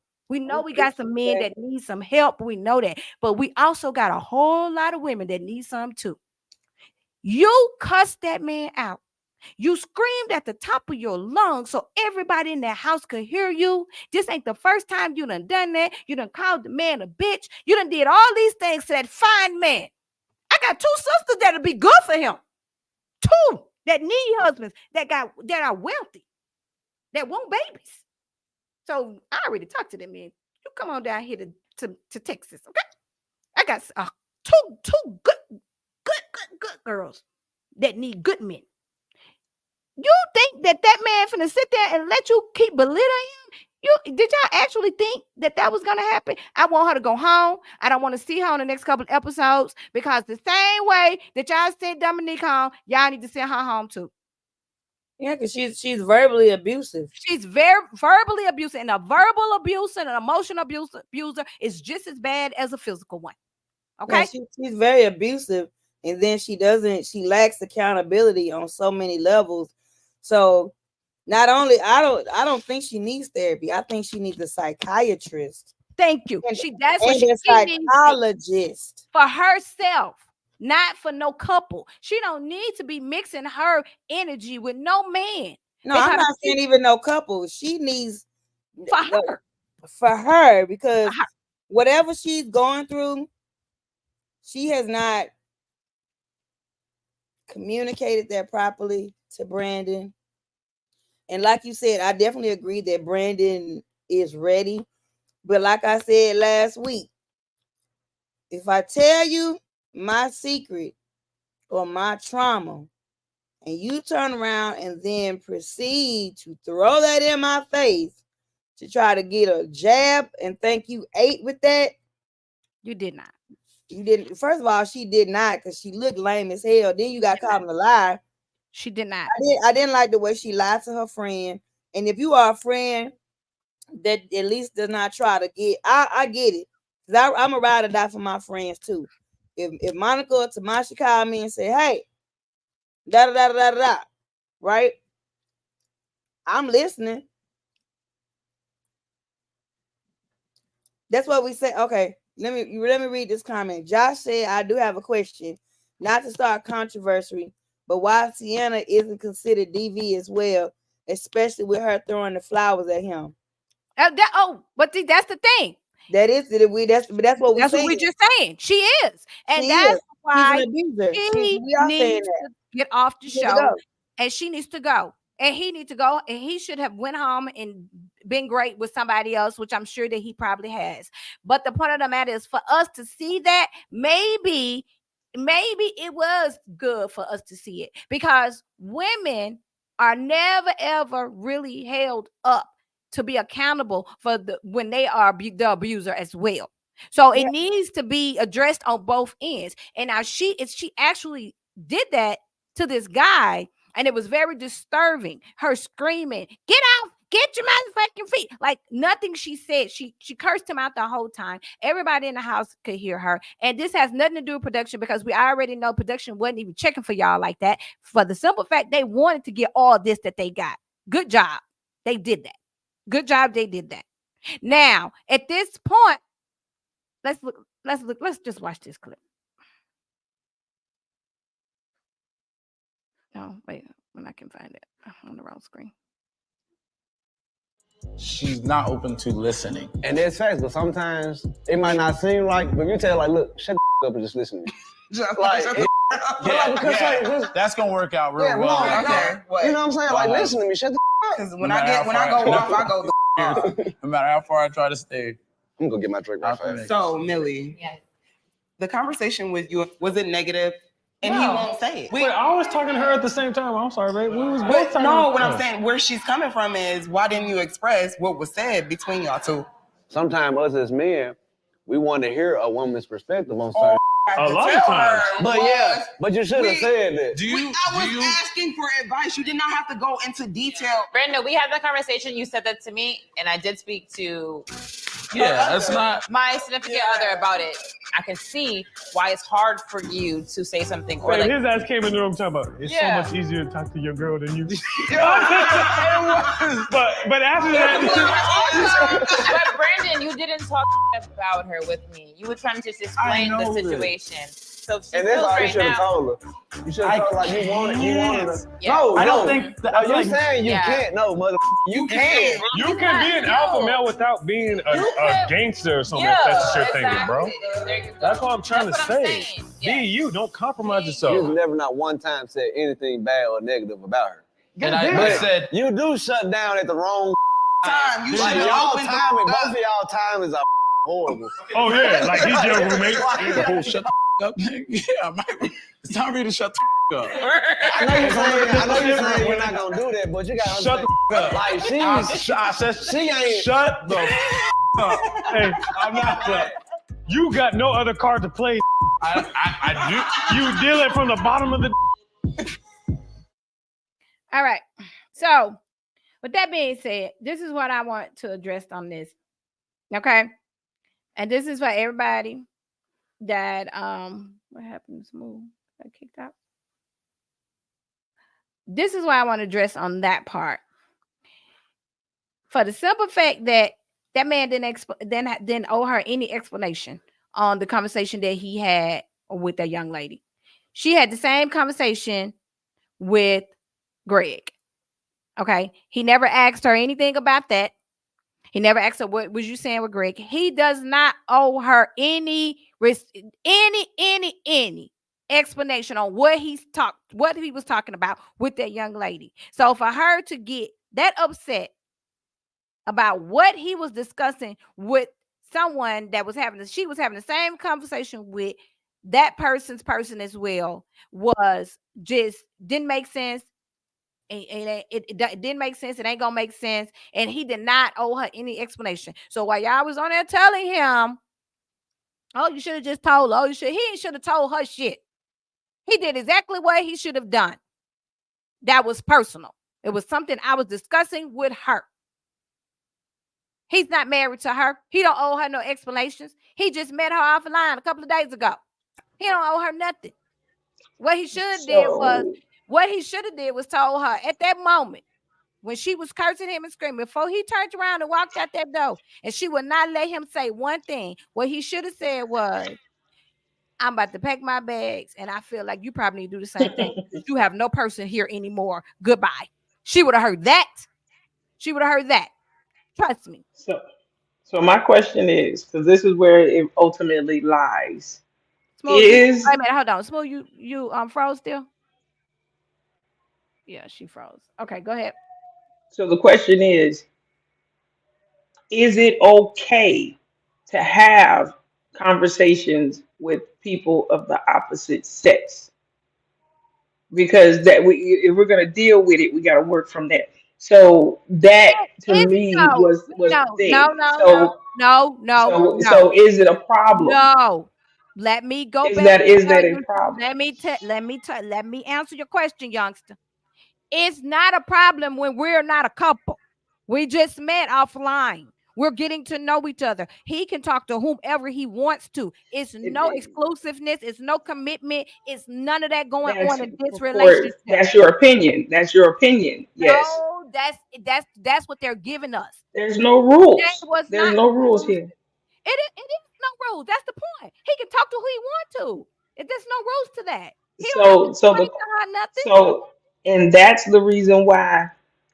[SPEAKER 1] we got some men that need some help. We know that. But we also got a whole lot of women that need some too. You cussed that man out. You screamed at the top of your lungs so everybody in that house could hear you. This ain't the first time you done that. You done called the man a bitch. You done did all these things to that fine man. I got 2 sisters that'll be good for him. 2 that need husbands that are wealthy, that want babies. So I already talked to them men. You come on down here to Texas, okay? I got 2 good girls that need good men. You think that man finna sit there and let you keep belittling him? Did y'all actually think that was gonna happen? I want her to go home. I don't want to see her on the next couple of episodes because the same way that y'all sent Dominique home, y'all need to send her home too.
[SPEAKER 3] Yeah, because she's verbally abusive.
[SPEAKER 1] She's very verbally abusive, and a verbal abuse and an emotional abuser is just as bad as a physical one. Okay,
[SPEAKER 3] yeah, she's very abusive, and then she lacks accountability on so many levels. So not only I don't think she needs therapy. I think she needs a psychiatrist.
[SPEAKER 1] Thank you. That's what
[SPEAKER 3] she psychologist
[SPEAKER 1] needs for herself, not for no couple. She don't need to be mixing her energy with no man.
[SPEAKER 3] No, I'm not saying even no couple. She needs for her because whatever she's going through, she has not communicated that properly to Brandon. And like you said, I definitely agree that Brandon is ready. But like I said last week, if I tell you my secret or my trauma, and you turn around and then proceed to throw that in my face to try to get a jab and think you ate with that,
[SPEAKER 1] you did not.
[SPEAKER 3] You didn't. First of all, she did not because she looked lame as hell. Then you got caught in a lie.
[SPEAKER 1] She did not.
[SPEAKER 3] I didn't like the way she lied to her friend. And if you are a friend that at least does not try to get, I get it. Because I'm a ride or die for my friends too. If Monica or Tamasha call me and say, hey, da, right? I'm listening. That's what we say. Okay, let me read this comment. Josh said, I do have a question. Not to start controversy, but why Sienna isn't considered DV as well, especially with her throwing the flowers at him.
[SPEAKER 1] But see, that's the thing.
[SPEAKER 3] That's what we
[SPEAKER 1] that's what we just saying. She is, and that's why she needs to get off the show, and she needs to go, and he needs to go, and he should have went home and been great with somebody else, which I'm sure that he probably has. But the point of the matter is, for us to see that, maybe it was good for us to see it, because women are never ever really held up to be accountable for when they are the abuser as well. So it needs to be addressed on both ends. And now she actually did that to this guy, and it was very disturbing. Her screaming, "Get out! Get your motherfucking feet!" Like nothing she said. She cursed him out the whole time. Everybody in the house could hear her. And this has nothing to do with production, because we already know production wasn't even checking for y'all like that. For the simple fact they wanted to get all this that they got. Good job. They did that. Good job. They did that. Now, at this point, let's look. Let's just watch this clip. Oh, wait. When I can find it. I'm on the wrong screen.
[SPEAKER 12] She's not open to listening.
[SPEAKER 17] And there's facts, but sometimes it might not seem like, but you tell like, look, shut the up and just listen to me.
[SPEAKER 12] That's gonna work out real well.
[SPEAKER 17] Okay. You know what I'm saying? Like, listen to me, shut the up.
[SPEAKER 18] Because when I go off, I go
[SPEAKER 12] no matter how far I try to stay.
[SPEAKER 17] I'm gonna get my drink right fast.
[SPEAKER 18] So, Millie, the conversation with you, was it negative? And he won't say it.
[SPEAKER 9] I was talking to her at the same time. I'm sorry, babe. We was both talking.
[SPEAKER 18] No, what I'm saying, where she's coming from is, why didn't you express what was said between y'all two?
[SPEAKER 17] Sometimes us as men, we want to hear a woman's perspective on certain.
[SPEAKER 9] A lot of times.
[SPEAKER 17] But you should have said that.
[SPEAKER 18] I was asking for advice. You did not have to go into detail.
[SPEAKER 6] Brenda, we had that conversation. You said that to me, and I did speak to
[SPEAKER 16] Yeah, that's not.
[SPEAKER 6] My significant other about it. I can see why it's hard for you to say something or
[SPEAKER 19] Man,
[SPEAKER 6] like.
[SPEAKER 19] his ass came in the room talking about it's
[SPEAKER 6] Yeah.
[SPEAKER 19] so much easier to talk to your girl than you.
[SPEAKER 16] It was.
[SPEAKER 19] but after that,
[SPEAKER 6] But Brandon, you didn't talk about her with me. You were trying to just explain the situation. So if she
[SPEAKER 17] And that's
[SPEAKER 6] feels
[SPEAKER 17] all you
[SPEAKER 6] right
[SPEAKER 17] should have
[SPEAKER 6] now.
[SPEAKER 17] told her. You should have told her like you wanted her.
[SPEAKER 6] Yeah.
[SPEAKER 17] No,
[SPEAKER 19] I don't
[SPEAKER 17] no.
[SPEAKER 19] think that-
[SPEAKER 17] No, you
[SPEAKER 19] like-
[SPEAKER 17] saying you
[SPEAKER 6] Yeah.
[SPEAKER 17] can't. No, mother. You can.
[SPEAKER 19] you can be an alpha male without being a gangster or something. If that's what you're thinking, bro.
[SPEAKER 6] There you go.
[SPEAKER 19] That's what I'm trying
[SPEAKER 6] That's
[SPEAKER 19] to
[SPEAKER 6] what I'm
[SPEAKER 19] say.
[SPEAKER 6] saying.
[SPEAKER 19] Be you. Don't compromise
[SPEAKER 17] You've
[SPEAKER 19] yourself.
[SPEAKER 17] never not one time said anything bad or negative about her.
[SPEAKER 16] And I
[SPEAKER 17] But
[SPEAKER 16] said,
[SPEAKER 17] you do shut down at the wrong
[SPEAKER 14] Time. You
[SPEAKER 17] like
[SPEAKER 14] should have
[SPEAKER 17] y'all
[SPEAKER 14] opened
[SPEAKER 17] timing.
[SPEAKER 14] the
[SPEAKER 17] Both of y'all timings are horrible.
[SPEAKER 19] Oh yeah, like he's your roommate.
[SPEAKER 16] oh, shut the up. Yeah, it's time for you to shut the up.
[SPEAKER 17] I know you're saying you're not gonna do that, but you gotta
[SPEAKER 19] Shut the up.
[SPEAKER 17] like
[SPEAKER 19] I said,
[SPEAKER 17] she ain't
[SPEAKER 19] shut the up. Hey, I'm not. You got no other card to play.
[SPEAKER 16] I do.
[SPEAKER 19] You deal it from the bottom of the.
[SPEAKER 1] All right. So, with that being said, this is what I want to address on this. Okay. And this is for everybody that what happened to Smooth? Got kicked out. This is what I want to address on that part. For the simple fact that that man didn't owe her any explanation on the conversation that he had with that young lady. She had the same conversation with Greg. Okay. He never asked her anything about that. He never asked her what was you saying with Greg. He does not owe her any explanation on what he was talking about with that young lady. So for her to get that upset about what he was discussing with someone that was she was having the same conversation with that person as well, was just didn't make sense. It didn't make sense. It ain't gonna make sense. And he did not owe her any explanation. So while y'all was on there telling him, oh, you should have just told her. He should have told her shit. He did exactly what he should have done. That was personal. It was something I was discussing with her. He's not married to her. He don't owe her no explanations. He just met her offline a couple of days ago. He don't owe her nothing. What he should have did was told her at that moment when she was cursing him and screaming, before he turned around and walked out that door, and she would not let him say one thing. What he should have said was, I'm about to pack my bags, and I feel like you probably need to do the same thing because you have no person here anymore. Goodbye. She would have heard that. She would have heard that. Trust me.
[SPEAKER 4] So my question is, because this is where it ultimately lies.
[SPEAKER 1] Smooth, wait a minute, hold on. Smooth, you froze still? Yeah, she froze. Okay, go ahead.
[SPEAKER 4] So the question is it okay to have conversations with people of the opposite sex? Because if we're gonna deal with it, we gotta work from that. So that to me was the thing.
[SPEAKER 1] No.
[SPEAKER 4] So is it a problem?
[SPEAKER 1] No. Let me go
[SPEAKER 4] Is
[SPEAKER 1] back.
[SPEAKER 4] that a problem?
[SPEAKER 1] Let me answer your question, youngster. It's not a problem when we're not a couple. We just met offline. We're getting to know each other. He can talk to whomever he wants to. It's no exclusiveness. It's no commitment. It's none of that going on in this relationship.
[SPEAKER 4] That's your opinion. That's your opinion. Yes.
[SPEAKER 1] No, that's what they're giving us.
[SPEAKER 4] There's no rules. There's no rules here.
[SPEAKER 1] It is no rules. That's the point. He can talk to who he wants to. There's no rules to that. He don't have to nothing.
[SPEAKER 4] And that's the reason why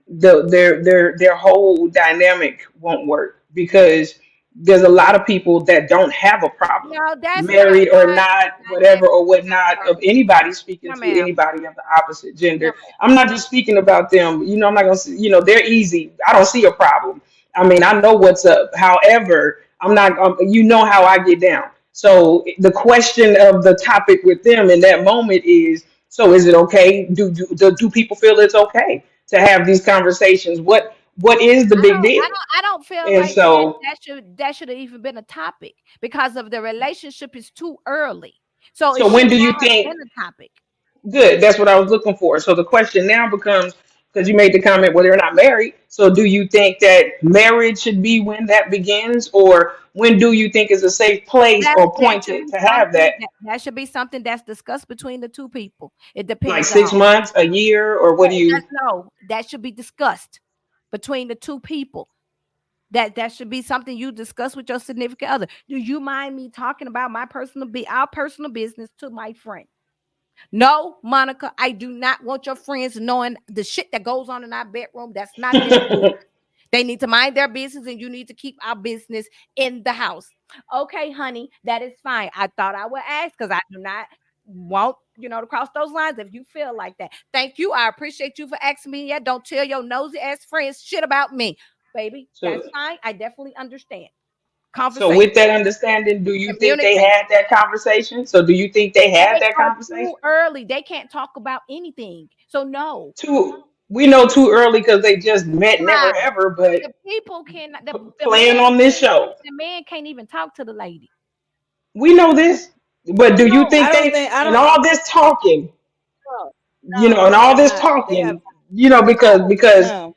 [SPEAKER 4] their whole dynamic won't work, because there's a lot of people that don't have a problem, married or not, whatever or whatnot, of anybody speaking to anybody of the opposite gender. I'm not just speaking about them. I'm not gonna say, they're easy. I don't see a problem. I mean, I know what's up. However, I'm not. How I get down. So the question of the topic with them in that moment is: so is it okay? Do people feel it's okay to have these conversations? What is the big deal?
[SPEAKER 1] I don't feel
[SPEAKER 4] and
[SPEAKER 1] like
[SPEAKER 4] so,
[SPEAKER 1] that should have even been a topic, because of the relationship is too early. So
[SPEAKER 4] when do you think?
[SPEAKER 1] Been a topic.
[SPEAKER 4] Good. That's what I was looking for. So the question now becomes, because you made the comment, well, they're not married. So do you think that marriage should be when that begins, or when do you think is a safe place or
[SPEAKER 1] That
[SPEAKER 4] point
[SPEAKER 1] should
[SPEAKER 4] to
[SPEAKER 1] be
[SPEAKER 4] have
[SPEAKER 1] something
[SPEAKER 4] that?
[SPEAKER 1] that should be something that's discussed between the two people. It
[SPEAKER 4] Like
[SPEAKER 1] depends on
[SPEAKER 4] 6 months, a year, or what do you?
[SPEAKER 1] no, that should be discussed between the two people. That should be something you discuss with your significant other. Do you mind me talking about our personal business to my friend? No, Monica, I do not want your friends knowing the shit that goes on in our bedroom. That's not their business. They need to mind their business, and you need to keep our business in the house. Okay, honey, that is fine. I thought I would ask because I do not want to cross those lines if you feel like that. Thank you. I appreciate you for asking me. Yeah, don't tell your nosy ass friends shit about me, baby.
[SPEAKER 4] So,
[SPEAKER 1] That's fine. I definitely understand.
[SPEAKER 4] so
[SPEAKER 1] Conversation,
[SPEAKER 4] with that understanding, do you think they
[SPEAKER 1] communicate.
[SPEAKER 4] had that conversation? So do you think they had
[SPEAKER 1] They
[SPEAKER 4] that
[SPEAKER 1] are
[SPEAKER 4] conversation?
[SPEAKER 1] too early. They can't talk about anything. So no.
[SPEAKER 4] We know too early because they just met, never
[SPEAKER 1] Right.
[SPEAKER 4] ever. But
[SPEAKER 1] The people cannot. The
[SPEAKER 4] playing
[SPEAKER 1] man.
[SPEAKER 4] on this show,
[SPEAKER 1] The man can't even talk to the lady.
[SPEAKER 4] we know this. But do you
[SPEAKER 1] No,
[SPEAKER 4] think
[SPEAKER 3] I
[SPEAKER 4] and
[SPEAKER 3] don't
[SPEAKER 4] all this talking,
[SPEAKER 3] no,
[SPEAKER 4] and
[SPEAKER 3] they
[SPEAKER 4] all
[SPEAKER 3] have
[SPEAKER 4] this
[SPEAKER 3] not. They have
[SPEAKER 4] talking, because
[SPEAKER 3] no.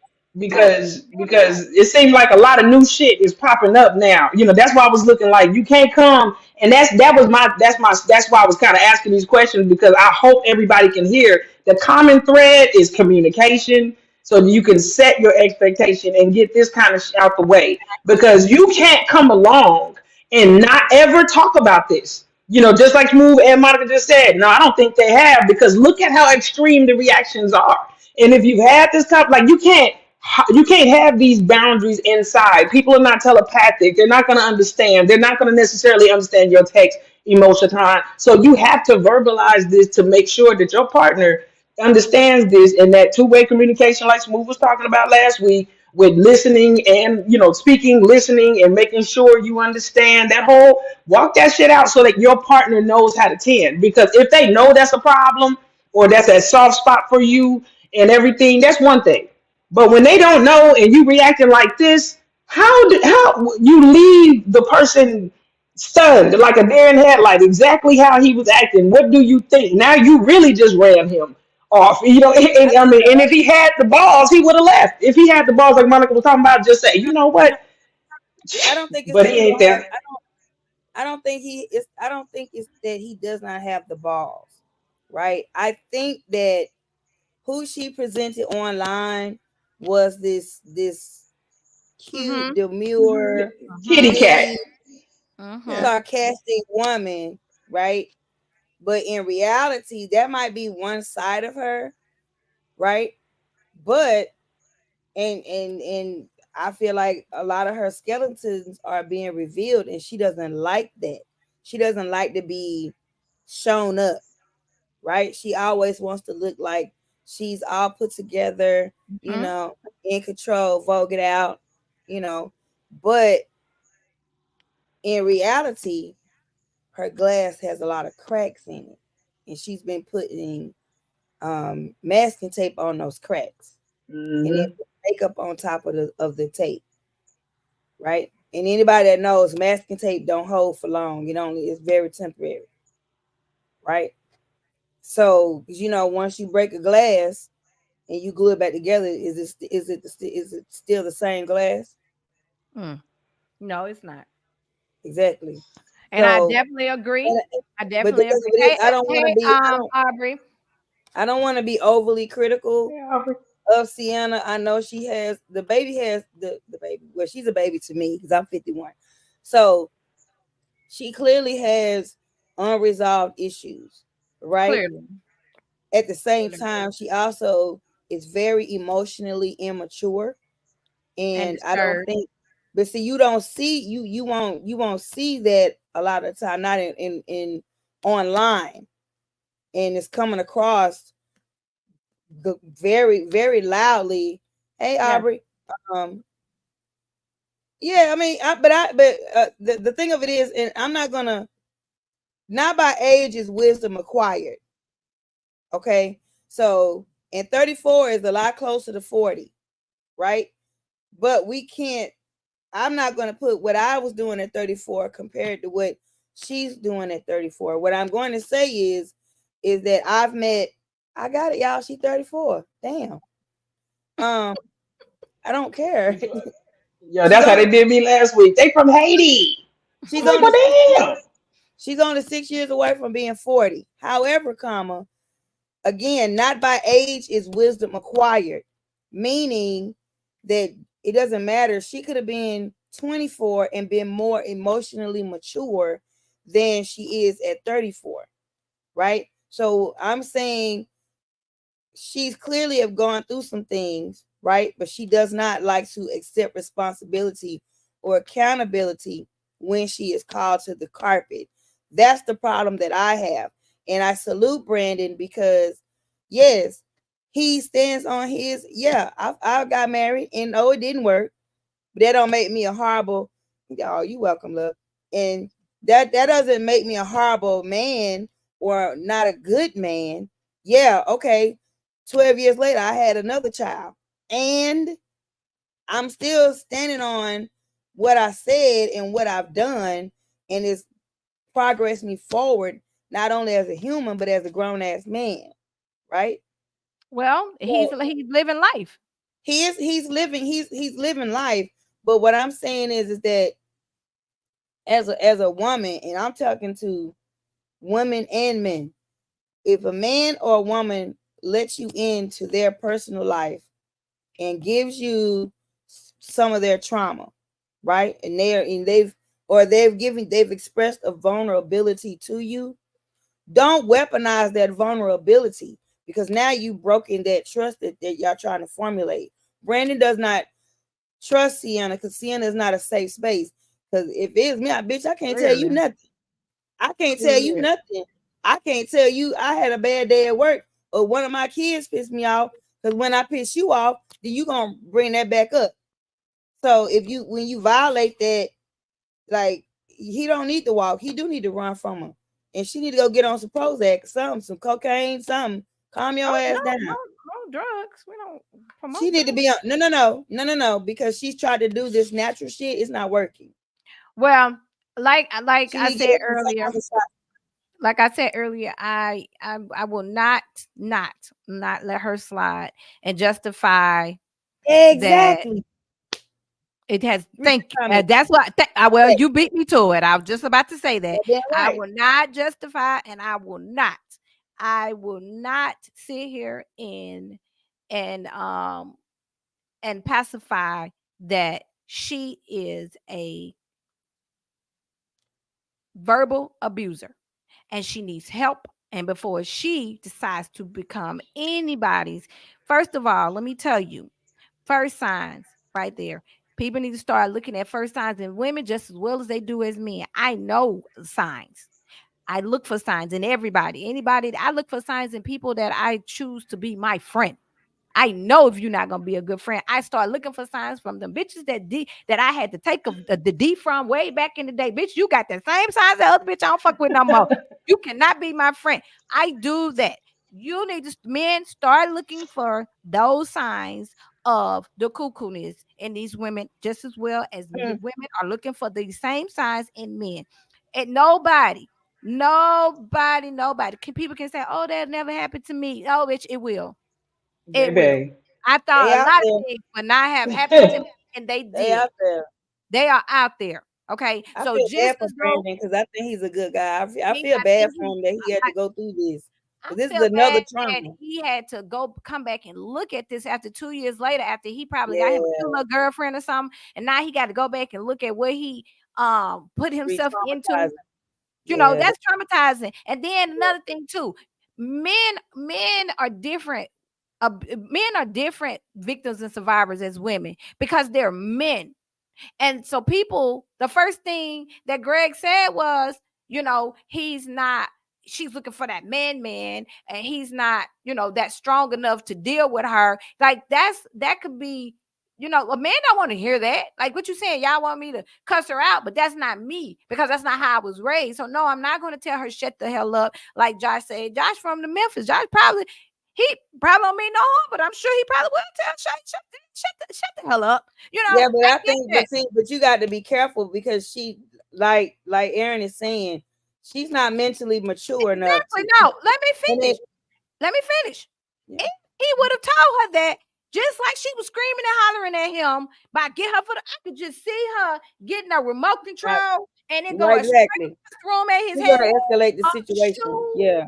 [SPEAKER 4] it seems like a lot of new shit is popping up now. That's why I was looking like you can't come, and that's why I was kind of asking these questions, because I hope everybody can hear the common thread is communication, so that you can set your expectation and get this kind of shit out the way, because you can't come along and not ever talk about this. Just like Smooth and Monica just said, no, I don't think they have, because look at how extreme the reactions are. And if you've had this type, like you can't have these boundaries inside. People are not telepathic. They're not going to understand. They're not going to necessarily understand your text emotional time. So you have to verbalize this to make sure that your partner understands this, and that two-way communication, like Smooth was talking about last week, with listening and speaking, listening, and making sure you understand that whole walk that shit out so that your partner knows how to tend. Because if they know that's a problem, or that's a soft spot for you and everything, that's one thing. But when they don't know and you reacting like this, how you leave the person stunned like a deer in headlight, exactly how he was acting? What do you think? Now you really just ran him off. And if he had the balls, he would have left. If he had the balls, like Monica was talking about, just say, you know what?
[SPEAKER 3] I don't think it's
[SPEAKER 4] But
[SPEAKER 3] the
[SPEAKER 4] he ain't
[SPEAKER 3] balls.
[SPEAKER 4] there.
[SPEAKER 3] I don't think I don't think it's that he does not have the balls. Right? I think that who she presented online was this cute, demure,
[SPEAKER 4] Kitty cat.
[SPEAKER 3] naive, sarcastic woman, right? But in reality, that might be one side of her, right? But and I feel like a lot of her skeletons are being revealed, and she doesn't like that. She doesn't like to be shown up, right? She always wants to look like she's all put together, in control, vogue it out, But in reality, her glass has a lot of cracks in it, and she's been putting masking tape on those cracks, and then put makeup on top of the tape, right? And anybody that knows, masking tape don't hold for long. It's very temporary, right? So, once you break a glass and you glue it back together, is it still the same glass?
[SPEAKER 1] No, it's not.
[SPEAKER 3] Exactly.
[SPEAKER 1] And I definitely agree. I definitely agree. Hey,
[SPEAKER 3] I don't want to be.
[SPEAKER 1] Aubrey.
[SPEAKER 3] I don't want to be overly critical of Sienna. I know she has the baby. Has the baby? Well, she's a baby to me because I'm 51. So she clearly has unresolved issues, right?
[SPEAKER 1] Clearly.
[SPEAKER 3] At the same time, she also is very emotionally immature, and I don't think. But see, you don't see you won't see that a lot of the time, not in online, and it's coming across very very loudly. Hey, Aubrey. Yeah, I mean, the thing of it is, and I'm not gonna. Not by age is wisdom acquired. Okay, so and 34 is a lot closer to 40, right? But we can't. I'm not going to put what I was doing at 34 compared to what she's doing at 34. What I'm going to say is that I got it, y'all. She's 34. Damn. I don't care.
[SPEAKER 4] Yo, that's how they did me last week. They from Haiti.
[SPEAKER 3] She's
[SPEAKER 4] I'm like,
[SPEAKER 3] only
[SPEAKER 4] what the hell?
[SPEAKER 3] she's only 6 years away from being 40. However, again, not by age is wisdom acquired, meaning that it doesn't matter. She could have been 24 and been more emotionally mature than she is at 34, right? So I'm saying she's clearly have gone through some things, right? But she does not like to accept responsibility or accountability when she is called to the carpet. That's the problem that I have. And I salute Brandon because, yes, he stands on his, I got married and no, it didn't work. But that don't make me a horrible, oh, you welcome, love. And that doesn't make me a horrible man or not a good man. Yeah, okay. 12 years later, I had another child. And I'm still standing on what I said and what I've done. And it's progress me forward, not only as a human, but as a grown-ass man. Right?
[SPEAKER 1] Well, he's living life.
[SPEAKER 3] He's living life. But what I'm saying is that as a woman, and I'm talking to women and men, if a man or a woman lets you into their personal life and gives you some of their trauma, right? And they've expressed a vulnerability to you, don't weaponize that vulnerability, because now you've broken that trust that y'all trying to formulate. Brandon does not trust Sienna because Sienna is not a safe space. Because if it's me, bitch, I can't tell you nothing. I can't tell you nothing. I can't tell you I had a bad day at work or one of my kids pissed me off, because when I piss you off, then you gonna bring that back up. So when you violate that, like, he don't need to walk. He do need to run from her. And she need to go get on some Prozac, some cocaine, something. Calm your ass down.
[SPEAKER 1] No drugs. We don't promote.
[SPEAKER 3] She need to be on no, because she's tried to do this natural shit. It's not working.
[SPEAKER 1] Well, like I said earlier, I will not let her slide and justify
[SPEAKER 3] exactly.
[SPEAKER 1] It has. Thank you. That's what. Well, you beat me to it. I was just about to say that.
[SPEAKER 3] Right.
[SPEAKER 1] I will not justify, and I will not sit here and pacify that she is a verbal abuser and she needs help. And before she decides to become anybody's, first of all, let me tell you, first signs right there. People need to start looking at first signs in women just as well as they do as men. I know signs. I look for signs in anybody. I look for signs in people that I choose to be my friend. I know if you're not gonna be a good friend. I start looking for signs from them bitches that I had to take the D from way back in the day. Bitch, you got the same signs that other bitch I don't fuck with no more. You cannot be my friend. I do that. You need to, men, start looking for those signs of the cuckoo-ness in these women, just as well as women are looking for the same signs in men. And nobody. People can say, "Oh, that never happened to me." Oh, bitch, it will. It will. I thought a lot of things would not have happened to me, and they did. They are out there. Okay,
[SPEAKER 3] I
[SPEAKER 1] so
[SPEAKER 3] feel
[SPEAKER 1] just
[SPEAKER 3] bad for Brandon because I think he's a good guy. I feel bad for him that he had to go through this. This is another trauma.
[SPEAKER 1] He had to come back and look at this after 2 years later, after he probably got him a little girlfriend or something, and now he got to go back and look at what he put himself into. You know, that's traumatizing. And then another thing too, men are different. Men are different victims and survivors as women because they're men. And so the first thing that Greg said was, she's looking for that man, and he's not, that strong enough to deal with her. Like that could be, a man don't want to hear that. Like what you saying, y'all want me to cuss her out, but that's not me because that's not how I was raised. So no, I'm not going to tell her shut the hell up. Like Josh said, Josh from the Memphis. Josh he probably don't mean no harm, but I'm sure he probably will tell shut the hell up.
[SPEAKER 3] Yeah, but I think but you got to be careful because she, like Aaron is saying, she's not mentally mature enough.
[SPEAKER 1] No, let me finish. He would have told her that Just like she was screaming and hollering at him by get her for the, I could just see her getting a remote control and then go straight
[SPEAKER 3] Exactly.
[SPEAKER 1] throw him at his
[SPEAKER 3] She's
[SPEAKER 1] head.
[SPEAKER 3] gonna escalate the situation.
[SPEAKER 1] Shoot.
[SPEAKER 3] Yeah.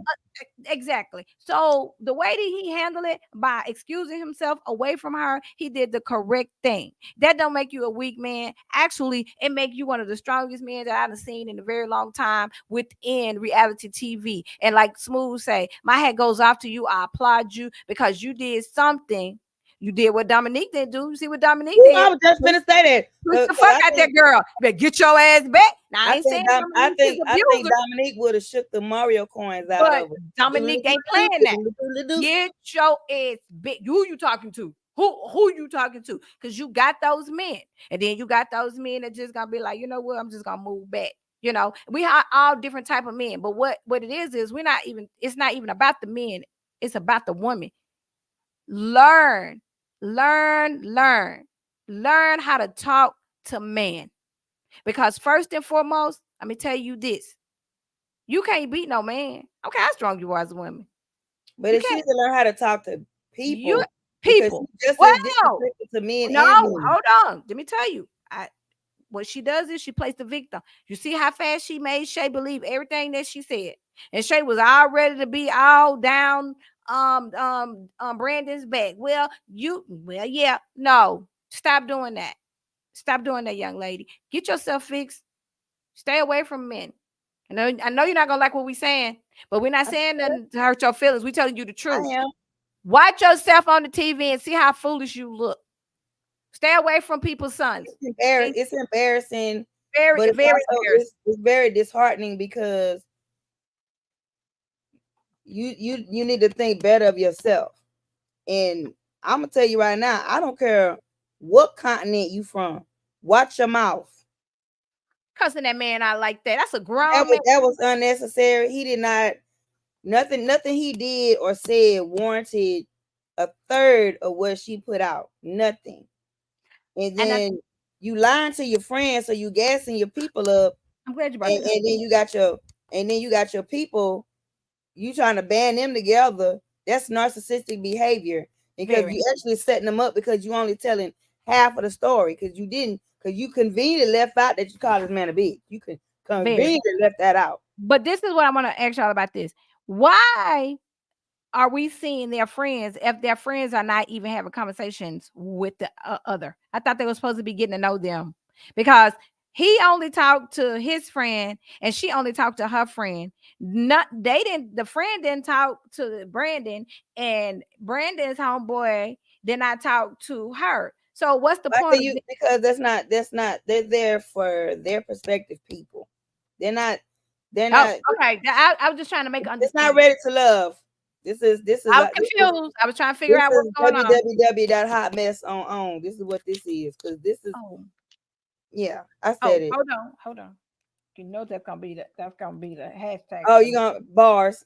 [SPEAKER 1] Exactly. So the way that he handled it by excusing himself away from her, he did the correct thing. That don't make you a weak man. Actually, it make you one of the strongest men that I've seen in a very long time within reality TV. And like Smooth say, my hat goes off to you. I applaud you because you did something. You did what Dominique didn't do. You see what Dominique did?
[SPEAKER 3] I was just gonna say that.
[SPEAKER 1] Push the fuck out that girl. You better get your ass back. Now I ain't saying
[SPEAKER 3] I think
[SPEAKER 1] abuser,
[SPEAKER 3] Dominique would have shook the Mario coins out
[SPEAKER 1] but
[SPEAKER 3] of her.
[SPEAKER 1] Dominique ain't playing that. Get your ass back. Who you talking to? Who you talking to? Because you got those men, and then you got those men that just gonna be like, you know what? I'm just gonna move back. You know, we are all different type of men, but what it is we're not even. It's not even about the men. It's about the woman. Learn how to talk to men, because first and foremost, let me tell you this: you can't beat no man. Okay, how strong you are as a woman,
[SPEAKER 3] but if she can learn how to talk to people,
[SPEAKER 1] just
[SPEAKER 3] as disrespectful to men.
[SPEAKER 1] No,
[SPEAKER 3] and women.
[SPEAKER 1] hold on. Let me tell you. What she does is she plays the victim. You see how fast she made Shay believe everything that she said, and Shay was all ready to be all down Brandon's back. Yeah, no, stop doing that. Stop doing that, young lady. Get yourself fixed. Stay away from men. I know you're not gonna like what we're saying, but we're not saying nothing to hurt your feelings. We're telling you the truth.
[SPEAKER 3] I am.
[SPEAKER 1] Watch yourself on the TV and see how foolish you look. Stay away from people's sons.
[SPEAKER 3] It's embarrassing.
[SPEAKER 1] Very embarrassing.
[SPEAKER 3] It's very disheartening because you need to think better of yourself. And I'm gonna tell you right now, I don't care what continent you from. Watch your mouth.
[SPEAKER 1] Cussing that man out like that. That's a grown
[SPEAKER 3] man. That was unnecessary. He did not nothing he did or said warranted a third of what she put out. Nothing. And then you lying to your friends, so you gassing your people up.
[SPEAKER 1] I'm glad you brought
[SPEAKER 3] and then you got your people, you trying to band them together. That's narcissistic behavior, because you actually setting them up because you only telling half of the story, because you conveniently left out that you call this man a bitch. You can conveniently left that out.
[SPEAKER 1] But this is what I want to ask y'all about this. Why are we seeing their friends if their friends are not even having conversations with the other? I thought they were supposed to be getting to know them, because he only talked to his friend and she only talked to her friend. The friend didn't talk to Brandon, and Brandon's homeboy did not talk to her. So what's the point?
[SPEAKER 3] Because that's not they're there for their perspective people. They're not okay.
[SPEAKER 1] I was just trying to make understand.
[SPEAKER 3] It's not ready to love. This is
[SPEAKER 1] I was confused. I was trying to figure out what's going on.
[SPEAKER 3] www.hotmess on. This is what this is, because this is yeah, I said it.
[SPEAKER 1] Hold on. You know that's gonna be the hashtag.
[SPEAKER 3] Oh, you gonna bars.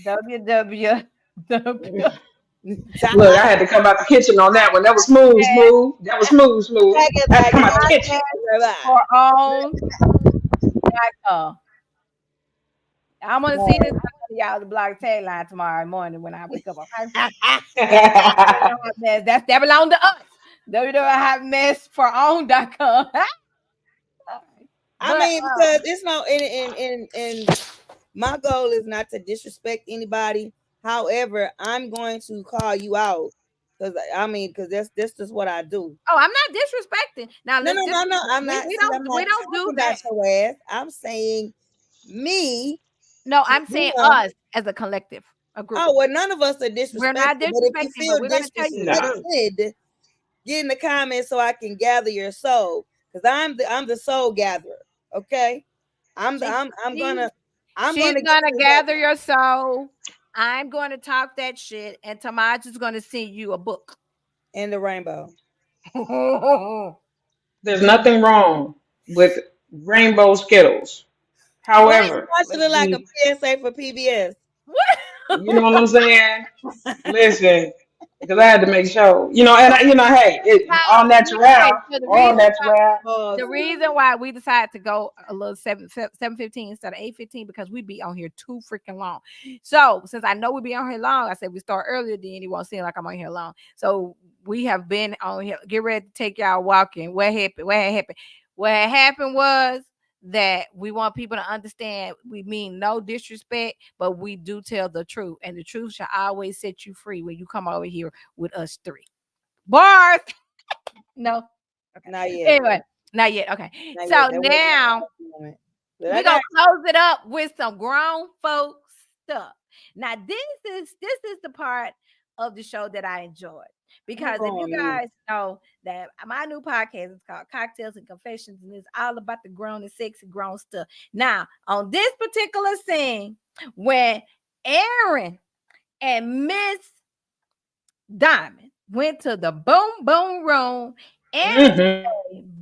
[SPEAKER 1] www.
[SPEAKER 4] Look, I had to come out the kitchen on that one. That was smooth. That was smooth. I had to come out the kitchen.
[SPEAKER 1] I'm gonna see this. Y'all the blog tagline tomorrow morning when I wake up. That belongs to us. www.hotmessforown.com.
[SPEAKER 3] I mean, because it's no, and my goal is not to disrespect anybody. However, I'm going to call you out because that's just what I do.
[SPEAKER 1] Oh, I'm not disrespecting. Now,
[SPEAKER 3] no, I'm not.
[SPEAKER 1] We don't do that.
[SPEAKER 3] Your ass. I'm saying me.
[SPEAKER 1] No, I'm saying us as a collective, a group.
[SPEAKER 3] Oh, well, none of us are disrespecting.
[SPEAKER 1] We're not disrespecting, but we're going to tell you
[SPEAKER 3] disrespected, get in the comments so I can gather your soul, because I'm the soul gatherer. Okay, she's gonna
[SPEAKER 1] gather your soul. I'm going to talk that shit, and Tamaj is going to send you a book
[SPEAKER 3] and the rainbow.
[SPEAKER 4] There's nothing wrong with rainbow Skittles. However,
[SPEAKER 3] why should it like a PSA for PBS?
[SPEAKER 4] You know what I'm saying? Listen, because I had to make sure, and hey, all natural,
[SPEAKER 1] Okay, so
[SPEAKER 4] all natural.
[SPEAKER 1] the reason why we decided to go a little 7:15 instead of 8:15 because we be on here too freaking long. So since I know we be on here long, I said we start earlier. Then it won't seem like I'm on here long. So we have been on here. Get ready to take y'all walking. What happened? What had happened? What had happened was that we want people to understand we mean no disrespect, but we do tell the truth, and the truth shall always set you free when you come over here with us three. Bars. No. Okay.
[SPEAKER 3] Not yet.
[SPEAKER 1] Anyway, not yet. Okay.
[SPEAKER 3] Not
[SPEAKER 1] So
[SPEAKER 3] yet.
[SPEAKER 1] now
[SPEAKER 3] But I
[SPEAKER 1] we're
[SPEAKER 3] got
[SPEAKER 1] gonna close it up with some grown folks stuff. Now, this is the part of the show that I enjoyed. Because if you guys know that my new podcast is called Cocktails and Confessions, and it's all about the grown and sexy grown stuff. Now, on this particular scene, when Aaron and Miss Diamond went to the boom boom room, and said,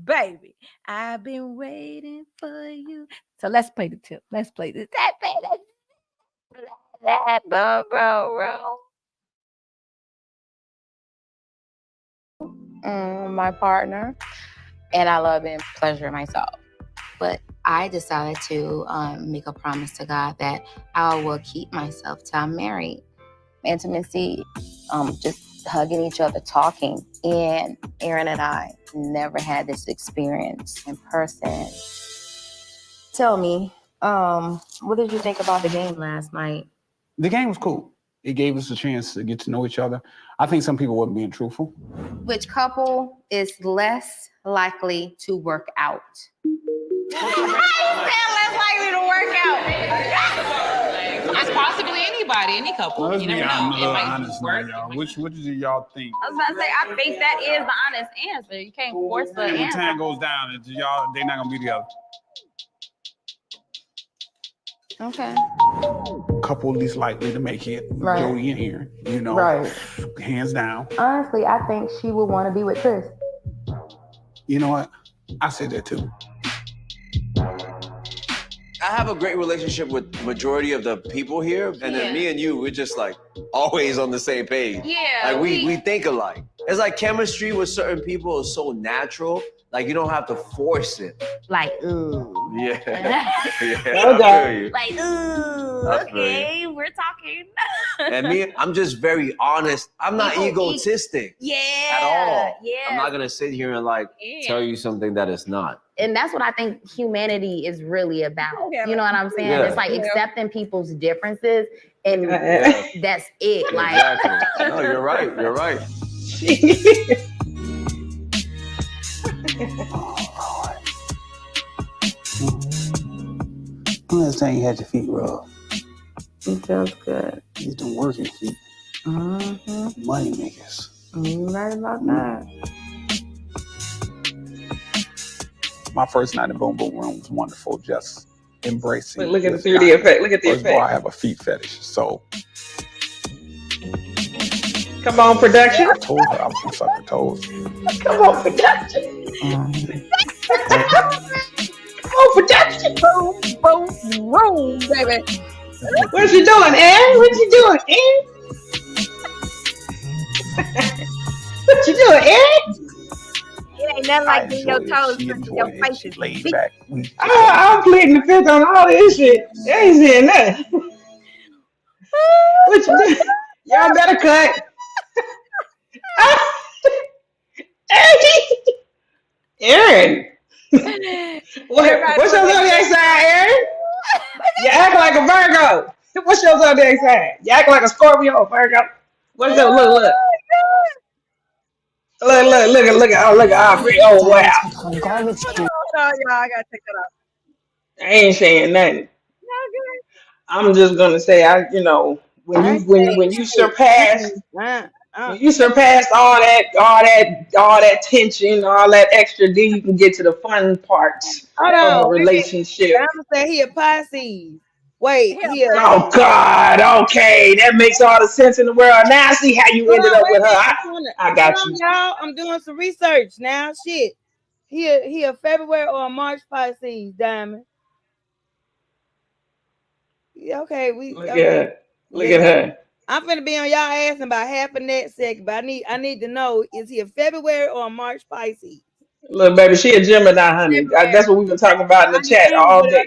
[SPEAKER 1] baby, I've been waiting for you. So let's play the tip. Let's play this. That boom boom room.
[SPEAKER 5] My partner, and I love and pleasure myself. But I decided to make a promise to God that I will keep myself till I'm married. Intimacy, just hugging each other, talking. And Aaron and I never had this experience in person. Tell me, what did you think about the game last night?
[SPEAKER 12] The game was cool. It gave us a chance to get to know each other. I think some people wasn't being truthful.
[SPEAKER 10] Which couple is less likely to work out?
[SPEAKER 5] Less likely to work out. It's possibly anybody, any couple.
[SPEAKER 12] Let's
[SPEAKER 5] You
[SPEAKER 12] be
[SPEAKER 5] never know. It might
[SPEAKER 12] honest now, y'all. Which do y'all think?
[SPEAKER 5] I was about to say, I think that is the honest answer. You can't force the
[SPEAKER 12] When
[SPEAKER 5] answer.
[SPEAKER 12] time goes down, they're not gonna be together.
[SPEAKER 10] Okay.
[SPEAKER 12] Couple least likely to make it,
[SPEAKER 10] Right.
[SPEAKER 12] Jody and Aaron.
[SPEAKER 10] Right.
[SPEAKER 12] Hands down.
[SPEAKER 10] Honestly, I think she would want to be with Chris.
[SPEAKER 12] You know what? I said that too.
[SPEAKER 7] I have a great relationship with majority of the people here, and then me and you, we're just like always on the same page.
[SPEAKER 5] Yeah,
[SPEAKER 7] like we think alike. It's like chemistry with certain people is so natural, like you don't have to force it.
[SPEAKER 10] Like, ooh.
[SPEAKER 7] Yeah.
[SPEAKER 10] Okay.
[SPEAKER 7] I feel you.
[SPEAKER 10] Like, ooh,
[SPEAKER 7] I feel
[SPEAKER 10] okay, we're talking.
[SPEAKER 7] And me, I'm just very honest. I'm not egotistic at all.
[SPEAKER 10] Yeah.
[SPEAKER 7] I'm not gonna sit here and tell you something that it's not.
[SPEAKER 10] And that's what I think humanity is really about. You know what I'm saying?
[SPEAKER 7] Yeah.
[SPEAKER 10] It's like accepting people's differences, and that's it. Like,
[SPEAKER 7] Exactly. No, you're right. You're right.
[SPEAKER 12] Last time you had your feet rubbed.
[SPEAKER 10] it feels good.
[SPEAKER 12] These them working feet.
[SPEAKER 10] Mm-hmm.
[SPEAKER 12] Money makers.
[SPEAKER 10] You're right about that.
[SPEAKER 12] My first night in Boom Boom Room was wonderful. Just embracing.
[SPEAKER 4] Look at the 3D effect. Look at the
[SPEAKER 12] First of all,
[SPEAKER 4] effect.
[SPEAKER 12] I have a feet fetish, so
[SPEAKER 4] Come on, production.
[SPEAKER 12] I told her I was gonna suck her toes.
[SPEAKER 4] Come on, production. Come on, production.
[SPEAKER 1] Boom, boom, room, baby.
[SPEAKER 4] What you doing, Aaron? What you doing, Aaron? What you doing, Aaron?
[SPEAKER 1] It ain't nothing like getting your toes touching your faces.
[SPEAKER 12] Laid back.
[SPEAKER 4] I'm pleading the fifth on all this shit. They ain't saying nothing. What you doing? Y'all better cut. Aaron. What's your zodiac sign, Aaron? You act like a Virgo. What's your zodiac sign? You act like a Scorpio or Virgo. What's your look? Look at oh wow.
[SPEAKER 1] Hold on, y'all. I gotta take that off.
[SPEAKER 4] I ain't saying nothing. I'm just gonna say when you surpass all that tension, all that extra, then you can get to the fun parts of a relationship.
[SPEAKER 3] I'm gonna say he a Pisces. Wait,
[SPEAKER 4] Oh God, okay, that makes all the sense in the world. Now I see how you ended up with her. I got you.
[SPEAKER 3] Y'all, I'm doing some research now. Shit. He a February or a March Pisces, Diamond. Yeah, okay,
[SPEAKER 4] Look at her.
[SPEAKER 3] I'm finna be on y'all ass in about half a net second, but I need to know, is he a February or a March Pisces?
[SPEAKER 4] Look, baby, she a Gemini, honey. That's what we've been talking about in the chat all day.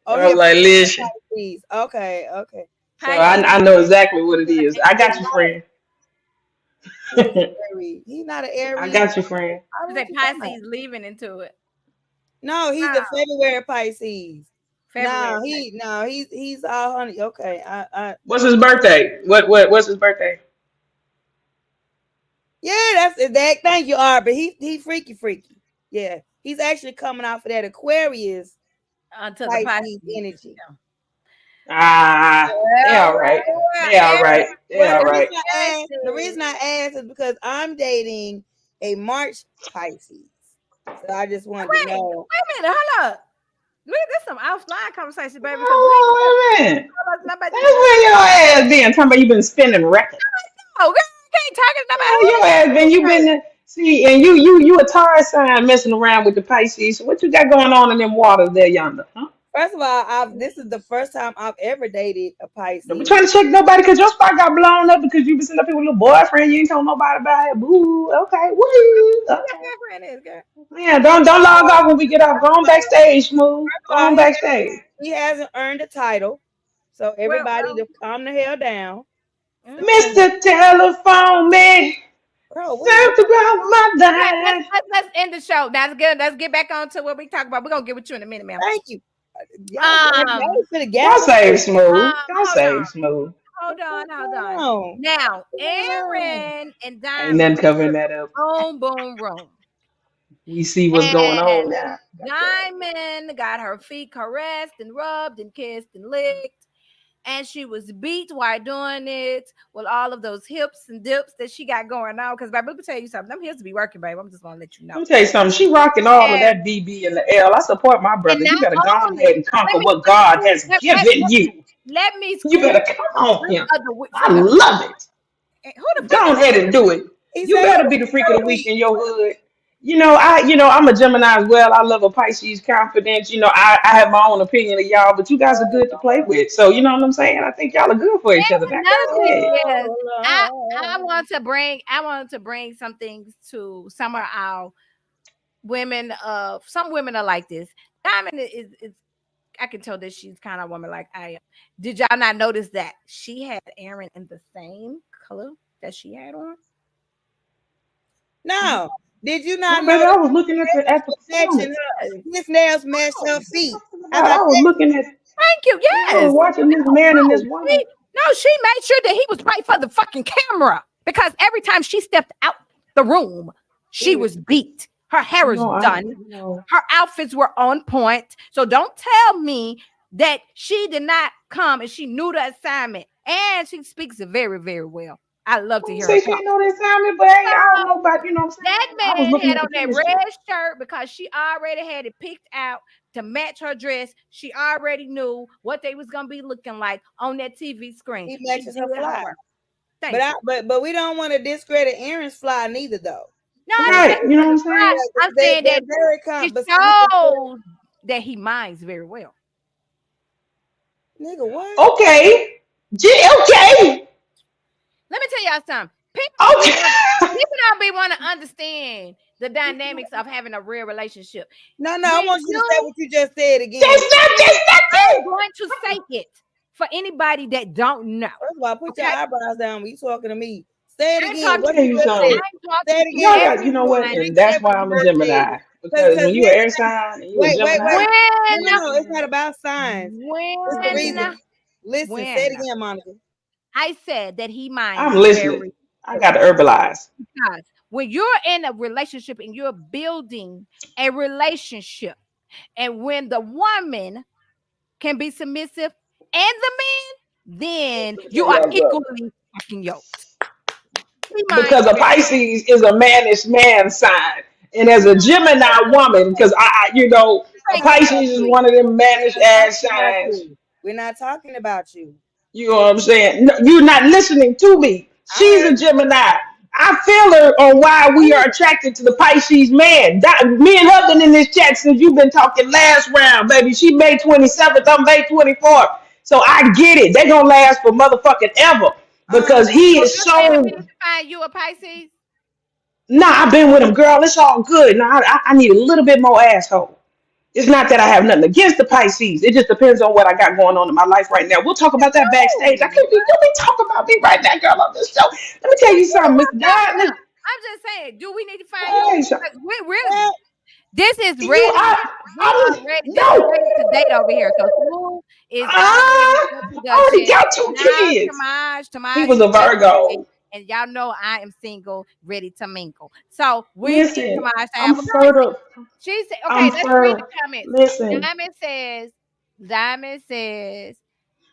[SPEAKER 3] Oh,
[SPEAKER 4] I was like, listen.
[SPEAKER 3] Pisces. Okay, okay.
[SPEAKER 4] So I know exactly what it is. I got you, friend.
[SPEAKER 3] He's not an Aries.
[SPEAKER 4] I got you, friend.
[SPEAKER 1] That Pisces leaving into it.
[SPEAKER 3] No, he's a February Pisces.
[SPEAKER 1] February.
[SPEAKER 3] He's all honey. Okay.
[SPEAKER 4] What's his birthday? What's his birthday?
[SPEAKER 3] Yeah, that's that. Thank you, Art. But he freaky. Yeah, he's actually coming out for that Aquarius
[SPEAKER 1] until the Pisces
[SPEAKER 3] energy.
[SPEAKER 4] They all right. They all right. They all right.
[SPEAKER 3] The reason I asked is because I'm dating a March Pisces, so I just wanted to know.
[SPEAKER 1] Wait a minute, hold up. Look, this some offline conversation, baby.
[SPEAKER 4] Oh, wait a minute. That's where your ass been. Talking about you been spending records.
[SPEAKER 1] Oh, girl, you can't talk about
[SPEAKER 4] your ass been. You been see, and you a Taurus sign messing around with the Pisces. So what you got going on in them waters there yonder? Huh?
[SPEAKER 3] First of all, this is the first time I've ever dated a Pisces.
[SPEAKER 4] Don't be trying to check nobody because your spot got blown up because you been sitting up here with a little boyfriend. You ain't told nobody about it. Boo. Okay. Woo. Okay. Yeah, don't log off when we get off. Go on backstage, Smooth. Go on backstage.
[SPEAKER 3] He hasn't earned a title, so everybody to calm the hell down.
[SPEAKER 4] Mr. Telephone Man. Let's
[SPEAKER 1] end the show. That's good. Let's get back on to what we talk about. We're gonna get with you in a minute, ma'am.
[SPEAKER 3] Thank you.
[SPEAKER 4] Don't save Smooth. Don't save Smooth.
[SPEAKER 1] Hold on. Now, Aaron and Diamond.
[SPEAKER 4] Ain't nothing covering that up.
[SPEAKER 1] Boom.
[SPEAKER 4] We see what's going on now.
[SPEAKER 1] Diamond got her feet caressed and rubbed and kissed and licked. And she was beat while doing it with all of those hips and dips that she got going on. Because, baby, let me tell you something. Them hips be working, baby. I'm just going to let you know.
[SPEAKER 4] Let me tell you something. She rocking all of that BB and the L. I support my brother. You better go ahead and conquer what God has given you.
[SPEAKER 1] Let me.
[SPEAKER 4] You better come on him. I love it. Go ahead and do it. You better be the freak of the week in your hood. I'm a Gemini as well. I love a Pisces confidence. I have my own opinion of y'all, but you guys are good to play with. So you know what I'm saying? I think y'all are good for each other.
[SPEAKER 1] I want to bring some things to some of our women. Some women are like this. Diamond is I can tell that she's kind of a woman like I am. Did y'all not notice that she had Aaron in the same color that she had on?
[SPEAKER 3] No. Did you not
[SPEAKER 4] know? I was looking at the
[SPEAKER 3] section. His nails matched her feet.
[SPEAKER 4] I was looking at.
[SPEAKER 1] Thank you. Yes.
[SPEAKER 4] I was watching this man and this woman.
[SPEAKER 1] No, she made sure that he was right for the fucking camera because every time she stepped out the room, she was beat. Her hair was done. Her outfits were on point. So don't tell me that she did not come and she knew the assignment. And she speaks very, very well. I love to hear her.
[SPEAKER 4] She know the assignment, but I don't know about, what I'm saying.
[SPEAKER 1] That man had on that red shirt because she already had it picked out to match her dress. She already knew what they was gonna be looking like on that TV screen.
[SPEAKER 3] He matches her fly. But we don't want to discredit Aaron's fly neither, though.
[SPEAKER 1] No,
[SPEAKER 4] right. You know what I'm saying?
[SPEAKER 1] I'm saying that it shows that he minds very well.
[SPEAKER 3] Nigga, what?
[SPEAKER 4] Okay. Okay.
[SPEAKER 1] Let me tell y'all something. People don't be want to understand the dynamics of having a real relationship.
[SPEAKER 3] No, I want you to say what you just said again.
[SPEAKER 1] I'm going to say it for anybody that don't know.
[SPEAKER 3] First of all, put your eyebrows down when you talking to me. Say it again.
[SPEAKER 4] What you say it again. You know what? And that's why I'm a Gemini. Because when you're an air sign and you're a Gemini.
[SPEAKER 3] No, it's not about signs. It's the reason. Listen, say it again, Monica.
[SPEAKER 1] I said that he minds.
[SPEAKER 4] I'm listening. I got to herbalize.
[SPEAKER 1] Because when you're in a relationship and you're building a relationship, and when the woman can be submissive and the man, then you are equally fucking yoked.
[SPEAKER 4] Because a Pisces is a mannish man sign. And as a Gemini woman, because a Pisces is one of them mannish ass signs.
[SPEAKER 3] We're not talking about you.
[SPEAKER 4] You know what I'm saying? No, you're not listening to me. She's a Gemini. I feel her on why we are attracted to the Pisces man. Me and her been in this chat since you've been talking last round, baby. She May 27th, I'm May 24th. So I get it. They gonna last for motherfucking ever. because he is so.
[SPEAKER 1] We need to find you a Pisces.
[SPEAKER 4] Nah, I've been with him, girl. It's all good. Nah, I need a little bit more asshole. It's not that I have nothing against the Pisces. It just depends on what I got going on in my life right now. We'll talk about that backstage. I can't be talking about me right now, girl, on this show. Let me tell you something, Miss Diamond.
[SPEAKER 1] I'm just saying, do we need to find you? Because we really. This is ready.
[SPEAKER 4] No.
[SPEAKER 1] Ready to date over here. So Smooth is
[SPEAKER 4] already got 2 kids.
[SPEAKER 1] Tamaj,
[SPEAKER 4] He was a Virgo.
[SPEAKER 1] And y'all know I am single, ready to mingle. So we
[SPEAKER 4] Listen,
[SPEAKER 1] need Tamaj to
[SPEAKER 4] I'm
[SPEAKER 1] have a
[SPEAKER 4] fertile.
[SPEAKER 1] She said, okay, let's read the comments.
[SPEAKER 4] Listen.
[SPEAKER 1] Diamond says,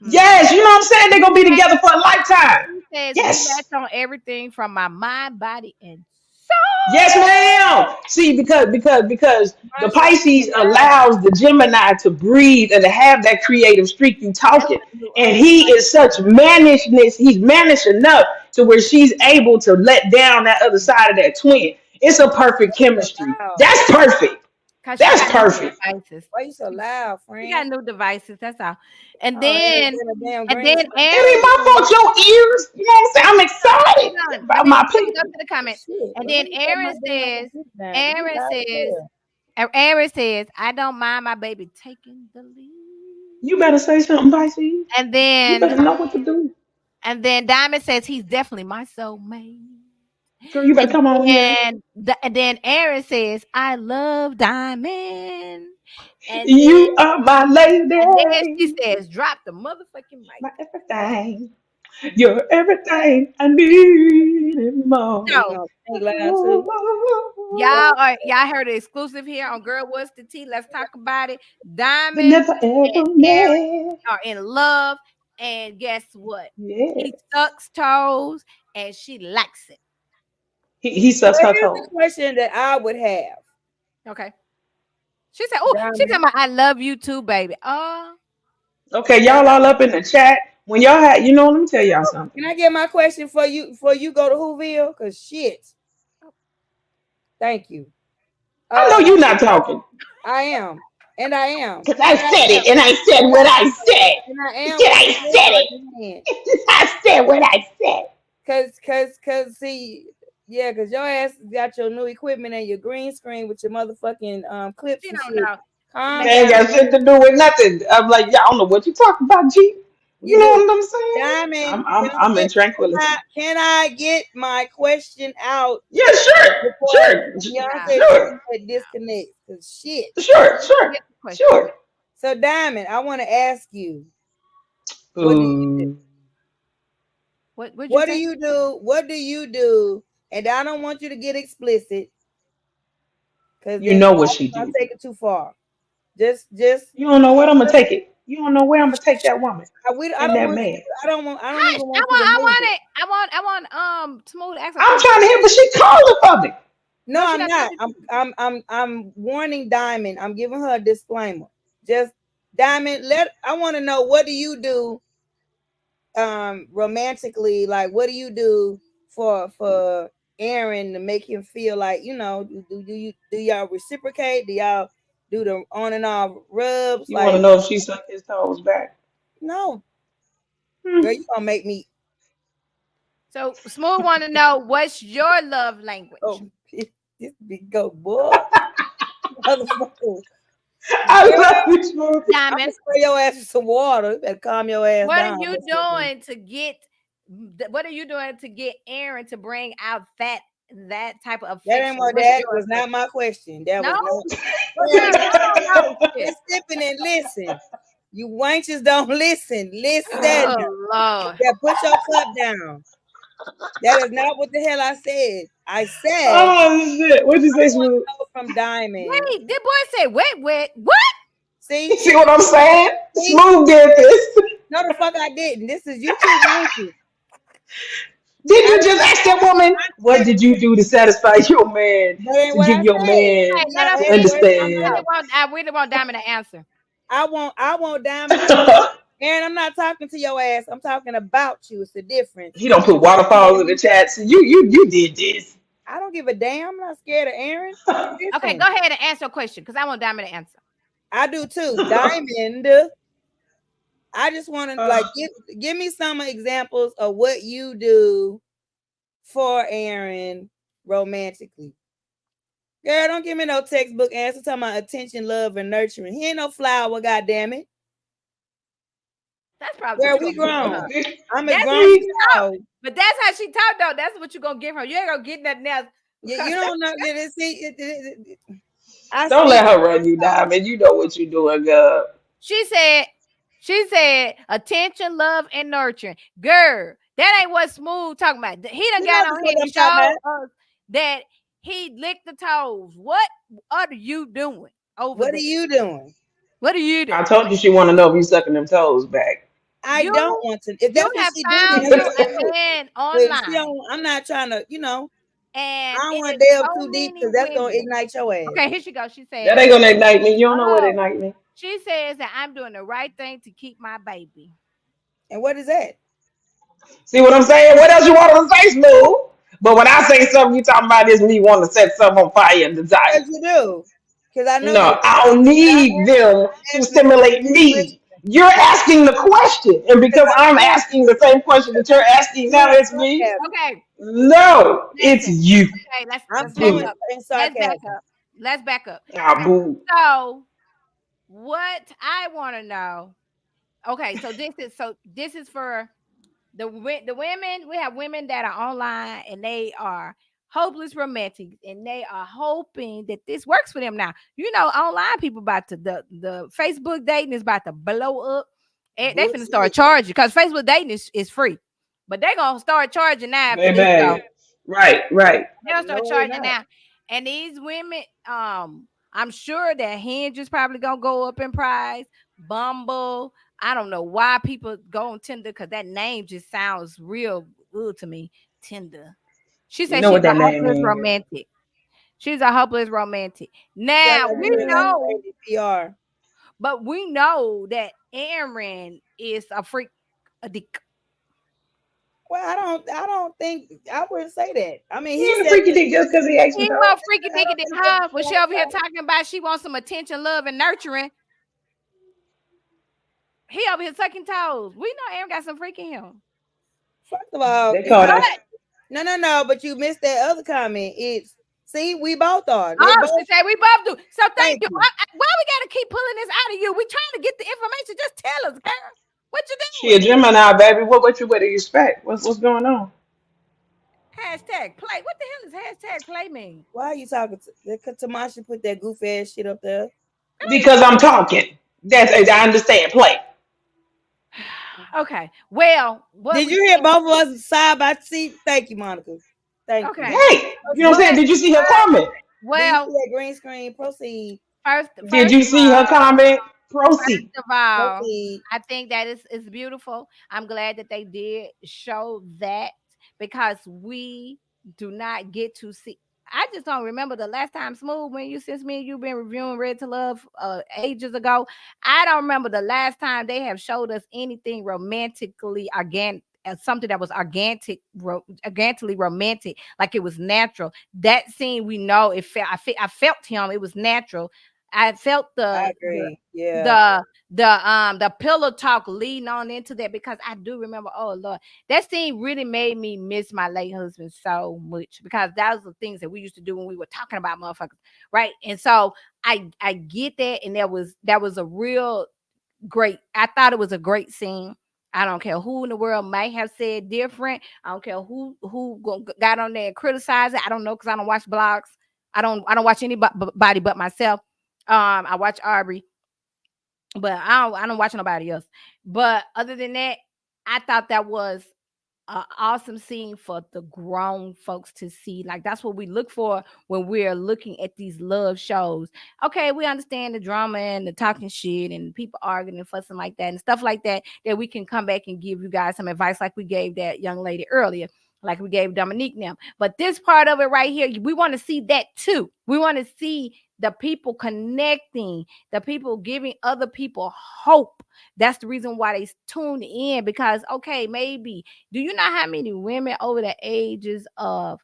[SPEAKER 4] yes, you know what I'm saying? They're going to be together for a lifetime.
[SPEAKER 1] He says,
[SPEAKER 4] yes.
[SPEAKER 1] We match on everything from my mind, body, and
[SPEAKER 4] yes, ma'am. See, because the Pisces allows the Gemini to breathe and to have that creative streak you talking. And he is such mannishness. He's mannish enough to where she's able to let down that other side of that twin. It's a perfect chemistry. That's perfect. That's perfect.
[SPEAKER 3] Why you so loud, friend?
[SPEAKER 1] You got new devices. That's all. And then Aaron.
[SPEAKER 4] It ain't my fault. Your ears. You know what I'm saying? I'm excited about my people.
[SPEAKER 1] Go to the comments. And then Aaron says, I don't mind my baby taking the lead.
[SPEAKER 4] You better say something, Pisces.
[SPEAKER 1] And then
[SPEAKER 4] you better know what to do.
[SPEAKER 1] And then Diamond says he's definitely my soulmate.
[SPEAKER 4] Girl, you better come on.
[SPEAKER 1] And then Aaron says, I love Diamond. And
[SPEAKER 4] you are my lady.
[SPEAKER 1] And then she says, drop the motherfucking mic.
[SPEAKER 4] My everything. You're everything I need and more.
[SPEAKER 1] So, y'all heard it exclusive here on Girl What's the Tea. Let's talk about it. Diamond and Aaron are in love. And guess what?
[SPEAKER 4] Yeah.
[SPEAKER 1] He sucks toes and she likes it.
[SPEAKER 4] He sucks her toes.
[SPEAKER 3] Here's the question that I would have.
[SPEAKER 1] Okay. She said, oh, she's talking about I love you too, baby.
[SPEAKER 4] Okay, y'all all up in the chat. When y'all had, you know, let me tell y'all something.
[SPEAKER 3] Can I get my question for you before you go to Whoville? Because shit. Thank you.
[SPEAKER 4] I know you're not talking.
[SPEAKER 3] I am. And I am.
[SPEAKER 4] Because I said it, and I said what I said.
[SPEAKER 3] And I am.
[SPEAKER 4] I said it. I said what I said.
[SPEAKER 3] Cause see, yeah, because your ass got your new equipment and your green screen with your motherfucking clips and shit.
[SPEAKER 4] They ain't got shit to do with nothing. I'm like, y'all don't know what you talking about, G. You know what I'm saying?
[SPEAKER 3] Diamond,
[SPEAKER 4] I'm in tranquility.
[SPEAKER 3] Can I get my question out?
[SPEAKER 4] Yeah, sure.
[SPEAKER 3] Disconnect. Cause shit.
[SPEAKER 4] Sure.
[SPEAKER 3] So Diamond, I want to ask you. What do you do? What do you do? And I don't want you to get explicit. Cause
[SPEAKER 4] you know what she do.
[SPEAKER 3] I'll take it too far. Just
[SPEAKER 4] you don't know where I'm gonna take it. You don't know where I'm gonna take that woman.
[SPEAKER 3] I want
[SPEAKER 1] Smooth answer.
[SPEAKER 4] I'm trying to hear, but she calling for me.
[SPEAKER 3] No, I'm not. I'm warning Diamond. I'm giving her a disclaimer. Just Diamond, I want to know, what do you do romantically? Like, what do you do for Aaron to make him feel like, you know, do y'all reciprocate? Do y'all do the on and off rubs?
[SPEAKER 4] You want to know if she sucked his toes back?
[SPEAKER 3] No. Girl, you gonna make me.
[SPEAKER 1] So Smooth want to know, what's your love language?
[SPEAKER 3] Oh, this big go boy. Motherfucker.
[SPEAKER 4] I love you, Smooth.
[SPEAKER 1] Diamond,
[SPEAKER 3] spray your ass with some water. You better calm your ass down.
[SPEAKER 1] What are you doing to get Aaron to bring out that type of affection?
[SPEAKER 3] That was not my question. That was not. Sipping and listen. You wenches don't listen. Listen.
[SPEAKER 1] Lord.
[SPEAKER 3] Yeah, put your cup down. That is not what the hell I said. I said.
[SPEAKER 4] Oh shit! What'd you say, Smooth?
[SPEAKER 3] From Diamond.
[SPEAKER 1] Wait, this boy said wet. What?
[SPEAKER 3] See
[SPEAKER 4] what I'm saying? Smooth did this.
[SPEAKER 3] No, the fuck I didn't. This is you two.
[SPEAKER 4] Did you just ask that woman, what did you do to satisfy your man? To give your man to understand.
[SPEAKER 1] I really want Diamond to answer.
[SPEAKER 3] I want Diamond. Aaron, I'm not talking to your ass. I'm talking about you. It's the difference.
[SPEAKER 4] He don't put waterfalls in the chat. So you did this.
[SPEAKER 3] I don't give a damn. I'm not scared of Aaron.
[SPEAKER 1] Okay, go ahead and answer a question because I want Diamond to answer.
[SPEAKER 3] I do too. Diamond. I just want to like give me some examples of what you do for Aaron romantically. Girl, don't give me no textbook answer talking about attention, love, and nurturing. He ain't no flower, goddamn it.
[SPEAKER 1] That's probably
[SPEAKER 3] Girl,
[SPEAKER 1] what
[SPEAKER 3] we
[SPEAKER 1] you're gonna
[SPEAKER 3] grown.
[SPEAKER 1] give her.
[SPEAKER 3] I'm
[SPEAKER 1] That's
[SPEAKER 3] a
[SPEAKER 1] how
[SPEAKER 3] grown
[SPEAKER 1] she talk.
[SPEAKER 3] child.
[SPEAKER 1] But that's how she talk though. That's what you're gonna give her. You ain't gonna get nothing else.
[SPEAKER 3] Yeah, you don't know. I
[SPEAKER 4] Don't
[SPEAKER 3] speak.
[SPEAKER 4] let her run you down, man. You know what you're doing, girl.
[SPEAKER 1] She said attention, love, and nurturing. Girl, that ain't what Smooth talking about. He done
[SPEAKER 3] You
[SPEAKER 1] got
[SPEAKER 3] know
[SPEAKER 1] on
[SPEAKER 3] what
[SPEAKER 1] here
[SPEAKER 3] I'm
[SPEAKER 1] and
[SPEAKER 3] talking
[SPEAKER 1] showed
[SPEAKER 3] about.
[SPEAKER 1] us that he licked the toes. What are you doing over
[SPEAKER 3] What
[SPEAKER 1] there?
[SPEAKER 3] are you doing?
[SPEAKER 1] What are you doing?
[SPEAKER 4] I told you she want to know if you sucking them toes back.
[SPEAKER 3] I
[SPEAKER 1] You-
[SPEAKER 3] don't want to. If
[SPEAKER 1] You
[SPEAKER 3] that's what
[SPEAKER 1] have
[SPEAKER 3] she
[SPEAKER 1] found
[SPEAKER 3] do,
[SPEAKER 1] you
[SPEAKER 3] then that's what
[SPEAKER 1] a
[SPEAKER 3] she do.
[SPEAKER 1] man
[SPEAKER 3] But she
[SPEAKER 1] online.
[SPEAKER 3] I'm not trying to,
[SPEAKER 1] And
[SPEAKER 3] I don't
[SPEAKER 1] it
[SPEAKER 3] want
[SPEAKER 1] is
[SPEAKER 3] to delve
[SPEAKER 1] so
[SPEAKER 3] too deep
[SPEAKER 1] many
[SPEAKER 3] because that's gonna
[SPEAKER 1] women.
[SPEAKER 3] ignite your ass.
[SPEAKER 1] Okay, here she goes. She said,
[SPEAKER 4] That ain't gonna ignite me. You don't know what ignite me.
[SPEAKER 1] she says that I'm doing the right thing to keep my baby.
[SPEAKER 3] And what is that?
[SPEAKER 4] See what I'm saying? What else you want to say, Smooth? But when I say something, you talking about is me wanting to set something on fire and desire.
[SPEAKER 3] Yes, you do. Because I know you
[SPEAKER 4] No,
[SPEAKER 3] do.
[SPEAKER 4] I don't need them to stimulate me. You're asking the question, and because I'm asking the same question that you're asking now, it's me.
[SPEAKER 1] Okay.
[SPEAKER 4] No, it's you.
[SPEAKER 1] Okay,
[SPEAKER 3] I'm
[SPEAKER 1] let's back
[SPEAKER 3] fluent
[SPEAKER 1] up.
[SPEAKER 3] in
[SPEAKER 1] Let's back
[SPEAKER 3] sarcasm.
[SPEAKER 1] up. Let's back up.
[SPEAKER 4] Ah, boo.
[SPEAKER 1] So what I want to know. Okay, so this is for the women. We have women that are online and they are hopeless romantics and they are hoping that this works for them now. You know, online people about to the Facebook dating is about to blow up. And they finna start charging because Facebook dating is free. But they're gonna start charging now after this show.
[SPEAKER 4] Baby. Right.
[SPEAKER 1] They'll start charging now. And these women, I'm sure that Hinge is probably gonna go up in price. Bumble. I don't know why people go on Tinder because that name just sounds real good to me. Tinder. She
[SPEAKER 4] You
[SPEAKER 1] said
[SPEAKER 4] know
[SPEAKER 1] she's
[SPEAKER 4] what
[SPEAKER 1] a
[SPEAKER 4] that name
[SPEAKER 1] hopeless
[SPEAKER 4] means.
[SPEAKER 1] romantic. She's a hopeless romantic. Now we know,
[SPEAKER 3] PR.
[SPEAKER 1] but we know that Aaron is a freak, a dick.
[SPEAKER 3] Well, I don't think I wouldn't say that. I mean,
[SPEAKER 4] He
[SPEAKER 3] he
[SPEAKER 4] ain't a
[SPEAKER 3] said
[SPEAKER 4] freaky dick just because he ate some
[SPEAKER 1] He
[SPEAKER 4] toes.
[SPEAKER 1] more freaky dicky than her. When she over here talking about she wants some attention, love, and nurturing. He over here sucking toes. We know Aaron got some freak in him.
[SPEAKER 3] First of all,
[SPEAKER 4] They call that.
[SPEAKER 3] no, but you missed that other comment. It's see, we both are.
[SPEAKER 1] Oh,
[SPEAKER 3] Both,
[SPEAKER 1] she said we both do. So thank you.
[SPEAKER 3] you.
[SPEAKER 1] Why we gotta keep pulling this out of you? We trying to get the information. Just tell us, girl. What you
[SPEAKER 4] She a
[SPEAKER 1] doing?
[SPEAKER 4] Gemini, baby. What you would expect? What's going on?
[SPEAKER 1] Hashtag play. What the hell is hashtag play mean?
[SPEAKER 3] Why are you talking to Tamasha put that goofy ass shit up there?
[SPEAKER 4] Because I'm talking. I understand. Play.
[SPEAKER 1] Okay. Well, what
[SPEAKER 3] Did
[SPEAKER 1] we
[SPEAKER 3] you hear
[SPEAKER 1] saying-
[SPEAKER 3] both of us side by side? Thank you, Monica. Thank you.
[SPEAKER 1] Okay.
[SPEAKER 4] Hey, you know what I'm saying? Did you see her comment?
[SPEAKER 1] Well,
[SPEAKER 3] Did you see that green screen? Proceed.
[SPEAKER 4] Did you see her comment? Proceed.
[SPEAKER 1] First of all,
[SPEAKER 3] Proceed.
[SPEAKER 1] I think that is beautiful. I'm glad that they did show that because we do not get to see. I just don't remember the last time Smooth when you since me and you've been reviewing Red to Love ages ago. I don't remember the last time they have showed us anything romantically organic. Something that was organically romantic, like it was natural. That scene, we know it felt. I felt him. It was natural. I felt
[SPEAKER 3] I agree. Yeah.
[SPEAKER 1] the pillow talk leading on into that because I do remember, oh Lord, that scene really made me miss my late husband so much because that was the things that we used to do when we were talking about motherfuckers, right? And so I get that, and that was a real great. I thought it was a great scene. I don't care who in the world might have said different. I don't care who got on there and criticized it. I don't know because I don't watch blogs. I don't watch anybody but myself. I watch Aubrey, but I don't watch nobody else. But other than that, I thought that was an awesome scene for the grown folks to see. Like that's what we look for when we're looking at these love shows. Okay, we understand the drama and the talking shit and people arguing and fussing like that and stuff like that. That we can come back and give you guys some advice, like we gave that young lady earlier. Like we gave Dominique now. But this part of it right here, we want to see that too. We want to see the people connecting, the people giving other people hope. That's the reason why they tune in because, okay, maybe, do you know how many women over the ages of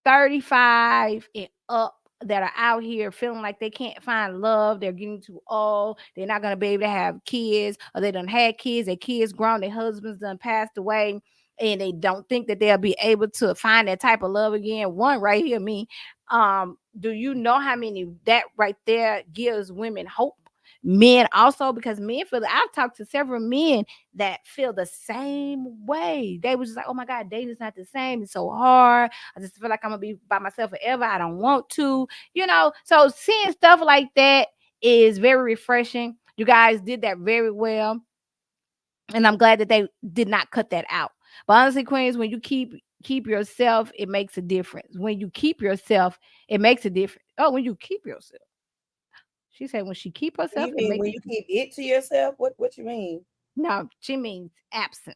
[SPEAKER 1] 35 and up that are out here feeling like they can't find love, they're getting too old, they're not gonna be able to have kids, or they done had kids, their kids grown, their husbands done passed away, and they don't think that they'll be able to find that type of love again. One right here, me. Do you know how many that right there gives women hope? Men also, because men feel that I've talked to several men that feel the same way. They was just like, oh my God, dating is not the same. It's so hard. I just feel like I'm gonna be by myself forever. I don't want to, So seeing stuff like that is very refreshing. You guys did that very well. And I'm glad that they did not cut that out. But honestly, Queens, when you keep yourself, it makes a difference. When you keep yourself, it makes a difference. Oh, when you keep yourself. She said when she keep herself,
[SPEAKER 3] You mean when you keep it to yourself? What you mean?
[SPEAKER 1] No, she means absence.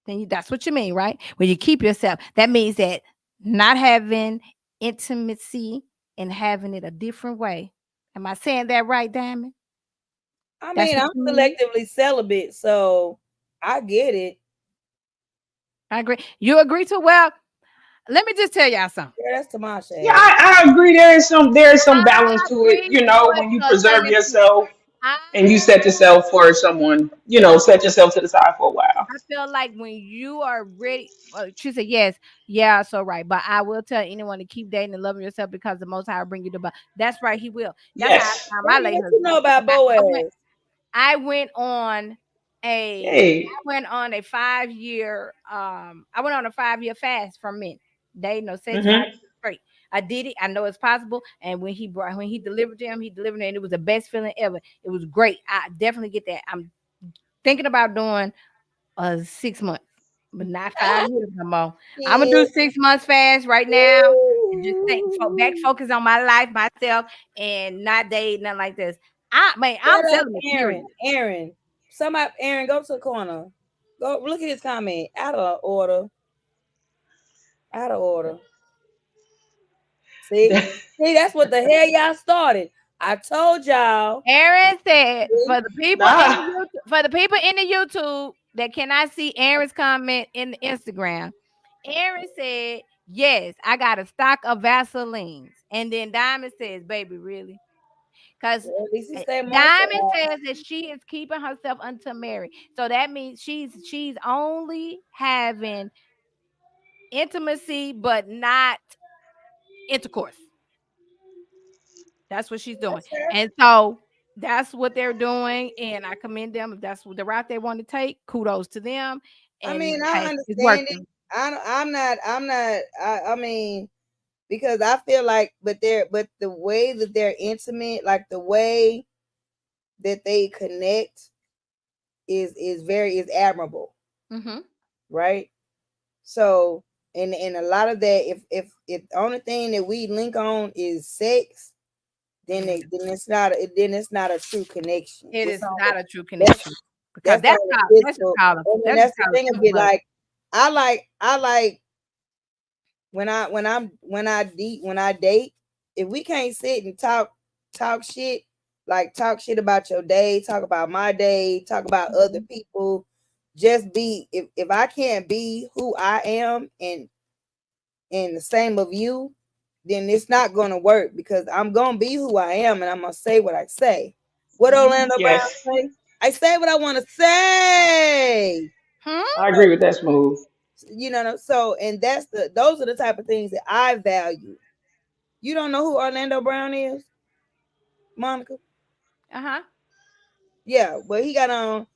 [SPEAKER 1] That's what you mean, right? When you keep yourself, that means that not having intimacy and having it a different way. Am I saying that right, Diamond?
[SPEAKER 3] I mean, I'm selectively celibate, so I get it.
[SPEAKER 1] I agree. You agree too? Well, let me just tell y'all something.
[SPEAKER 3] Yeah, that's Tamasha.
[SPEAKER 4] Yeah, I agree. There's some balance to it. When you preserve yourself and you set yourself for someone, set yourself to the side for a while.
[SPEAKER 1] I feel like when you are ready, she said yes, yeah, so right. But I will tell anyone to keep dating and loving yourself because the Most High will bring you to. That's right, He will. That's
[SPEAKER 4] Yes.
[SPEAKER 1] how I lay her.
[SPEAKER 3] You know about Boaz?
[SPEAKER 1] I went on a 5-year I went on a 5-year fast from men. They no sex 5 years straight. I did it. I know it's possible. And when he delivered them, and it was the best feeling ever. It was great. I definitely get that. I'm thinking about doing 6 months, but not 5 years no more. I'm gonna do 6 months fast right now and just focus on my life, myself, and not date nothing like this. I'm telling you,
[SPEAKER 3] Aaron. Aaron, go to the corner. Go look at his comment. Out of order. Out of order. See, that's what the hell y'all started. I told y'all.
[SPEAKER 1] Aaron said for the people in the YouTube that cannot see Aaron's comment in the Instagram, Aaron said, yes, I got a stock of Vaselines. And then Diamond says, baby, really? Because Diamond says that she is keeping herself until married. So that means she's only having intimacy, but not intercourse. That's what she's doing. And so that's what they're doing. And I commend them. If that's the route they want to take, kudos to them. And
[SPEAKER 3] I mean, I understand it. I mean, because I feel like, but the way that they're intimate, like the way that they connect is admirable.
[SPEAKER 1] Mm-hmm.
[SPEAKER 3] Right. So, and a lot of that, if the only thing that we link on is sex, then it's not a true connection.
[SPEAKER 1] It is not a true connection because that's
[SPEAKER 3] the thing of it. Like I like when I date, if we can't sit and talk shit, like talk shit about your day, talk about my day, talk about other people, just be if I can't be who I am and the same of you, then it's not gonna work because I'm gonna be who I am and I'm gonna say what I say. What Orlando Brown say? I say what I want to say.
[SPEAKER 4] I agree with that, Smooth.
[SPEAKER 3] So and those are the type of things that I value. You don't know who Orlando Brown is, Monica? Yeah, but he got on.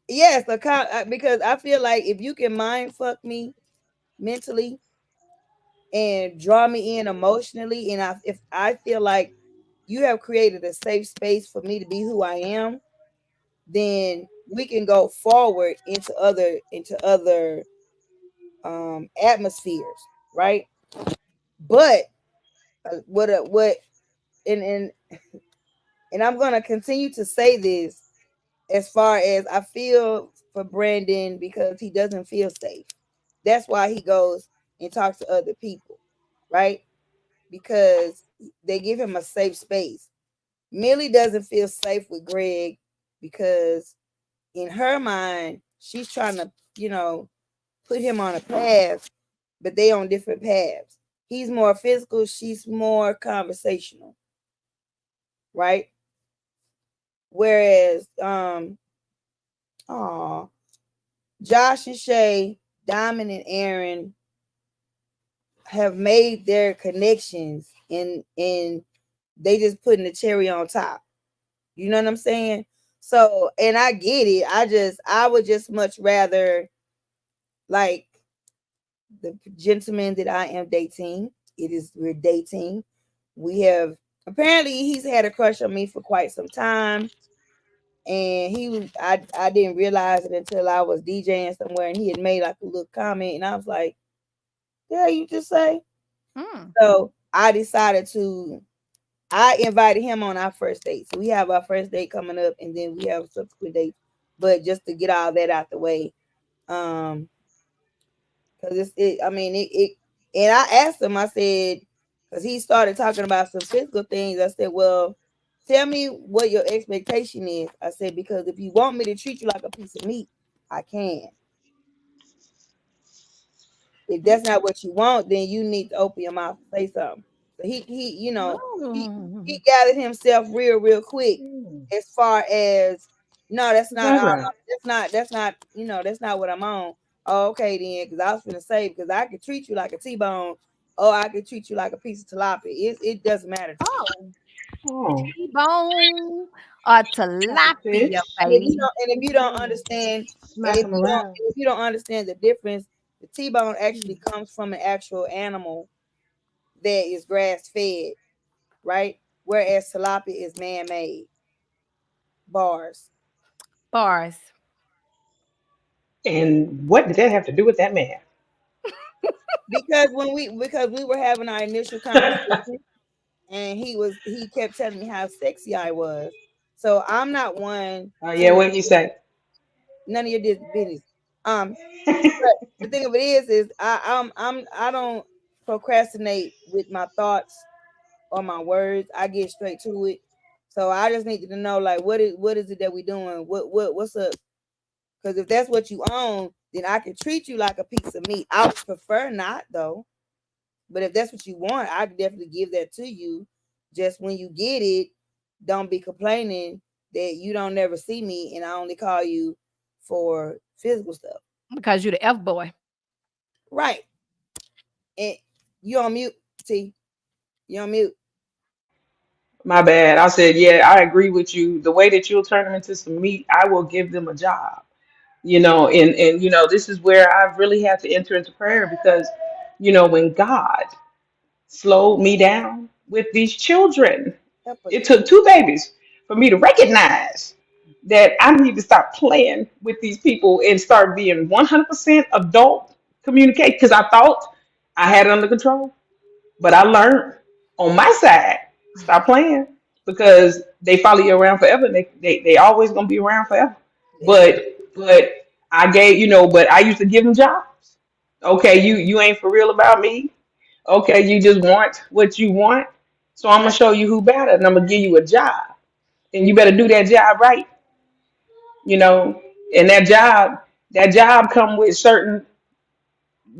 [SPEAKER 3] Yes, because I feel like if you can mind fuck me mentally and draw me in emotionally, and if I feel like you have created a safe space for me to be who I am, then we can go forward into other atmospheres, right? But and I'm gonna continue to say this as far as I feel for Brandon because he doesn't feel safe. That's why he goes and talks to other people, right? Because they give him a safe space. Millie doesn't feel safe with Greg because in her mind, she's trying to, put him on a path, but they on different paths. he's more physical, she's more conversational, right? Whereas Josh and Shay, Diamond and Aaron have made their connections and they just putting the cherry on top. You know what I'm saying? So, and I get it. I would just much rather like the gentleman that I am dating. We're dating. We have apparently he's had a crush on me for quite some time. And I didn't realize it until I was DJing somewhere and he had made like a little comment and I was like, yeah, you just say. So I invited him on our first date. So we have our first date coming up and then we have subsequent dates. But just to get all that out the way, because and I asked him, I said, because he started talking about some physical things. I said, well, tell me what your expectation is. I said, because if you want me to treat you like a piece of meat, I can. If that's not what you want, then you need to open your mouth and say something. So he gathered himself real quick as far as no, that's not that's not what I'm on. Oh, okay then, because I was gonna say because I could treat you like a T-bone or I could treat you like a piece of tilapia. It doesn't matter.
[SPEAKER 1] T-bone or tilapia, baby.
[SPEAKER 3] And if you don't understand, if you don't understand the difference, the T-bone actually comes from an actual animal that is grass fed, right? Whereas tilapia is man-made. Bars.
[SPEAKER 4] And what did that have to do with that man?
[SPEAKER 3] Because we were having our initial conversation and he kept telling me how sexy I was. So I'm not one.
[SPEAKER 4] Oh yeah, what did you say?
[SPEAKER 3] None of your business. But the thing of it is I don't procrastinate with my thoughts or my words. I get straight to it. So I just needed to know like what is it that we doing? What's up? Because if that's what you own, then I can treat you like a piece of meat. I would prefer not though. But if that's what you want, I can definitely give that to you. Just when you get it, don't be complaining that you don't never see me and I only call you for physical stuff.
[SPEAKER 1] Because you're the F boy.
[SPEAKER 3] Right. And you on mute, T. You on mute.
[SPEAKER 4] My bad. I said, yeah, I agree with you. The way that you'll turn them into some meat, I will give them a job. And this is where I really had to enter into prayer because, when God slowed me down with these children, it took two babies for me to recognize that I need to stop playing with these people and start being 100% adult communicate because I thought I had it under control. But I learned on my side, stop playing because they follow you around forever. And they always gonna be around forever. But I gave but I used to give them jobs. Okay, you ain't for real about me. Okay, you just want what you want. So I'm gonna show you who better, and I'm gonna give you a job, and you better do that job right. And that job come with certain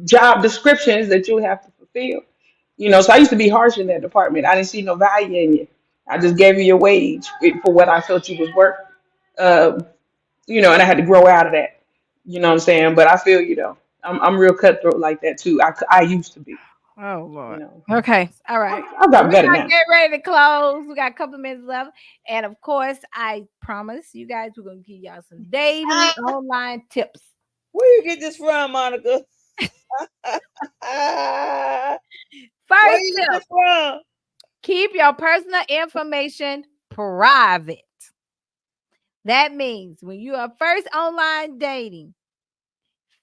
[SPEAKER 4] job descriptions that you have to fulfill. So I used to be harsh in that department. I didn't see no value in you. I just gave you your wage for what I felt you was worth. Um, and I had to grow out of that. You know what I'm saying? But I feel I'm real cutthroat like that too. I used to be.
[SPEAKER 1] Oh Lord. Okay. All right.
[SPEAKER 4] I've gotten better
[SPEAKER 1] We're
[SPEAKER 4] now.
[SPEAKER 1] gonna get ready to close. We got a couple of minutes left. And of course, I promise you guys we're gonna give y'all some dating online tips.
[SPEAKER 3] Where you get this from, Monica?
[SPEAKER 1] First tip, keep your personal information private. That means when you are first online dating,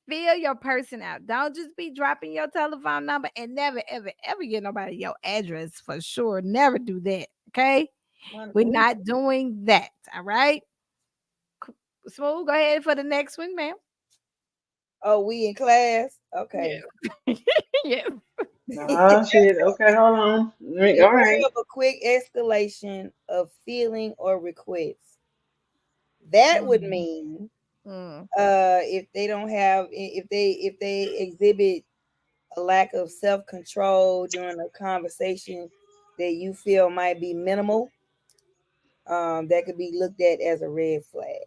[SPEAKER 1] feel your person out. Don't just be dropping your telephone number and never, ever, ever get nobody your address for sure. Never do that. Okay. We're not doing that. All right. Smooth, go ahead for the next one, ma'am.
[SPEAKER 3] Oh, we in class? Okay.
[SPEAKER 1] Yeah.
[SPEAKER 4] Oh shit. Okay, hold on. All right.
[SPEAKER 3] Have a quick escalation of feeling or request. That would mean if they don't have if they exhibit a lack of self-control during a conversation that you feel might be minimal, that could be looked at as a red flag.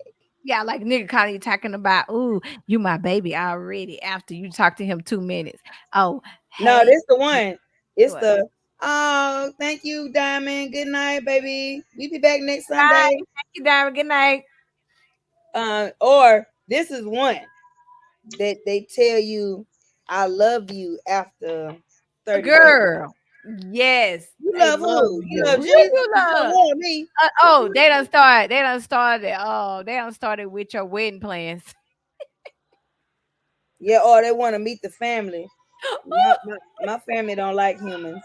[SPEAKER 1] Yeah, like nigga calling you talking about, ooh, you my baby already after you talk to him 2 minutes. Oh,
[SPEAKER 3] No,
[SPEAKER 1] hey.
[SPEAKER 3] this the one. It's
[SPEAKER 1] What?
[SPEAKER 3] the oh, thank you, Diamond. Good night, baby. We be back next
[SPEAKER 1] Bye.
[SPEAKER 3] Sunday.
[SPEAKER 1] Thank you, Diamond. Good night.
[SPEAKER 3] Or this is one that they tell you, I love you after 30 days.
[SPEAKER 1] Girl. Yes,
[SPEAKER 3] You
[SPEAKER 1] they
[SPEAKER 3] love
[SPEAKER 1] love
[SPEAKER 3] who? You
[SPEAKER 1] you.
[SPEAKER 3] love
[SPEAKER 1] Who
[SPEAKER 3] Jesus?
[SPEAKER 1] you
[SPEAKER 3] You don't
[SPEAKER 1] love?
[SPEAKER 3] love me.
[SPEAKER 1] They done started. They done started with your wedding plans.
[SPEAKER 3] Yeah, or they want to meet the family. My family don't like humans.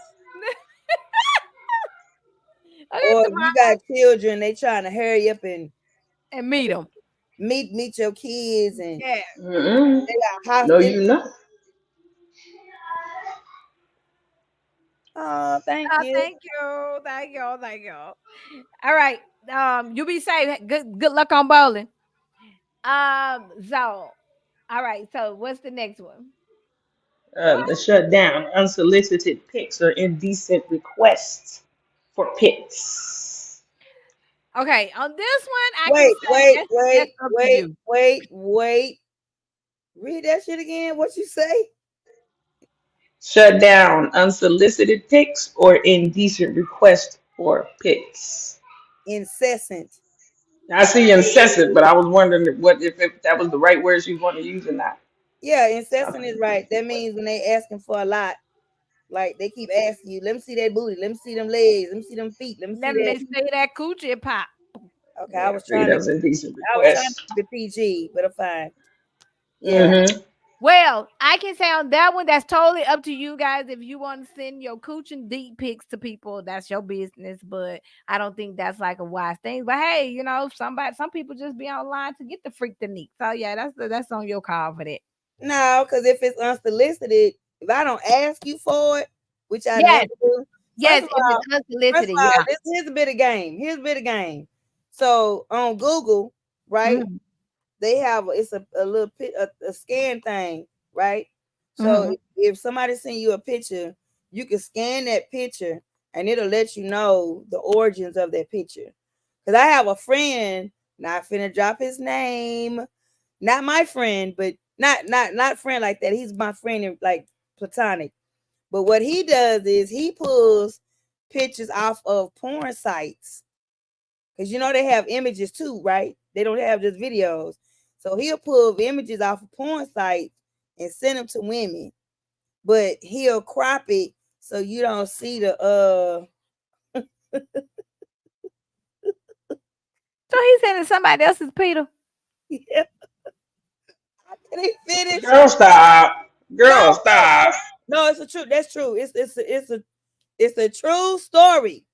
[SPEAKER 3] Or if you got children, they trying to hurry up and
[SPEAKER 1] meet them.
[SPEAKER 3] Meet your kids and
[SPEAKER 1] Yeah.
[SPEAKER 3] they got house.
[SPEAKER 4] No, you not.
[SPEAKER 3] Oh, thank you.
[SPEAKER 1] Thank you. Thank you. Thank you. All right. You be safe. Good luck on bowling. So all right. So what's the next one?
[SPEAKER 4] Shut down unsolicited pics or indecent requests for pics.
[SPEAKER 1] Okay, on this one, I can say that's up to you.
[SPEAKER 3] Wait. Read that shit again. What you say?
[SPEAKER 4] Shut down unsolicited pics or indecent requests for pics.
[SPEAKER 3] Incessant.
[SPEAKER 4] I see incessant, but I was wondering what if that was the right words you want to use or not.
[SPEAKER 3] Yeah, incessant is right. That means when they asking for a lot, like they keep asking you, let me see that booty, let me see them legs, let me see them feet, let me see
[SPEAKER 1] Let me
[SPEAKER 3] that.
[SPEAKER 1] see that coochie pop.
[SPEAKER 3] Okay,
[SPEAKER 4] Yeah, I figured that was indecent
[SPEAKER 3] I was trying
[SPEAKER 4] requests.
[SPEAKER 3] to keep it PG, but I'm fine. Yeah.
[SPEAKER 4] Mm-hmm.
[SPEAKER 1] Well, I can say on that one, that's totally up to you guys. If you want to send your cooch and deep pics to people, that's your business. But I don't think that's like a wise thing. But hey, some people just be online to get the freak the neat. So yeah, that's on your call for that.
[SPEAKER 3] No, because if it's unsolicited, if I don't ask you for it, which I never
[SPEAKER 1] Yes.
[SPEAKER 3] do.
[SPEAKER 1] Yes, if it's unsolicited, yeah.
[SPEAKER 3] Here's a bit of game. Here's a bit of game. So on Google, right?
[SPEAKER 1] Mhm.
[SPEAKER 3] They have it's a little a scan thing, right? So
[SPEAKER 1] Mhm.
[SPEAKER 3] if somebody send you a picture, you can scan that picture and it'll let you know the origins of that picture. Because I have a friend, not finna drop his name, not my friend, but not friend like that. He's my friend in like platonic. But what he does is he pulls pictures off of porn sites. Because they have images too, right? They don't have just videos. So he'll pull images off of porn sites and send them to women. But he'll crop it so you don't see the
[SPEAKER 1] So he's sending somebody else's Peter.
[SPEAKER 3] Yeah. Can he finish?
[SPEAKER 4] Girl, stop. Girl,
[SPEAKER 3] No,
[SPEAKER 4] stop.
[SPEAKER 3] no, it's a true. That's true. It's a true story.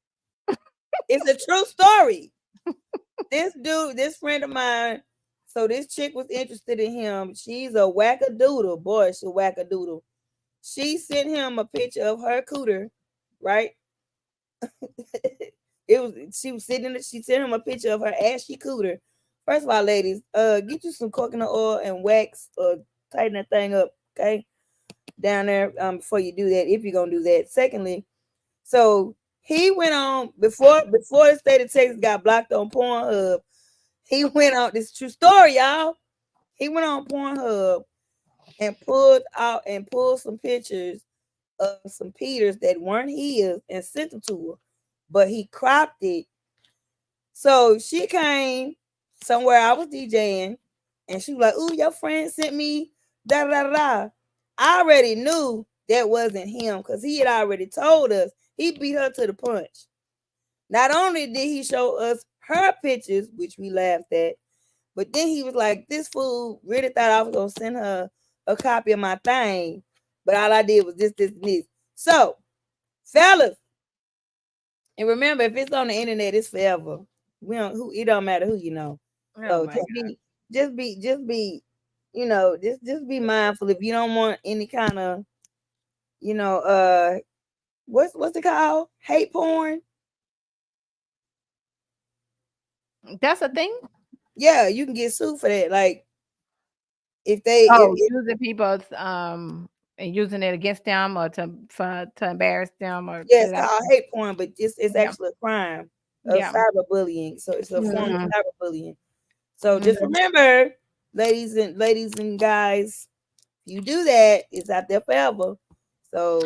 [SPEAKER 3] It's a true story. This friend of mine, so this chick was interested in him. She's a wackadoodle. Boy, she's a wackadoodle. She sent him a picture of her cooter, right? She sent him a picture of her ashy cooter. First of all, ladies, get you some coconut oil and wax or tighten that thing up, okay? Down there, before you do that, if you're gonna do that. Secondly, so he went on before the state of Texas got blocked on Pornhub. He went on this true story, y'all. He went on Pornhub and pulled some pictures of some Peters that weren't his and sent them to her, but he cropped it. So she came somewhere I was DJing, and she was like, "Ooh, your friend sent me da da da." I already knew that wasn't him because he had already told us. He beat her to the punch. Not only did he show us her pictures, which we laughed at, but then he was like, "This fool really thought I was gonna send her a copy of my thing, but all I did was this, and this." So, fellas, and remember, if it's on the internet, it's forever. It don't matter who you know. So just be, just be mindful. If you don't want any kind of, what's it called? Hate porn.
[SPEAKER 1] That's a thing.
[SPEAKER 3] Yeah, you can get sued for that. Like if they
[SPEAKER 1] using people's and using it against them or to embarrass them or
[SPEAKER 3] Yeah, it's called hate porn, but it's
[SPEAKER 1] Yeah.
[SPEAKER 3] actually a crime of
[SPEAKER 1] Yeah.
[SPEAKER 3] cyberbullying. So it's a form of
[SPEAKER 1] Mhm.
[SPEAKER 3] cyberbullying. So just
[SPEAKER 1] Mhm.
[SPEAKER 3] remember, ladies and guys, you do that, it's out there forever. So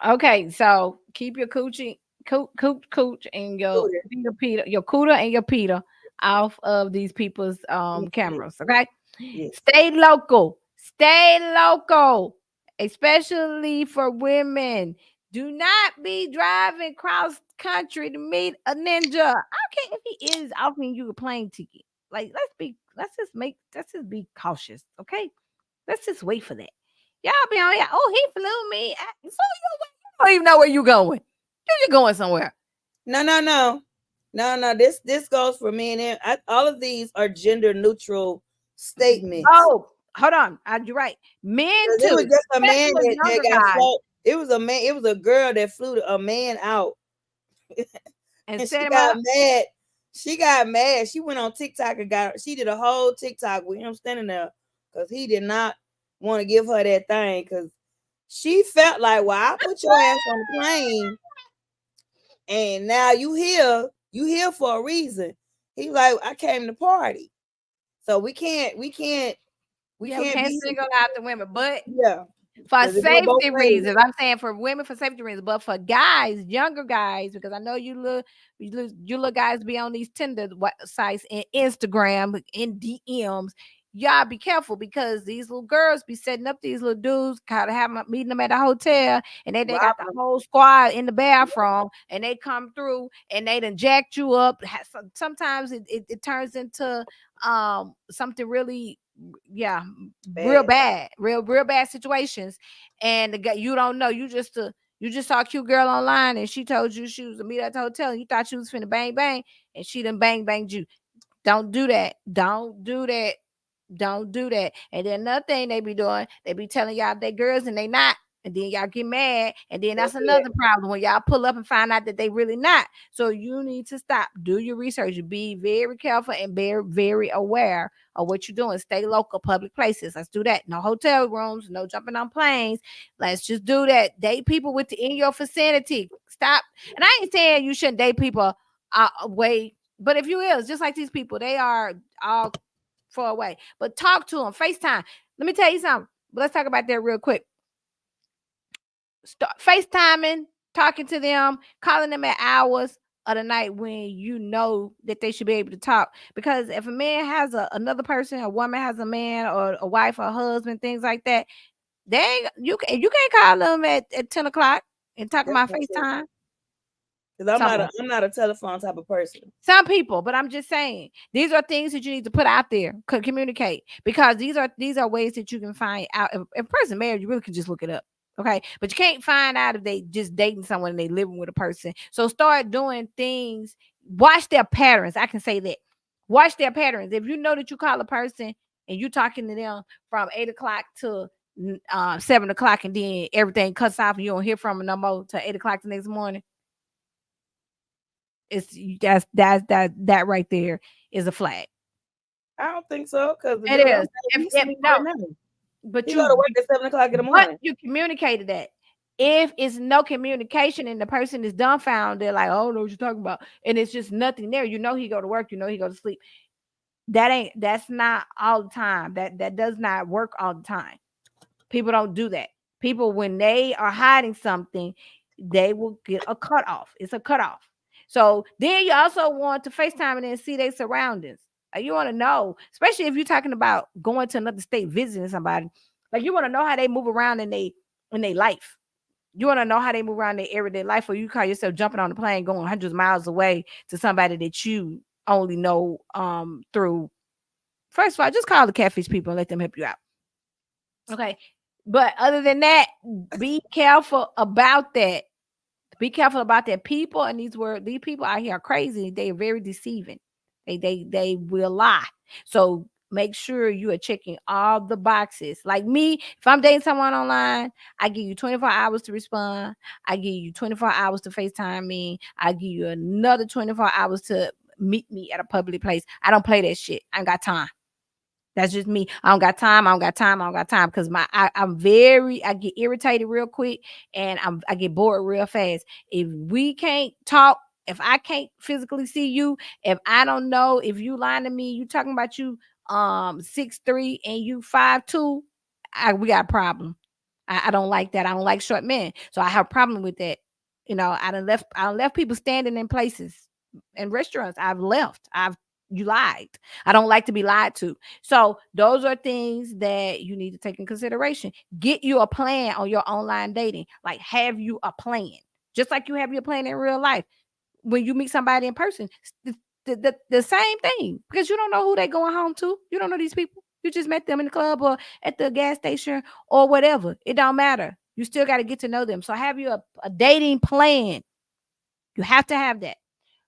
[SPEAKER 1] Okay, so keep your coochie, cooch, and your Peter, your cooter and your Peter off of these people's cameras. Okay,
[SPEAKER 3] yes.
[SPEAKER 1] Stay local. Stay local, especially for women. Do not be driving cross country to meet a ninja. I don't care if he is offering you a plane ticket. Like, let's just be cautious, okay? Let's just wait for that. Y'all be on here. Oh, he flew me. So you don't even know where you going. You're going somewhere.
[SPEAKER 3] No. This goes for me and him. All of these are gender neutral statements.
[SPEAKER 1] Oh, hold on. You're right. Men too.
[SPEAKER 3] It was just a man
[SPEAKER 1] especially
[SPEAKER 3] that
[SPEAKER 1] younger
[SPEAKER 3] got
[SPEAKER 1] guys.
[SPEAKER 3] flown. It was a man. It was a girl that flew a man out,
[SPEAKER 1] and
[SPEAKER 3] she
[SPEAKER 1] set him
[SPEAKER 3] got
[SPEAKER 1] up.
[SPEAKER 3] mad. She got mad. She went on TikTok and she did a whole TikTok with him standing there because he did not want to give her that thing because she felt like, well, I put your ass on the plane and now you here for a reason. He like, I came to party. So we can't
[SPEAKER 1] We
[SPEAKER 3] be
[SPEAKER 1] can't single out the women, but
[SPEAKER 3] yeah.
[SPEAKER 1] for
[SPEAKER 3] 'Cause it go both
[SPEAKER 1] safety
[SPEAKER 3] ways.
[SPEAKER 1] reasons, I'm saying for women for safety reasons, but for guys, younger guys, because I know you little guys be on these Tinder sites and Instagram and DMs. Y'all be careful because these little girls be setting up these little dudes, kind of meeting them at the hotel, and they got the whole squad in the bathroom, and they come through and they done jacked you up. Sometimes it turns into something really real bad, real bad situations, and the guy you don't know, you just saw a cute girl online and she told you she was to meet at the hotel and you thought she was finna bang bang and she done banged you. Don't do that. Don't do that. Don't do that. And then another thing they be doing, they be telling y'all they girls and they not. And then y'all get mad. And then that's another problem when y'all pull up and find out that they really not. So you need to stop. Do your research. Be very careful and very, very aware of what you're doing. Stay local, public places. Let's do that. No hotel rooms, no jumping on planes. Let's just do that. Date people in your vicinity. Stop. And I ain't saying you shouldn't date people away. But if you is, just like these people, they are all far away. But talk to them, FaceTime. Let me tell you something. Let's talk about that real quick. Start FaceTiming, talking to them, calling them at hours of the night when you know that they should be able to talk. Because if a man has another person, a woman has a man or a wife or a husband, things like that, you can't call them at 10 o'clock and talk about FaceTime.
[SPEAKER 3] Because I'm not a telephone type of person.
[SPEAKER 1] Some people, but I'm just saying these are things that you need to put out there, communicate, because these are ways that you can find out if a person married. You really can just look it up, okay? But you can't find out if they just dating someone and they living with a person. So start doing things. Watch their patterns. I can say that. Watch their patterns. If you know that you call a person and you talking to them from 8 o'clock to 7 o'clock, and then everything cuts off and you don't hear from them no more till 8 o'clock the next morning. It's that right there is a flag.
[SPEAKER 3] I don't think so because
[SPEAKER 1] it is. No, but
[SPEAKER 3] you go to work at 7 o'clock in the morning.
[SPEAKER 1] But you communicated that. If it's no communication and the person is dumbfounded, they're like, "I don't know what you're talking about," and it's just nothing there. You know he go to work. You know he go to sleep. That's not all the time. That does not work all the time. People don't do that. People, when they are hiding something, they will get a cutoff. It's a cutoff. So then you also want to FaceTime and then see their surroundings. You want to know, especially if you're talking about going to another state, visiting somebody. Like you want to know how they move around in their life. You want to know how they move around their everyday life, or you call yourself jumping on the plane, going hundreds of miles away to somebody that you only know through. First of all, just call the catfish people and let them help you out. Okay. But other than that, be careful about that. Be careful about that. People and these people out here are crazy. They are very deceiving. They will lie. So make sure you are checking all the boxes. Like me, if I'm dating someone online, I give you 24 hours to respond. I give you 24 hours to FaceTime me. I give you another 24 hours to meet me at a public place. I don't play that shit. I ain't got time. That's just me. I don't got time. Because I get irritated real quick, and I get bored real fast. If we can't talk, if I can't physically see you, if I don't know if you lying to me, you talking about you 6'3" and you 5'2", we got a problem. I don't like that. I don't like short men. So I have a problem with that. I done left people standing in places in restaurants. You lied. I don't like to be lied to. So those are things that you need to take in consideration. Get you a plan on your online dating. Like, have you a plan? Just like you have your plan in real life. When you meet somebody in person, the same thing, because you don't know who they're going home to. You don't know these people. You just met them in the club or at the gas station or whatever. It don't matter. You still got to get to know them. So have you a dating plan. You have to have that.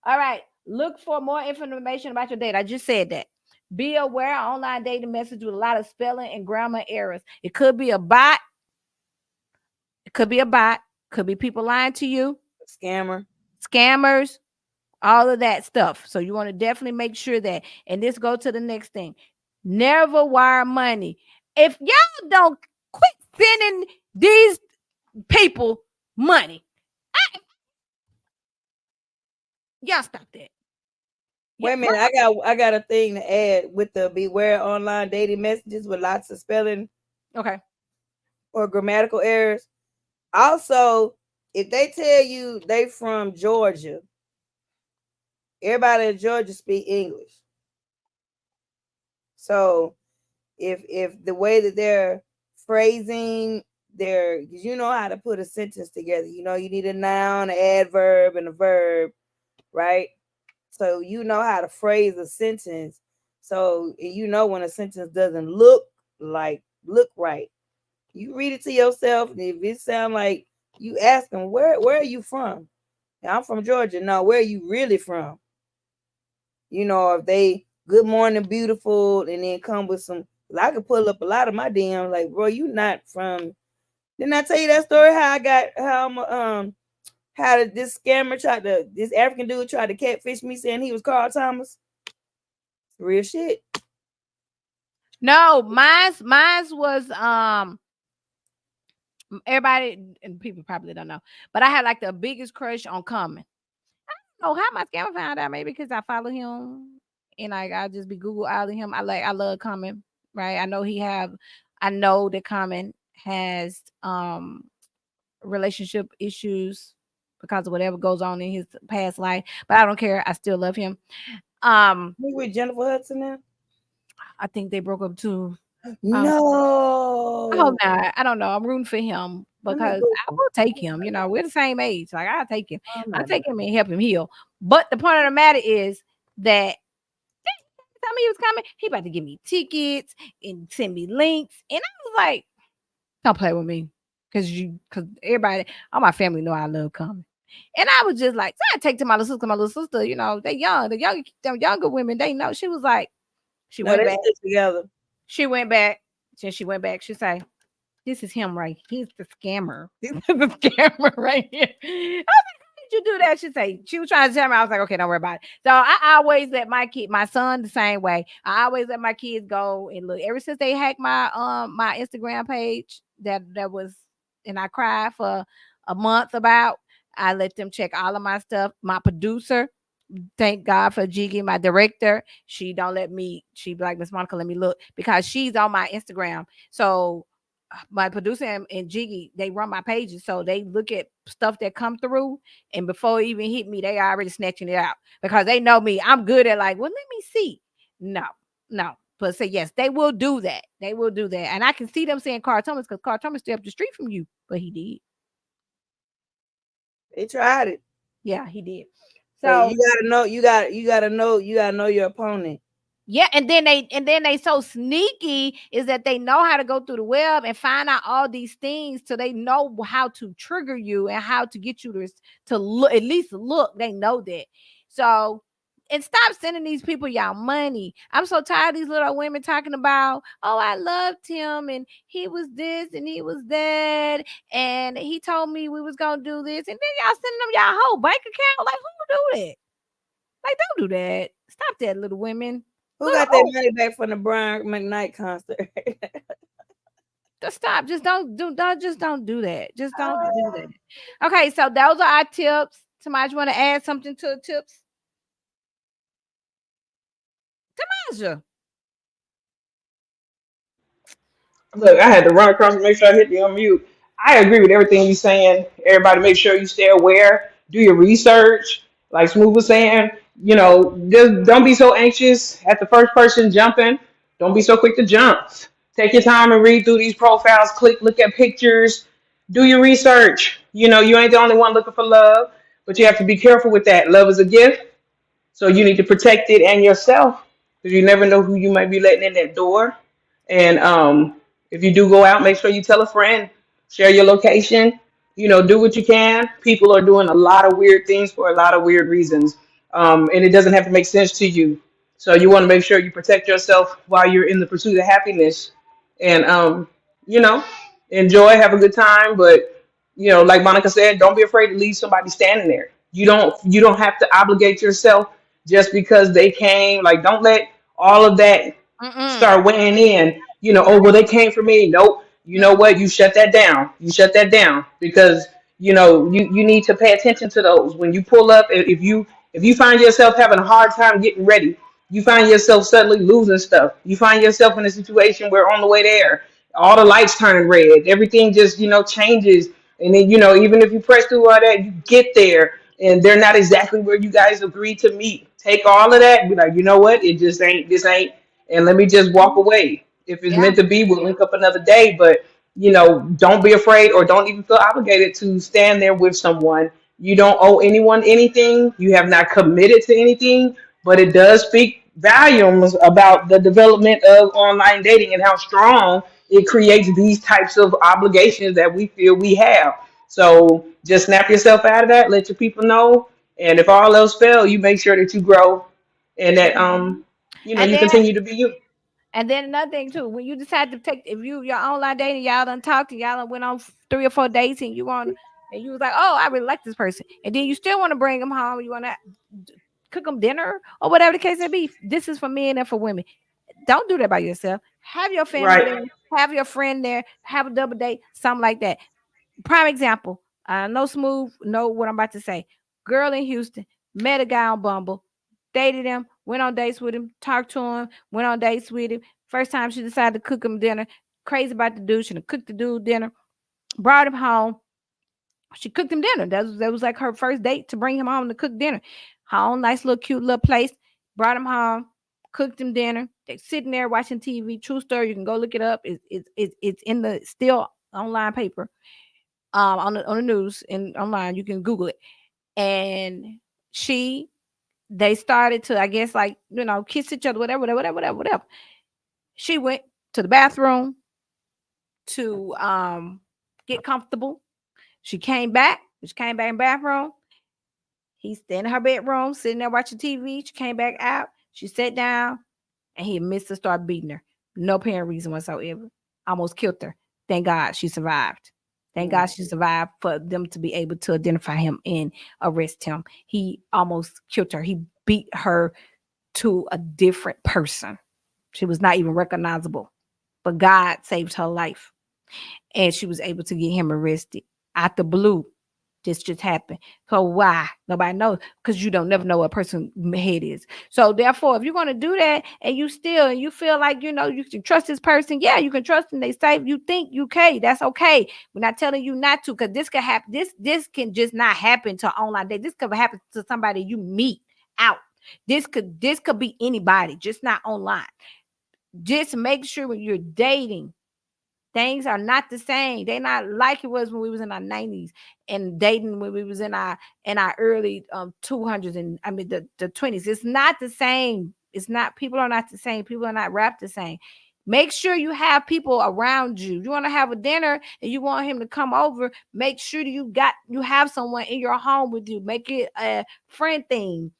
[SPEAKER 1] All right. Look for more information about your date. I just said that. Be aware of online dating message with a lot of spelling and grammar errors. It could be a bot. Could be people lying to you. Scammers. All of that stuff. So you want to definitely make sure that. And this go to the next thing. Never wire money. If y'all don't quit sending these people money, y'all stop that.
[SPEAKER 3] Wait a minute, I got a thing to add with the beware online dating messages with lots of spelling,
[SPEAKER 1] okay,
[SPEAKER 3] or grammatical errors. Also, if they tell you they from Georgia, everybody in Georgia speak English. So if the way that they're phrasing because you know how to put a sentence together. You need a noun, an adverb, and a verb, right? So you know how to phrase a sentence. So when a sentence doesn't look right. You read it to yourself, and if it sound like you ask them, where are you from? I'm from Georgia. No, where are you really from? If they good morning, beautiful, and then come with some. I could pull up a lot of my DMs like, bro, you not from. Didn't I tell you that story? How this African dude tried to catfish me, saying he was Carl Thomas. Real shit.
[SPEAKER 1] No, mine's was everybody, and people probably don't know, but I had like the biggest crush on Common. I don't know how my scammer found out. Maybe because I follow him, and I just be Google eyeing him. I love Common, right? I know that Common has relationship issues because of whatever goes on in his past life, but I don't care. I still love him.
[SPEAKER 3] He with Jennifer Hudson now?
[SPEAKER 1] I think they broke up too.
[SPEAKER 3] No.
[SPEAKER 1] I hope not. I don't know. I'm rooting for him because I will take him. We're the same age. Like, I'll take him. I'll take him and help him heal. But the point of the matter is that tell me he was coming. He about to give me tickets and send me links. And I was like, don't play with me. Because everybody, all my family know I love Common. And I was just like, so I take to my little sister, they young. Them younger women, they know. She was like, she went back
[SPEAKER 3] together.
[SPEAKER 1] She went back. Since she went back, she said, this is him right. He's the scammer. This is the scammer right here. I was like, how did you do that? She was trying to tell me. I was like, okay, don't worry about it. So I always let my son the same way. I always let my kids go and look. Ever since they hacked my Instagram page, that was, and I cried for a month about. I let them check all of my stuff. My producer, thank God for Jiggy, my director. She don't let me. She be like, Miss Monica, let me look, because she's on my Instagram. So my producer and Jiggy, they run my pages, so they look at stuff that come through, and before it even hit me, they already snatching it out because they know me. I'm good at like, well, let me see. No. But say yes, they will do that. They will do that, and I can see them saying Carl Thomas because Carl Thomas still up the street from you, but he did.
[SPEAKER 3] They tried it.
[SPEAKER 1] Yeah, he did.
[SPEAKER 3] So you gotta know your opponent.
[SPEAKER 1] Yeah, and then they so sneaky is that they know how to go through the web and find out all these things, so they know how to trigger you and how to get you to look, at least look. They know that. So, and stop sending these people y'all money. I'm so tired of these little women talking about, oh, I loved him and he was this and he was that and he told me we was gonna do this, and then y'all sending them y'all whole bank account. Like, who do that? Like, don't do that. Stop that, little women.
[SPEAKER 3] Who got that money back from the Brian McKnight concert?
[SPEAKER 1] Just stop. Just don't do that. Just don't do that. Okay, so those are our tips. Somebody want to add something to the tips? Tamaja.
[SPEAKER 4] Look, I had to run across and make sure I hit the unmute. I agree with everything you're saying. Everybody, make sure you stay aware. Do your research. Like Smooth was saying, just don't be so anxious at the first person jumping. Don't be so quick to jump. Take your time and read through these profiles. Look at pictures. Do your research. You ain't the only one looking for love, but you have to be careful with that. Love is a gift, so you need to protect it and yourself because you never know who you might be letting in that door. And if you do go out, make sure you tell a friend, share your location, do what you can. People are doing a lot of weird things for a lot of weird reasons. And it doesn't have to make sense to you. So you want to make sure you protect yourself while you're in the pursuit of happiness. And, you know, enjoy, have a good time. But, like Monica said, don't be afraid to leave somebody standing there. You don't have to obligate yourself just because they came. Like, don't let all of that start weighing in. Well, they came for me. Nope. You know what? You shut that down. Because you need to pay attention to those. When you pull up, if you find yourself having a hard time getting ready, you find yourself suddenly losing stuff. You find yourself in a situation where on the way there, all the lights turn red. Everything just changes. And then even if you press through all that, you get there and they're not exactly where you guys agreed to meet. Take all of that and be like, you know what? It just ain't. This ain't. And let me just walk away. If it's meant to be, we'll link up another day. But don't be afraid or don't even feel obligated to stand there with someone. You don't owe anyone anything. You have not committed to anything, but it does speak volumes about the development of online dating and how strong it creates these types of obligations that we feel we have. So just snap yourself out of that, let your people know, and if all else fail, you make sure that you grow and that you continue to be you.
[SPEAKER 1] And then another thing too, when you decide to take, if your online dating, y'all done talked and y'all done went on 3 or 4 dates, and you was like, oh, I really like this person, and then you still want to bring them home, you want to cook them dinner or whatever the case may be. This is for men and for women. Don't do that by yourself. Have your family there, have your friend there, have a double date, something like that. Prime example. No Smooth, know what I'm about to say. Girl in Houston met a guy on Bumble, dated him, went on dates with him, talked to him, went on dates with him. First time she decided to cook him dinner. Crazy about the dude. She done cooked the dude dinner, brought him home. She cooked him dinner. That was like her first date to bring him home to cook dinner. Home, nice little cute little place. Brought him home, cooked him dinner. They sitting there watching TV. True story. You can go look it up. It's in the still online paper. On the news and online, you can Google it. And they started to, I guess, like, kiss each other, whatever. She went to the bathroom to get comfortable. She came back in the bathroom. He's in her bedroom, sitting there watching TV. She came back out. She sat down, and he admits to start beating her. No apparent reason whatsoever. Almost killed her. Thank God she survived. Thank God she survived for them to be able to identify him and arrest him. He almost killed her. He beat her to a different person. She was not even recognizable. But God saved her life. And she was able to get him arrested. Out the blue, this just happened. So why? Nobody knows, because you don't never know what a person's head is. So therefore, if you're going to do that and you feel like, you can trust this person, yeah, you can trust them. They say you think you can. That's okay. We're not telling you not to, because this could happen. This can just not happen to online date. This could happen to somebody you meet out. This could be anybody, just not online. Just make sure when you're dating, things are not the same. They're not like it was when we was in our 90s and dating when we was in our early 200s and the 20s. It's not the same. It's not. People are not the same. People are not wrapped the same. Make sure you have people around you. You want to have a dinner and you want him to come over. Make sure you have someone in your home with you. Make it a friend thing,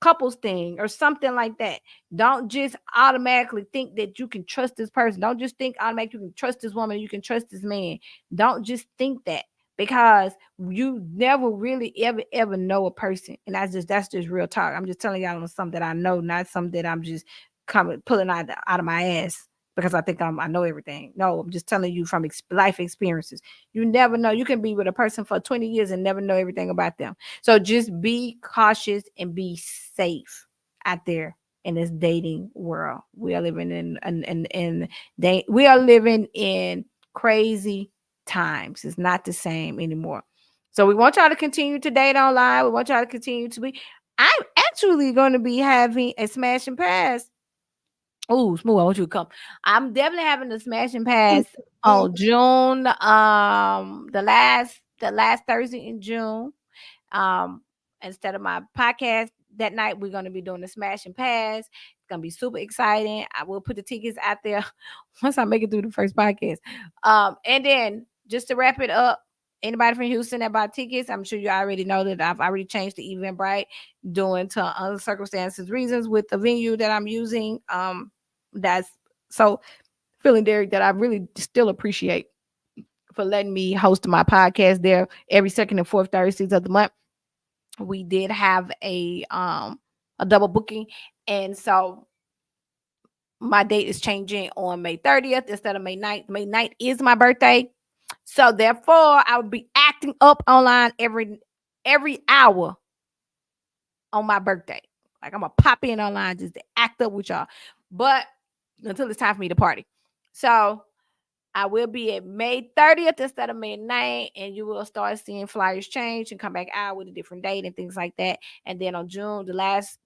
[SPEAKER 1] couples thing, or something like that. Don't just automatically think that you can trust this person. Don't just think automatically you can trust this woman, you can trust this man. Don't just think that, because you never really ever know a person. And that's just real talk. I'm just telling y'all on something that I know, not something that I'm just pulling out of my ass because I think I know everything. No, I'm just telling you from life experiences. You never know. You can be with a person for 20 years and never know everything about them. So just be cautious and be safe out there in this dating world. We are living we are living in crazy times. It's not the same anymore. So we want y'all to continue to date online. We want y'all to continue to be. I'm actually going to be having a smash and pass. Oh, Smooth, I want you to come. I'm definitely having a smash and pass on June. The last Thursday in June. Instead of my podcast that night, we're going to be doing the smash and pass. It's going to be super exciting. I will put the tickets out there once I make it through the first podcast. And then just to wrap it up, anybody from Houston that bought tickets, I'm sure you already know that I've already changed the Eventbrite due to other circumstances, reasons with the venue that I'm using. That's so feeling, Derek, that I really still appreciate for letting me host my podcast there every second and fourth Thursdays of the month. We did have a double booking, and so my date is changing on May 30th instead of May 9th. May 9th is my birthday, so therefore I will be acting up online every hour on my birthday. Like I'm gonna pop in online just to act up with y'all, but until it's time for me to party. So I will be at May 30th instead of May 9th, and you will start seeing flyers change and come back out with a different date and things like that. And then on June, the last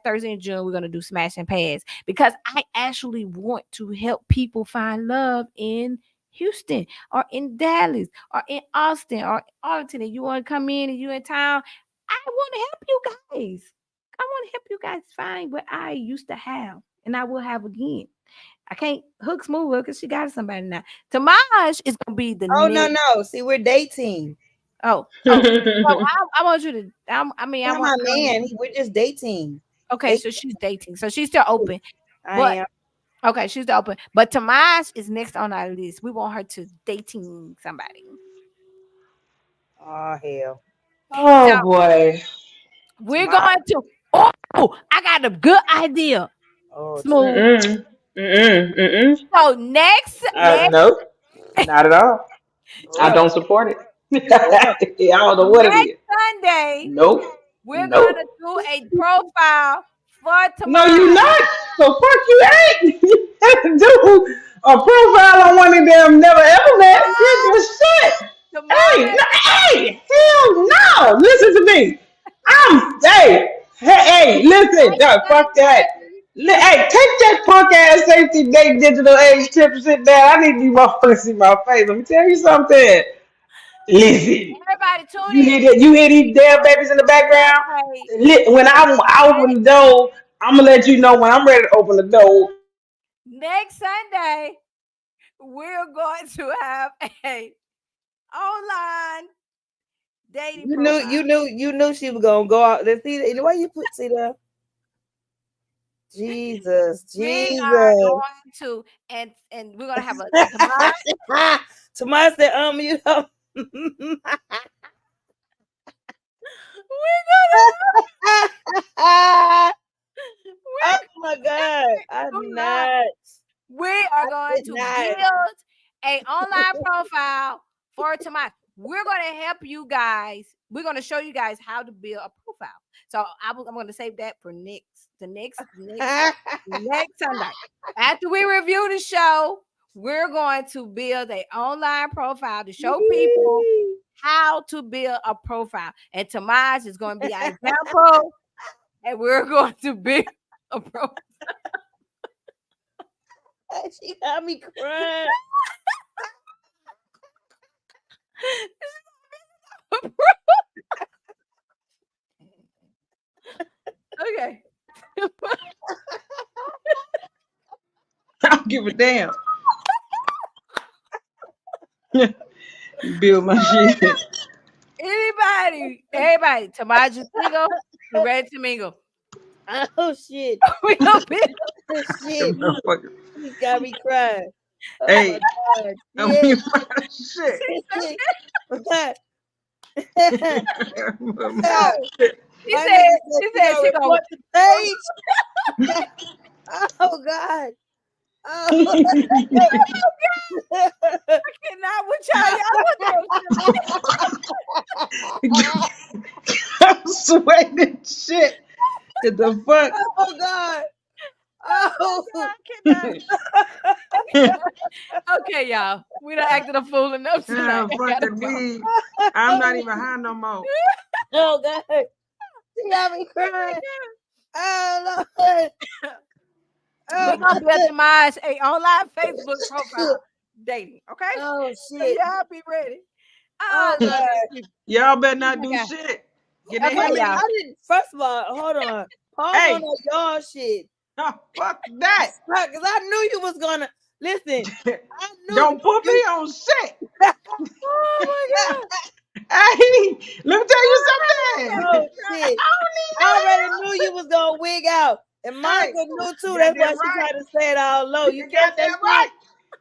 [SPEAKER 1] Thursday in June, we're gonna do smash and pass because I actually want to help people find love in Houston or in Dallas or in Austin or Arlington. And you want to come in and you in town, I want to help you guys. I want to help you guys find what I used to have and I will have again. I can't hook Smooth because she got somebody now. Tamaj is gonna be the
[SPEAKER 3] no. See, we're dating.
[SPEAKER 1] So I want you to. I want
[SPEAKER 3] my man. We're just dating.
[SPEAKER 1] Okay, so she's dating. So she's still open.
[SPEAKER 3] I am.
[SPEAKER 1] Okay, she's still open. But Tamaj is next on our list. We want her to dating somebody.
[SPEAKER 3] Oh hell.
[SPEAKER 4] Oh boy.
[SPEAKER 1] We're going to. Oh, I got a good idea.
[SPEAKER 3] Oh,
[SPEAKER 1] Smooth. So next,
[SPEAKER 4] nope, not at all. I don't support it. I don't know what it is.
[SPEAKER 1] Sunday,
[SPEAKER 4] nope.
[SPEAKER 1] We're gonna do a profile for tomorrow.
[SPEAKER 4] No, you not. So fuck you ain't. Do a profile on one of them never ever met. Shit. Hey, hell no. Listen to me. Hey, listen. No, fuck that. Hey, take that punk ass safety date digital age tip and sit down. I need you motherfuckers to see my face. Let me tell you something. Listen.
[SPEAKER 1] Everybody tune in.
[SPEAKER 4] You hear these damn babies in the background? When I open the door, I'm gonna let you know when I'm ready to open the door.
[SPEAKER 1] Next Sunday, we're going to have a online dating.
[SPEAKER 3] You knew she was gonna go out. Let's see the way you put there. Jesus.
[SPEAKER 1] We are going to, and we're gonna have a
[SPEAKER 3] Tomas said, you know. Oh my God. I'm not.
[SPEAKER 1] We are going to build an online profile for tomorrow. We're going to help you guys. We're going to show you guys how to build a profile. So I'm going to save that for next Sunday. After we review the show, we're going to build an online profile to show people how to build a profile. And Tamaj is going to be an example. And we're going to build a profile.
[SPEAKER 3] She got me crying.
[SPEAKER 1] Okay.
[SPEAKER 4] I don't give a damn. Build my shit.
[SPEAKER 1] Everybody, Tamaj is single. You ready to mingle?
[SPEAKER 3] Oh shit.
[SPEAKER 1] We gonna build
[SPEAKER 3] shit. You got me crying. Oh,
[SPEAKER 4] hey,
[SPEAKER 3] shit.
[SPEAKER 1] She said she gonna
[SPEAKER 3] want the page. Oh God. Oh.
[SPEAKER 1] I cannot with y'all.
[SPEAKER 4] I'm sweating shit. What the fuck?
[SPEAKER 3] Oh God. Oh,
[SPEAKER 1] Okay, y'all. We done acted a fool enough tonight.
[SPEAKER 4] Fucking weed. I'm not even high no more.
[SPEAKER 3] Oh God. She got me crying. Oh Lord.
[SPEAKER 1] We're gonna build demise a online Facebook profile dating. Okay.
[SPEAKER 3] Oh
[SPEAKER 1] So
[SPEAKER 3] shit.
[SPEAKER 1] y'all be ready.
[SPEAKER 3] Oh God.
[SPEAKER 4] Y'all better not do
[SPEAKER 1] Okay.
[SPEAKER 4] shit. Get
[SPEAKER 1] Okay,
[SPEAKER 4] that
[SPEAKER 1] y'all.
[SPEAKER 3] I didn't. First of all, hold on. Pause
[SPEAKER 4] Hey.
[SPEAKER 3] on that y'all shit.
[SPEAKER 4] Oh, fuck that.
[SPEAKER 3] Because I knew you was gonna listen. I knew
[SPEAKER 4] Don't put me on shit.
[SPEAKER 1] Oh my God.
[SPEAKER 4] Hey, let me tell you something.
[SPEAKER 3] Oh shit. I already knew you was gonna wig out. And Monica knew too. That's why she tried to say it all low. You
[SPEAKER 4] got
[SPEAKER 3] that
[SPEAKER 4] that right.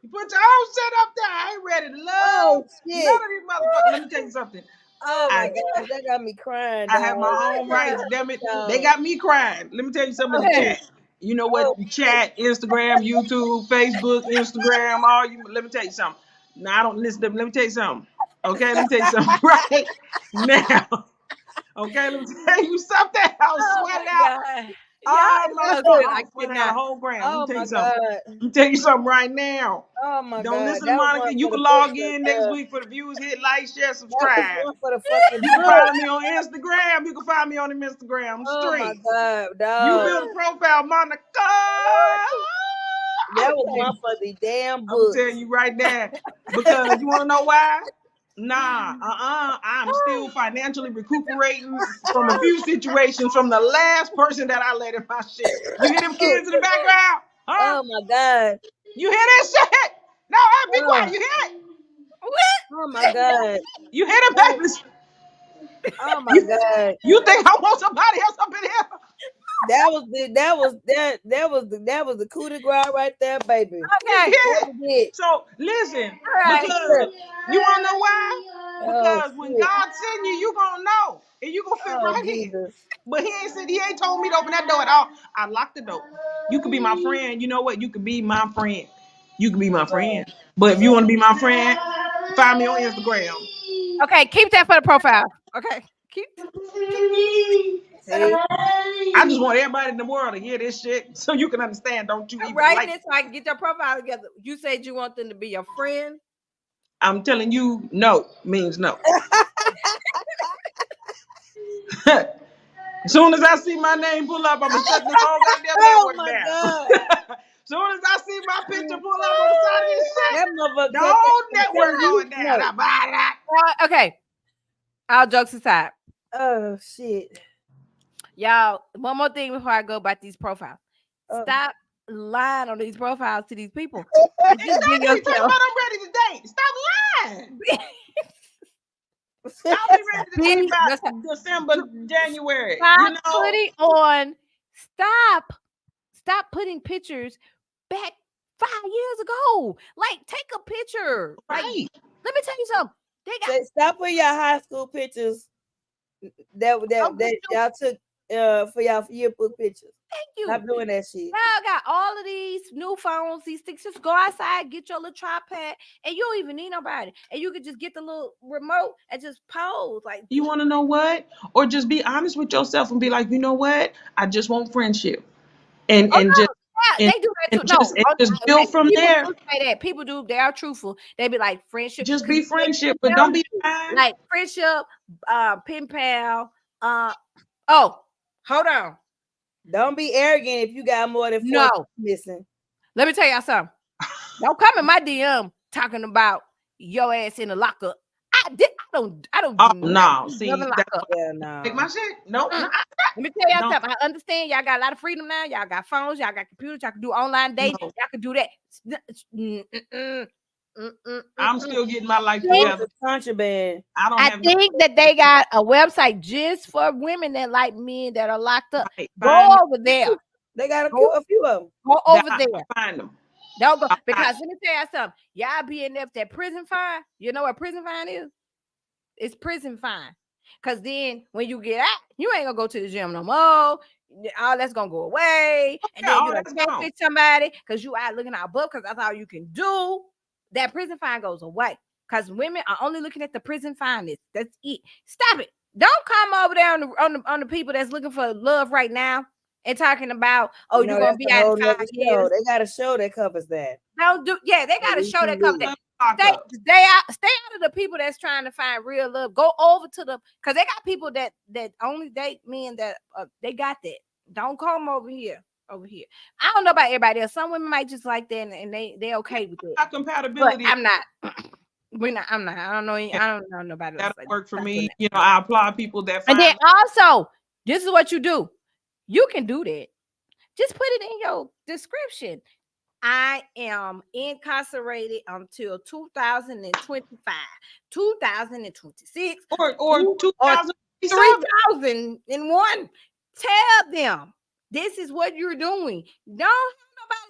[SPEAKER 4] You put your own shit up there. I ain't ready to love
[SPEAKER 3] Oh shit.
[SPEAKER 4] none of these motherfuckers. Let me tell you something.
[SPEAKER 3] Oh my gosh, that got me crying.
[SPEAKER 4] I have my own rights, damn it. They got me crying. Let me tell you something in the chat. You know what? Chat, Instagram, YouTube, Facebook, Instagram, all you. Let me tell you something. Now I don't listen to them. Let me tell you something. Okay, let me tell you something right now. Okay, let me tell you something. I'll sweat it out.
[SPEAKER 1] Y'all
[SPEAKER 4] My
[SPEAKER 1] so
[SPEAKER 4] soul.
[SPEAKER 1] good. I
[SPEAKER 4] I'll sweat out a
[SPEAKER 1] cannot.
[SPEAKER 4] whole gram.
[SPEAKER 3] Oh
[SPEAKER 4] Let me tell
[SPEAKER 3] my
[SPEAKER 4] you something.
[SPEAKER 3] God.
[SPEAKER 4] Let me tell you something right now.
[SPEAKER 3] Oh my
[SPEAKER 4] Don't
[SPEAKER 3] God.
[SPEAKER 4] listen to
[SPEAKER 3] That was
[SPEAKER 4] Monica.
[SPEAKER 3] one
[SPEAKER 4] You
[SPEAKER 3] for
[SPEAKER 4] can
[SPEAKER 3] the
[SPEAKER 4] log
[SPEAKER 3] books
[SPEAKER 4] in
[SPEAKER 3] right
[SPEAKER 4] next
[SPEAKER 3] there.
[SPEAKER 4] week for the views, hit like, share,
[SPEAKER 3] That
[SPEAKER 4] subscribe.
[SPEAKER 3] was one for the fucking
[SPEAKER 4] You can
[SPEAKER 3] books.
[SPEAKER 4] follow me on Instagram. You can find me on the Instagram
[SPEAKER 3] Oh my
[SPEAKER 4] street.
[SPEAKER 3] God,
[SPEAKER 4] You
[SPEAKER 3] dog.
[SPEAKER 4] build a profile, Monica.
[SPEAKER 3] That was one for the damn
[SPEAKER 4] I'm
[SPEAKER 3] books.
[SPEAKER 4] telling you right there. Because you want to know why? Nah, I'm still financially recuperating from a few situations from the last person that I let in my shit. You hear them kids in the background? Huh?
[SPEAKER 3] Oh my God.
[SPEAKER 4] You hear that shit? No, be quiet. You hear it?
[SPEAKER 3] Oh my God.
[SPEAKER 4] You hear them babies?
[SPEAKER 3] Oh my God.
[SPEAKER 4] You think I want somebody else up in here?
[SPEAKER 3] That was the coup de grace right there, baby.
[SPEAKER 1] Okay.
[SPEAKER 3] That was it.
[SPEAKER 4] So listen,
[SPEAKER 1] right.
[SPEAKER 4] because you wanna know why? Because
[SPEAKER 3] Oh,
[SPEAKER 4] when
[SPEAKER 3] shit.
[SPEAKER 4] God send you, you gonna know, and you gonna fit
[SPEAKER 3] Oh,
[SPEAKER 4] right in.
[SPEAKER 3] Jesus.
[SPEAKER 4] But he ain't told me to open that door at all. I locked the door. You could be my friend. You know what? You could be my friend. You could be my friend. But if you want to be my friend, find me on Instagram.
[SPEAKER 1] Okay, keep that for the profile. Okay. Keep.
[SPEAKER 3] See?
[SPEAKER 4] I just want everybody in the world to hear this shit so you can understand. Don't you even
[SPEAKER 1] Right
[SPEAKER 4] like
[SPEAKER 1] this
[SPEAKER 4] it?
[SPEAKER 1] so I can get your profile together. You said you want them to be your friend.
[SPEAKER 4] I'm telling you, no means no. As soon as I see my name pull up, I'm gonna shut this whole goddamn
[SPEAKER 3] Oh
[SPEAKER 4] network
[SPEAKER 3] my
[SPEAKER 4] down.
[SPEAKER 3] God.
[SPEAKER 4] Soon as I see my picture pull up on the side of this shit,
[SPEAKER 3] That motherfucker
[SPEAKER 4] the
[SPEAKER 3] said
[SPEAKER 4] whole
[SPEAKER 3] that-
[SPEAKER 4] network
[SPEAKER 3] you
[SPEAKER 4] going down.
[SPEAKER 3] know.
[SPEAKER 1] Okay. All jokes aside.
[SPEAKER 3] Oh shit.
[SPEAKER 1] Y'all, one more thing before I go about these profiles.
[SPEAKER 3] Oh.
[SPEAKER 1] Stop lying on these profiles to these people.
[SPEAKER 4] Exactly. You talking about I'm ready to date. Stop lying. Y'all be ready to date about December, January.
[SPEAKER 1] Stop
[SPEAKER 4] You know?
[SPEAKER 1] putting on. Stop putting pictures back 5 years ago. Like, take a picture. Like,
[SPEAKER 4] Right.
[SPEAKER 1] let me tell you something. They got
[SPEAKER 3] Stop putting your high school pictures that y'all took for y'all yearbook pictures.
[SPEAKER 1] Thank you.
[SPEAKER 3] Stop doing that shit.
[SPEAKER 1] Y'all got all of these new phones, these things. Just go outside, get your little tripod, and you don't even need nobody. And you could just get the little remote and just pose. Like,
[SPEAKER 4] You want to know what? Or just be honest with yourself and be like, you know what? I just want friendship. And just
[SPEAKER 1] yeah, they do that too.
[SPEAKER 4] and
[SPEAKER 1] No,
[SPEAKER 4] just build from
[SPEAKER 1] people
[SPEAKER 4] there.
[SPEAKER 1] do say that. People do. They are truthful. They be like friendship.
[SPEAKER 4] Just be friendship, but don't be lying.
[SPEAKER 1] Like friendship, pen pal. Oh, hold on.
[SPEAKER 3] Don't be arrogant if you got more than 4 missing.
[SPEAKER 1] Let me tell y'all something. Don't come in my DM talking about your ass in the lockup. I don't.
[SPEAKER 4] Oh no, see,
[SPEAKER 3] take
[SPEAKER 4] my shit. Nope.
[SPEAKER 1] Let me tell y'all something. I understand y'all got a lot of freedom now. Y'all got phones. Y'all got computers. Y'all can do online dating. Y'all can do that.
[SPEAKER 4] I'm still getting my life together.
[SPEAKER 3] Contraband.
[SPEAKER 1] I think that they got a website just for women that like men that are locked up. Go over there.
[SPEAKER 3] They got a few of them.
[SPEAKER 1] Go over there.
[SPEAKER 4] Find them.
[SPEAKER 1] Don't go because let me tell you something. Y'all be in there with that prison fine. You know what prison fine is? It's prison fine. Cause then when you get out, you ain't gonna go to the gym no more. all that's gonna go away, and then
[SPEAKER 20] all
[SPEAKER 1] you
[SPEAKER 20] that's
[SPEAKER 1] don't
[SPEAKER 20] gone.
[SPEAKER 1] catfish somebody because you out looking out book because that's all you can do. That prison fine goes away because women are only looking at the prison fine list. That's it. Stop it. Don't come over there on the people that's looking for love right now and talking about, oh, you're gonna
[SPEAKER 3] that's
[SPEAKER 1] be
[SPEAKER 3] a
[SPEAKER 1] out
[SPEAKER 3] whole
[SPEAKER 1] in 5
[SPEAKER 3] nother
[SPEAKER 1] years.
[SPEAKER 3] show. They got a show that covers that.
[SPEAKER 1] Don't do. Yeah, they got a show that covers that. Stay out of the people that's trying to find real love. Go over to them because they got people that only date men that they got that. Don't come over here. I don't know about everybody else. Some women might just like that and they okay with it.
[SPEAKER 20] Compatibility.
[SPEAKER 1] But I'm not. I'm not. I don't know nobody else.
[SPEAKER 20] That'll work for me. You know, I applaud people that
[SPEAKER 1] And
[SPEAKER 20] find.
[SPEAKER 1] then also, this is what you do. You can do that. Just put it in your description. I am incarcerated until 2025, 2026,
[SPEAKER 20] or
[SPEAKER 1] 3001. Tell them this is what you're doing. Don't have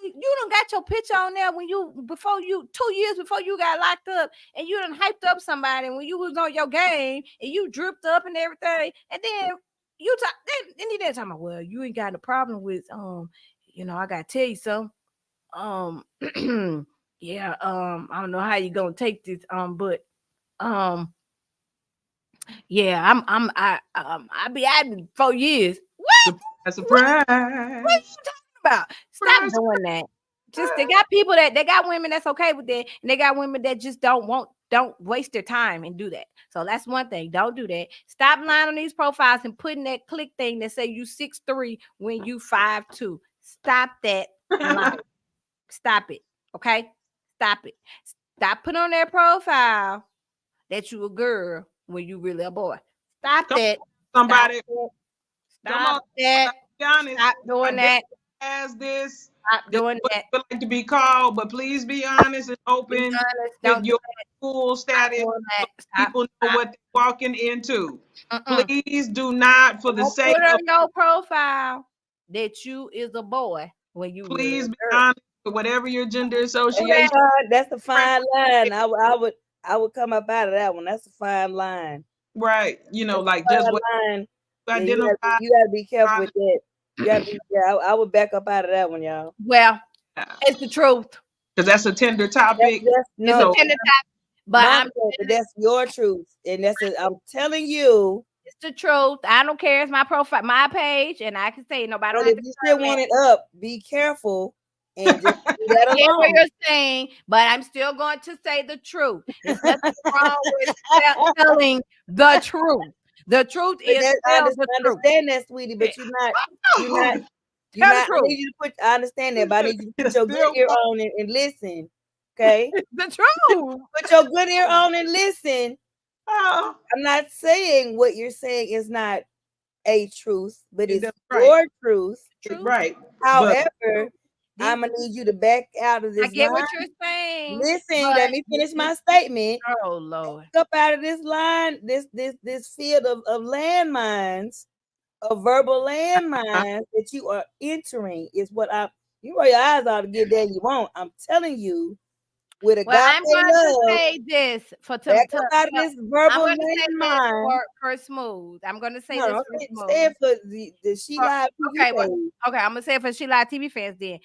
[SPEAKER 1] nobody. You done got your picture on there when before 2 years before you got locked up, and you done hyped up somebody when you was on your game and you dripped up and everything, and then you talk. Then you didn't talk about, well, you ain't got a problem with I gotta tell you something. Yeah, I don't know how you gonna take this, but yeah, I be out in 4 years. What?
[SPEAKER 20] A surprise.
[SPEAKER 1] What are you talking about? Stop doing that. Just they got people that they got women that's okay with that, and they got women that just don't waste their time and do that. So that's one thing. Don't do that. Stop lying on these profiles and putting that click thing that say you 6'3" when you 5'2". Stop that lying. Stop it. Okay? Stop it. Stop putting on their profile that you a girl when you really a boy. Stop that.
[SPEAKER 20] Somebody.
[SPEAKER 1] Stop that.
[SPEAKER 20] Be honest.
[SPEAKER 1] Stop doing that.
[SPEAKER 20] As this.
[SPEAKER 1] Stop doing that.
[SPEAKER 20] Would like to be called, but please be honest and open with your full status. So people know what they're walking into. Please do not, for the sake
[SPEAKER 1] put
[SPEAKER 20] of
[SPEAKER 1] on your profile that you is a boy when you
[SPEAKER 20] please be
[SPEAKER 1] girl.
[SPEAKER 20] honest with whatever your gender association.
[SPEAKER 3] That's the fine line. I would come up out of that one. That's a fine line.
[SPEAKER 20] Right. You know, like just what
[SPEAKER 3] line.
[SPEAKER 20] identify.
[SPEAKER 3] You gotta be careful with that. You gotta be, I would back up out of that one, y'all.
[SPEAKER 1] Well, it's the truth.
[SPEAKER 20] Because that's a tender topic.
[SPEAKER 1] It's a tender topic. But
[SPEAKER 3] that's your truth. And I'm telling you.
[SPEAKER 1] It's the truth. I don't care. It's my profile, my page, and I can say nobody don't
[SPEAKER 3] If
[SPEAKER 1] have to
[SPEAKER 3] you still want it up, be careful and just leave that
[SPEAKER 1] I get what
[SPEAKER 3] alone.
[SPEAKER 1] you're saying, but I'm still going to say the truth. There's nothing wrong with telling the truth. The truth is
[SPEAKER 3] I
[SPEAKER 1] tell the truth.
[SPEAKER 3] understand that, sweetie, but you're not. I need you to put. I understand that, but I need you to put your good ear on and listen. Okay,
[SPEAKER 1] the truth.
[SPEAKER 3] Put your good ear on and listen. I'm not saying what you're saying is not a truth, but it's your truth.
[SPEAKER 20] Right.
[SPEAKER 3] However, I'm gonna need you to back out of this.
[SPEAKER 1] I get
[SPEAKER 3] line.
[SPEAKER 1] what you're saying.
[SPEAKER 3] Listen, let me finish my statement.
[SPEAKER 1] Oh Lord.
[SPEAKER 3] Back up out of this line, this field of landmines, of verbal landmines that you are entering is what you roll your eyes out to get there you won't. I'm telling you. With a
[SPEAKER 1] I'm going to say this for
[SPEAKER 3] this verbal
[SPEAKER 1] I'm going to say
[SPEAKER 3] landmine.
[SPEAKER 1] this for Smooth. I'm going to say this for Smooth.
[SPEAKER 3] Say it for the She Live TV
[SPEAKER 1] okay, okay, I'm going to say it for She Live TV fans then.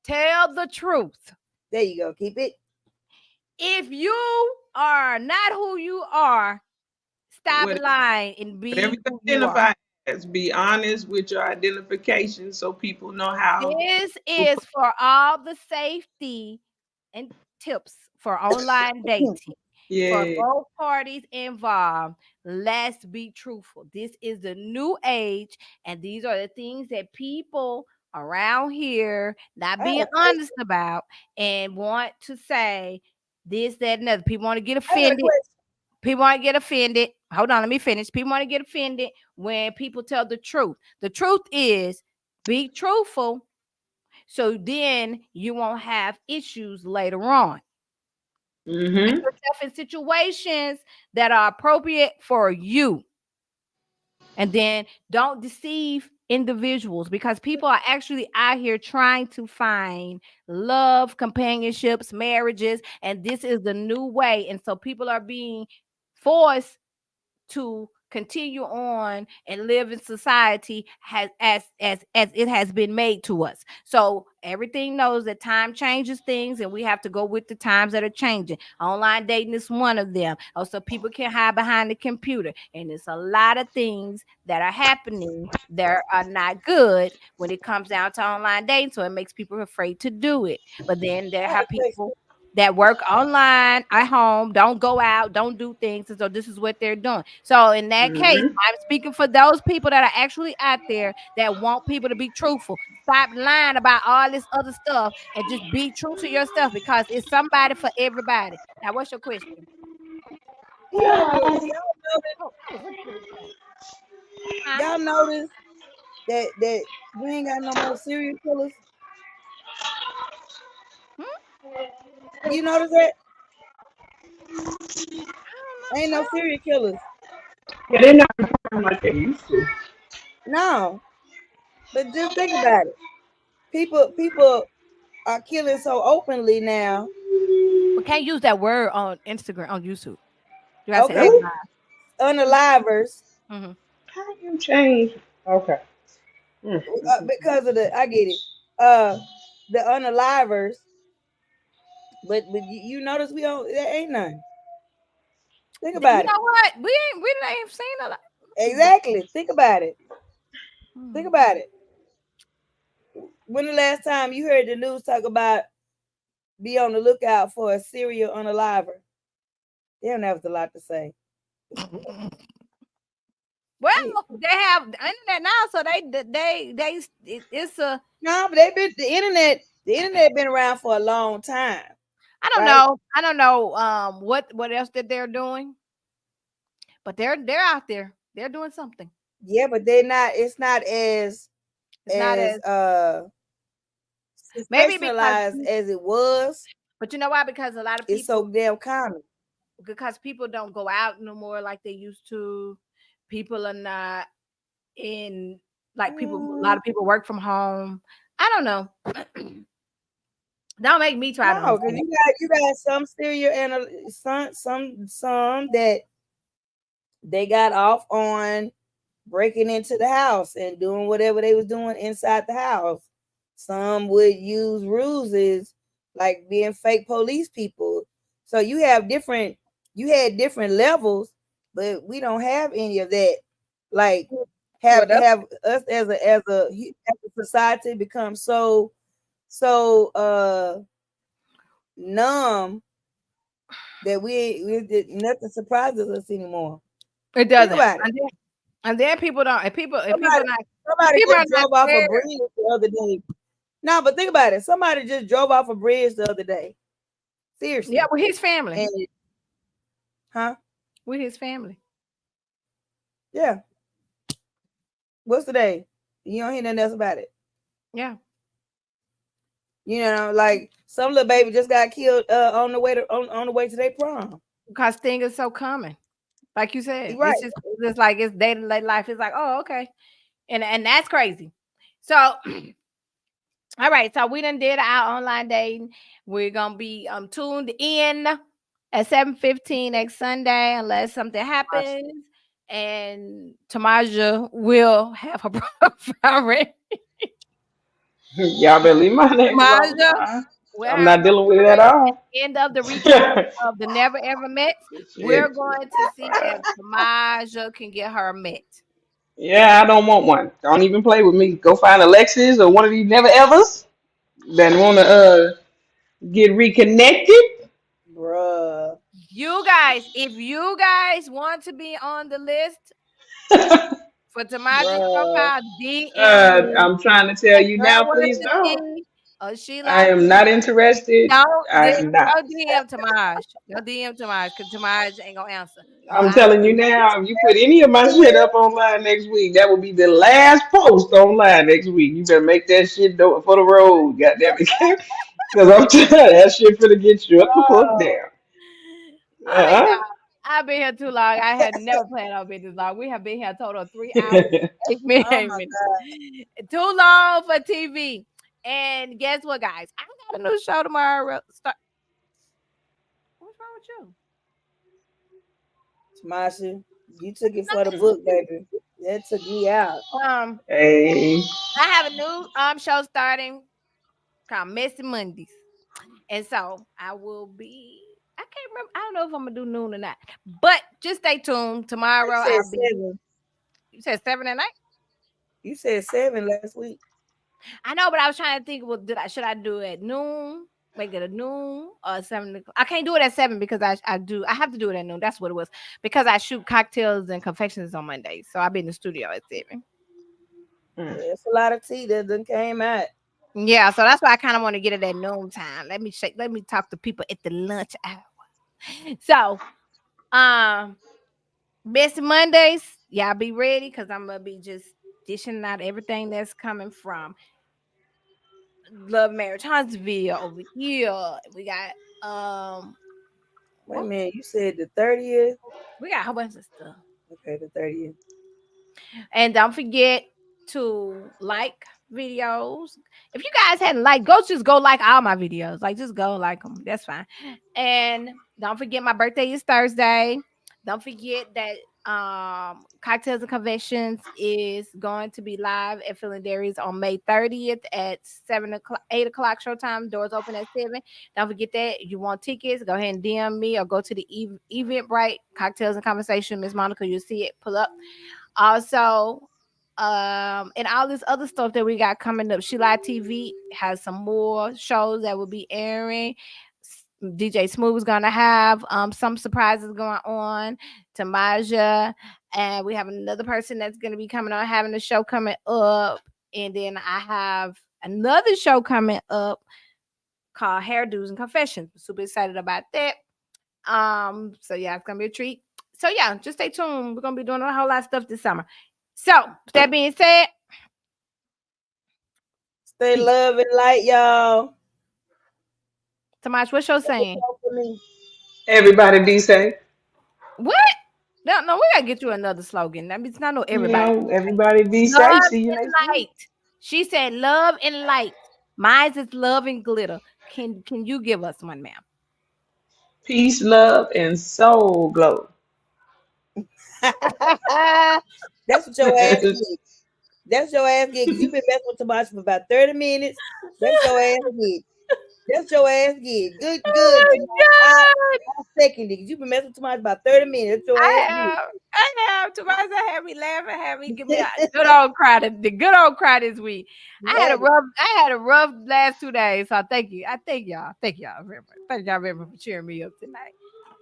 [SPEAKER 1] Tell the truth.
[SPEAKER 3] There you go. Keep it.
[SPEAKER 1] If you are not who you are, stop lying and be who you are.
[SPEAKER 20] Be honest with your identification so people know how.
[SPEAKER 1] This is for all the safety and tips for online dating. For both parties involved, let's be truthful. This is the new age, and these are the things that people around here not being honest about and want to say this, that, and other. People want to get offended. People want to get offended. Hold on, let me finish. People want to get offended when people tell the truth. The truth is, be truthful. So then you won't have issues later on. Put yourself in situations that are appropriate for you. And then don't deceive individuals because people are actually out here trying to find love, companionships, marriages, and this is the new way. And so people are being forced to continue on and live in society as it has been made to us. So everything knows that time changes things, and we have to go with the times that are changing. Online dating is one of them. Also, people can hide behind the computer, and it's a lot of things that are happening that are not good when it comes down to online dating. So it makes people afraid to do it. But then there are people that work online at home, don't go out, don't do things. And so this is what they're doing. So in that case, I'm speaking for those people that are actually out there that want people to be truthful. Stop lying about all this other stuff and just be true to yourself, because it's somebody for everybody. Now, what's your question?
[SPEAKER 3] Y'all notice that we ain't got no more serial killers? You notice that? Ain't no serial killers.
[SPEAKER 4] Yeah, they're not confirmed like they used to.
[SPEAKER 3] No. But just think about it. People are killing so openly now.
[SPEAKER 1] We can't use that word on Instagram, on YouTube. You gotta
[SPEAKER 3] Okay.
[SPEAKER 1] say
[SPEAKER 3] Unalivers.
[SPEAKER 1] Mm-hmm.
[SPEAKER 4] How you change? Okay.
[SPEAKER 3] Because of I get it. The unalivers. But you notice there ain't none. Think about
[SPEAKER 1] You know what? We ain't seen a lot.
[SPEAKER 3] Exactly. Think about it. Think about it. When the last time you heard the news talk about be on the lookout for a serial unaliver? They don't have a lot to say.
[SPEAKER 1] Well, they have the internet now, so it's a
[SPEAKER 3] no, but the internet been around for a long time.
[SPEAKER 1] I don't know what else that they're doing, but they're out there. They're doing something.
[SPEAKER 3] Yeah, but it's not as
[SPEAKER 1] maybe
[SPEAKER 3] sensationalized as it was.
[SPEAKER 1] But you know why? Because a lot of people,
[SPEAKER 3] it's so damn common.
[SPEAKER 1] Because people don't go out no more like they used to. People are not in people. A lot of people work from home. I don't know. Don't make me try to.
[SPEAKER 3] Because you got some serial and some that they got off on breaking into the house and doing whatever they was doing inside the house. Some would use ruses like being fake police people. So you had different levels, but we don't have any of that. Like have us as a society become so numb that we nothing surprises us anymore.
[SPEAKER 1] It doesn't. And then people don't.
[SPEAKER 3] Somebody just drove off a bridge the other day. No, but think about it. Somebody just drove off a bridge the other day. Seriously.
[SPEAKER 1] Yeah, with his family.
[SPEAKER 3] Huh?
[SPEAKER 1] With his family.
[SPEAKER 3] Yeah. What's the day? You don't hear nothing else about it.
[SPEAKER 1] Yeah.
[SPEAKER 3] You know, like some little baby just got killed on the way to their prom.
[SPEAKER 1] Because things are so common. Like you said,
[SPEAKER 3] right.
[SPEAKER 1] It's just like it's day-to-day life. It's like, oh, okay. And that's crazy. So all right, so we done did our online dating. We're gonna be tuned in at 7:15 next Sunday, unless something happens. And Tamaja will have her profile ready.
[SPEAKER 4] Y'all better leave my name alone. I'm not dealing with it at all.
[SPEAKER 1] End of the recap of the Never Ever Met. We're going to see if Tamaja can get her met.
[SPEAKER 4] Yeah, I don't want one. Don't even play with me. Go find Alexis or one of these never evers that want to get reconnected.
[SPEAKER 3] Bruh.
[SPEAKER 1] You guys, if you guys want to be on the list for Tamaja's profile, DM.
[SPEAKER 4] I'm trying to tell you now, please don't. I am not interested. I am not.
[SPEAKER 1] Go DM Tamaj. Go DM Tamaj because Tamaj ain't gonna answer.
[SPEAKER 4] I'm telling you now, if you put any of my shit up online next week, that will be the last post online next week. You better make that shit for the road, goddamn it. Because I'm telling you, that shit finna get you up the fuck down.
[SPEAKER 1] I've been here too long. I had never planned on being this long. We have been here a total of 3 hours. 8 minutes. Too long for TV. And guess what, guys? I got a new show tomorrow. What's wrong with you?
[SPEAKER 3] Tamasha, You took it for the book, baby. That took me out.
[SPEAKER 4] Hey.
[SPEAKER 1] I have a new show starting called Messy Mondays. And so I will be, I can't remember. I don't know if I'm gonna do noon or not. But just stay tuned. Tomorrow
[SPEAKER 3] I said
[SPEAKER 1] I'll be
[SPEAKER 3] 7.
[SPEAKER 1] You said 7 at night?
[SPEAKER 3] You said 7 last week.
[SPEAKER 1] I know, but I was trying to think, well, should I do it at noon? Make it a noon or 7 o'clock? I can't do it at 7 because I have to do it at noon. That's what it was. Because I shoot cocktails and confections on Mondays. So I'll be in the studio at 7.
[SPEAKER 3] Yeah, it's a lot of tea that done came out.
[SPEAKER 1] Yeah, so that's why I kind of want to get it at noon time. Let me talk to people at the lunch hour. So Messy Mondays, y'all be ready because I'm gonna be just dishing out everything that's coming from Love Marriage Huntsville over here. We got
[SPEAKER 3] wait a minute, you said the 30th?
[SPEAKER 1] We got a whole bunch of stuff.
[SPEAKER 3] Okay, the 30th.
[SPEAKER 1] And don't forget to like videos. If you guys hadn't liked, just go like all my videos. Like, just go like them. That's fine. And don't forget my birthday is Thursday. Don't forget that Cocktails and Conventions is going to be live at Phil and Dairies on May 30th at 8 o'clock showtime. Doors open at 7. Don't forget that. If you want tickets, go ahead and DM me or go to the Eventbrite Cocktails and Conversation. Miss Monica, you'll see it. Pull up. Also, and all this other stuff that we got coming up. shelivetv has some more shows that will be airing. DJ Smooth is gonna have some surprises going on. Tamaja, and we have another person that's gonna be coming on having a show coming up. And then I have another show coming up called Hairdos and Confessions. Super excited about that. So yeah, it's gonna be a treat. So yeah, just stay tuned. We're gonna be doing a whole lot of stuff this summer. So with that being said,
[SPEAKER 3] stay love and light, y'all.
[SPEAKER 1] Tamash, what's your saying?
[SPEAKER 4] Everybody be safe.
[SPEAKER 1] What? No, we gotta get you another slogan. That means not everybody.
[SPEAKER 4] You know, everybody be
[SPEAKER 1] Love
[SPEAKER 4] safe. See you
[SPEAKER 1] and
[SPEAKER 4] next
[SPEAKER 1] light.
[SPEAKER 4] week.
[SPEAKER 1] She said love and light. Mine is love and glitter. Can you give us one, ma'am?
[SPEAKER 4] Peace, love, and soul glow.
[SPEAKER 3] That's what your ass get. That's your ass get. You've been messing with Tomash for about 30 minutes. That's your ass get. That's your ass get. Good. I second it. You've been messing with Tomash about 30 minutes. That's your ass
[SPEAKER 1] I have. Tomash had me laughing, had me give me a good old cry. The good old cry this week. I had a rough last 2 days. So thank you. I thank y'all. Thank y'all very much. Thank y'all very much for cheering me up tonight.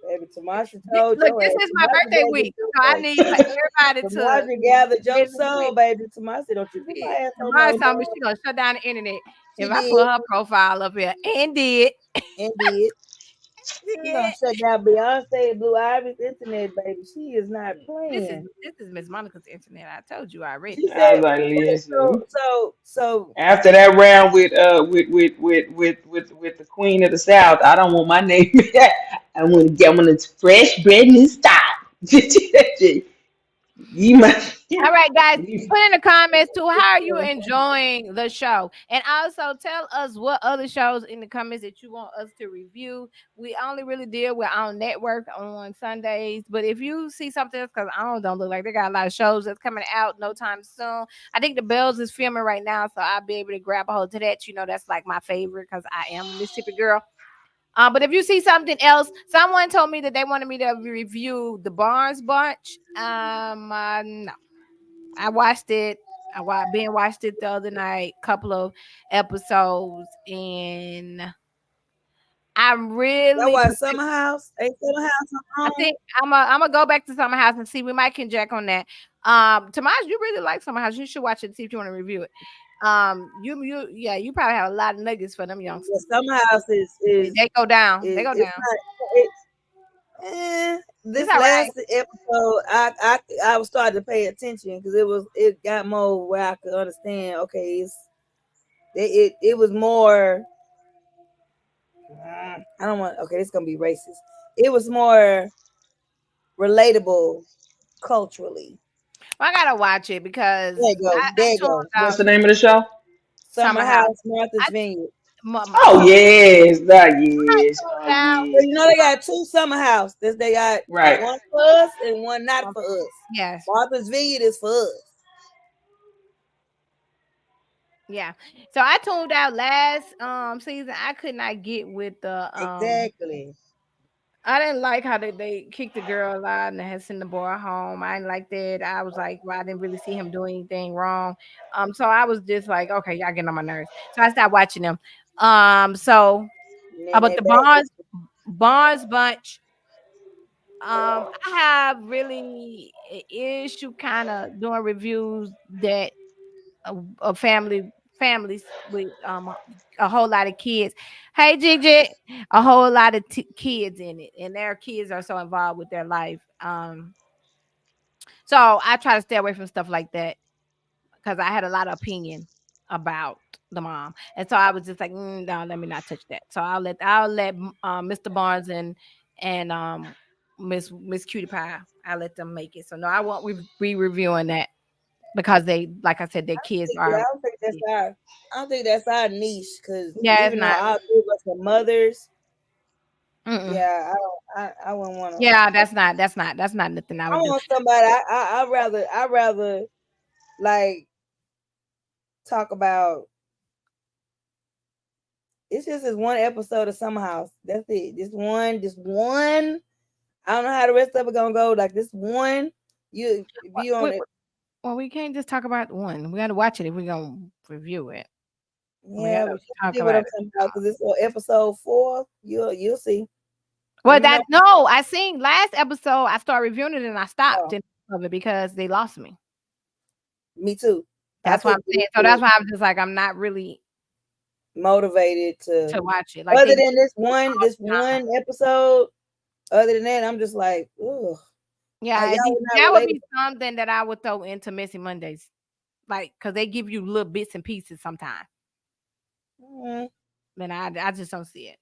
[SPEAKER 3] Baby, Tamasha told
[SPEAKER 1] Look, this is my birthday week, so I need for everybody to
[SPEAKER 3] Tamasha gathered your soul, baby. Tamasha, don't you put my ass on my
[SPEAKER 1] told me she gonna shut down the internet if I
[SPEAKER 3] did.
[SPEAKER 1] put her profile up here, and did.
[SPEAKER 3] She gonna shut down Beyonce and Blue Ivy's internet, baby. She is not playing.
[SPEAKER 1] This is Miss Monica's internet. I told you already.
[SPEAKER 3] She
[SPEAKER 4] I
[SPEAKER 3] said,
[SPEAKER 4] was like, listen.
[SPEAKER 3] So
[SPEAKER 4] after that round with the Queen of the South, I don't want my name. I want to fresh bread and style. You must.
[SPEAKER 1] All right, guys, put in the comments too. How are you enjoying the show? And also tell us what other shows in the comments that you want us to review. We only really deal with our network on Sundays, but if you see something else, because I don't look like they got a lot of shows that's coming out no time soon. I think the Bells is filming right now, so I'll be able to grab a hold to that. You know, that's like my favorite because I am a Mississippi girl. But if you see something else, someone told me that they wanted me to review the Barnes Bunch. No. I watched it. Ben watched it the other night, couple of episodes, and I'm really.
[SPEAKER 3] That was Summer House. Ain't Summer House on?
[SPEAKER 1] I think I'm gonna go back to Summer House and see. We might can jack on that. Tomas, you really like Summer House. You should watch it and see if you want to review it. You probably have a lot of nuggets for them youngsters.
[SPEAKER 3] Yeah, Summer House is
[SPEAKER 1] they go down. They go down.
[SPEAKER 3] This last episode, I was starting to pay attention because it got more where I could understand. Okay, it was more. I don't want. Okay, it's gonna be racist. It was more relatable culturally.
[SPEAKER 1] Well, I gotta watch it because
[SPEAKER 3] there you go.
[SPEAKER 4] What's the name of the show?
[SPEAKER 3] Summer House, Martha's Vineyard.
[SPEAKER 4] Oh yes, that yes. Oh
[SPEAKER 1] Down.
[SPEAKER 3] Well,
[SPEAKER 4] yes.
[SPEAKER 3] you know they got two summer house. They got
[SPEAKER 4] Right.
[SPEAKER 3] one for us and one not for us.
[SPEAKER 1] Yes.
[SPEAKER 3] Martha's Vineyard is for us.
[SPEAKER 1] Yeah. So I tuned out last season. I could not get with the
[SPEAKER 3] Exactly.
[SPEAKER 1] I didn't like how they kicked the girl out and they had sent the boy home. I didn't like that. I was like, well, I didn't really see him doing anything wrong. So I was just like, okay, y'all getting on my nerves. So I stopped watching them. So
[SPEAKER 3] And then
[SPEAKER 1] but
[SPEAKER 3] they
[SPEAKER 1] the
[SPEAKER 3] back.
[SPEAKER 1] Barnes bunch, I have really an issue kind of doing reviews that of families with a whole lot of kids. Hey Gigi, a whole lot of kids in it, and their kids are so involved with their life. So I try to stay away from stuff like that because I had a lot of opinion about the mom, and so I was just like, no, let me not touch that. So I'll let Mr. Barnes and Miss Cutie Pie, I let them make it. So no, I won't be reviewing that because they, like I said, their kids
[SPEAKER 3] Yeah,
[SPEAKER 1] are.
[SPEAKER 3] I don't think that's our niche because
[SPEAKER 1] Yeah, it's
[SPEAKER 3] even though
[SPEAKER 1] not.
[SPEAKER 3] our three of us are mothers,
[SPEAKER 1] Mm-mm.
[SPEAKER 3] yeah, I wouldn't want to.
[SPEAKER 1] Yeah, that's not nothing I
[SPEAKER 3] I
[SPEAKER 1] would do.
[SPEAKER 3] want somebody. I'd rather like talk about. It's just this one episode of Summer House. That's it. This one. I don't know how the rest of it gonna go. Like this one, you be on it.
[SPEAKER 1] Well, we can't just talk about one. We got to watch it if we're gonna review it. We
[SPEAKER 3] Yeah,
[SPEAKER 1] got to
[SPEAKER 3] but you
[SPEAKER 1] talk
[SPEAKER 3] see what
[SPEAKER 1] about
[SPEAKER 3] I'm
[SPEAKER 1] it.
[SPEAKER 3] talking about because it's on episode 4. You'll see.
[SPEAKER 1] Well,
[SPEAKER 3] Let me know.
[SPEAKER 1] no, I seen last episode. I started reviewing it and I stopped
[SPEAKER 3] Oh.
[SPEAKER 1] in of it because they lost me.
[SPEAKER 3] Me too.
[SPEAKER 1] That's what I'm saying. So that's why I'm just like I'm not really
[SPEAKER 3] motivated
[SPEAKER 1] to watch it. Like
[SPEAKER 3] other
[SPEAKER 1] they
[SPEAKER 3] than this one episode. Other than that, I'm just like, ugh.
[SPEAKER 1] Yeah,
[SPEAKER 3] y'all not
[SPEAKER 1] that would
[SPEAKER 3] related.
[SPEAKER 1] be something that I would throw into Messy Mondays, like because they give you little bits and pieces sometimes. Then I just don't see it.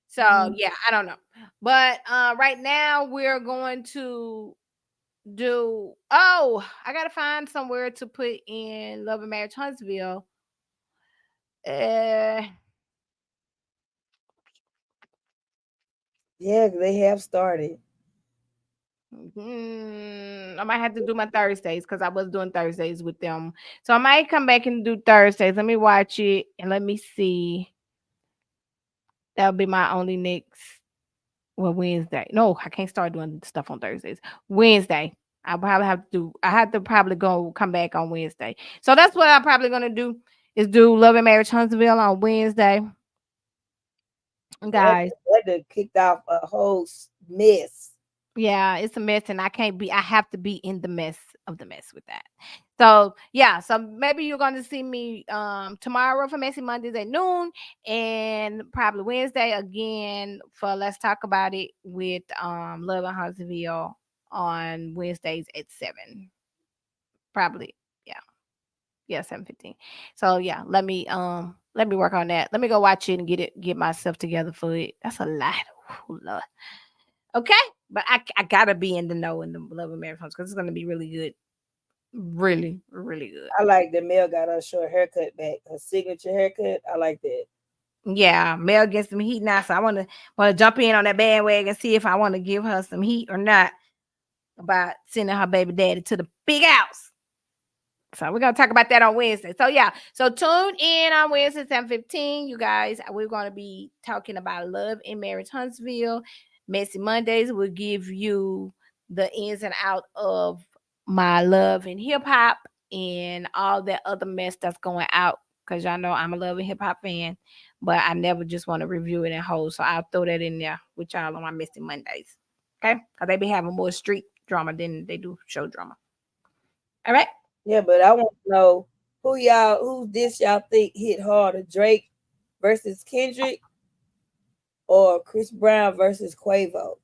[SPEAKER 1] So yeah, I don't know. But right now we're going to do. Oh, I gotta find somewhere to put in Love and Marriage Huntsville.
[SPEAKER 3] Yeah, they have started.
[SPEAKER 1] I might have to do my Thursdays because I was doing Thursdays with them. So I might come back and do Thursdays. Let me watch it and let me see. That'll be my only next. Well, Wednesday. No, I can't start doing stuff on Thursdays. Wednesday. I probably have to do. I have to probably come back on Wednesday. So that's what I'm probably gonna do is do Love and Marriage Huntsville on Wednesday. Guys,
[SPEAKER 3] that kicked off a whole mess.
[SPEAKER 1] Yeah, it's a mess, and I have to be in the mess of the mess with that. So yeah, so maybe you're gonna see me tomorrow for Messy Mondays at noon, and probably Wednesday again for Let's Talk About It with Love and Huntsville on Wednesdays at 7. Probably, yeah, 7:15. So yeah, let me work on that. Let me go watch it and get myself together for it. That's a lot. Oh, Lord. Okay, but I gotta be in the know in the Love and Marriage because it's gonna be really good, really good.
[SPEAKER 3] I like that Mel got her short haircut back, her signature haircut. I like that.
[SPEAKER 1] Yeah, Mel gets some heat now, so I want to jump in on that bandwagon and see if I want to give her some heat or not about sending her baby daddy to the big house. So we're gonna talk about that on Wednesday. So yeah, so tune in on Wednesday 7:15. You guys, we're gonna be talking about Love and Marriage Huntsville. Messy Mondays will give you the ins and out of my love and hip hop and all that other mess that's going out. Cause y'all know I'm a love and hip hop fan, but I never just want to review it in whole. So I'll throw that in there with y'all on my Messy Mondays. Okay, cause they be having more street drama than they do show drama. All right.
[SPEAKER 3] Yeah, but I want to know who's this y'all think hit harder, Drake versus Kendrick or Chris Brown versus Quavo?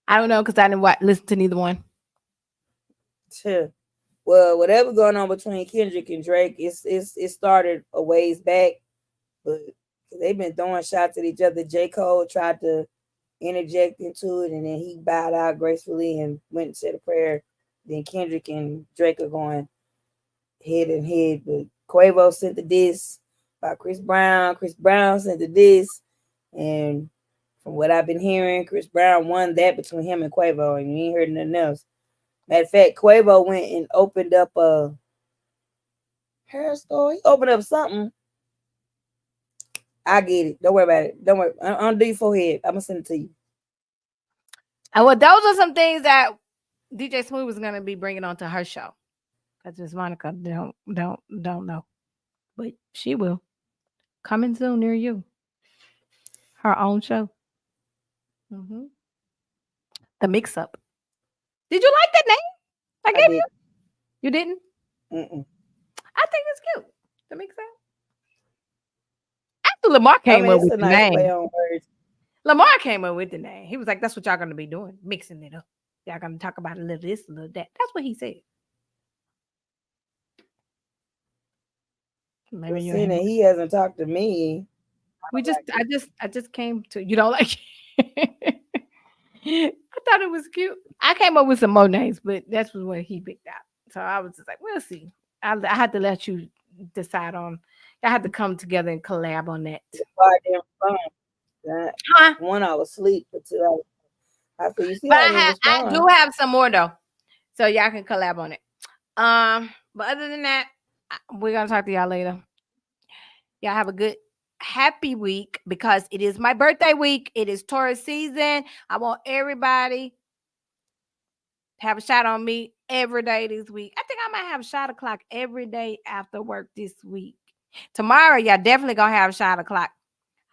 [SPEAKER 1] I don't know because I didn't listen to neither one.
[SPEAKER 3] Sure. Well, whatever going on between Kendrick and Drake, it started a ways back, but they've been throwing shots at each other. J. Cole tried to interject into it, and then he bowed out gracefully and went and said a prayer. Then Kendrick and Drake are going head and head, but Quavo sent the diss. about Chris Brown. Chris Brown sent to this, and from what I've been hearing, Chris Brown won that between him and Quavo, and you ain't heard nothing else. Matter of fact, Quavo went and opened up a hair store. He opened up something. I get it. Don't worry about it. Don't worry. Undo your forehead. I'm gonna send it to you.
[SPEAKER 1] And well, those are some things that DJ Smooth was gonna be bringing on to her show. That's just Monica don't know, but she will. Coming soon near you. Her own show. Mm-hmm. The Mix Up. Did you like that name? I gave you. You didn't?
[SPEAKER 3] Mm-mm.
[SPEAKER 1] I think it's cute. The Mix Up. After Lamar came up with the name. Lamar came up with the name. He was like, "That's what y'all gonna be doing, mixing it up. Y'all gonna talk about a little this, a little that." That's what he said. Maybe
[SPEAKER 3] Well, Sienna, he hasn't talked to me.
[SPEAKER 1] I just came to, you don't like it. I thought it was cute. I came up with some more names, but that's what he picked out. So I was just like, we'll see. I had to let you decide on. I had to come together and collab on that.
[SPEAKER 3] One, I was asleep, but two, I feel you see.
[SPEAKER 1] But I do have some more though, so y'all can collab on it. But other than that, we're gonna talk to y'all later. Y'all have a good, happy week because it is my birthday week. It is Taurus season. I want everybody to have a shot on me every day this week. I think I might have a shot o'clock every day after work this week. Tomorrow, y'all definitely gonna have a shot o'clock.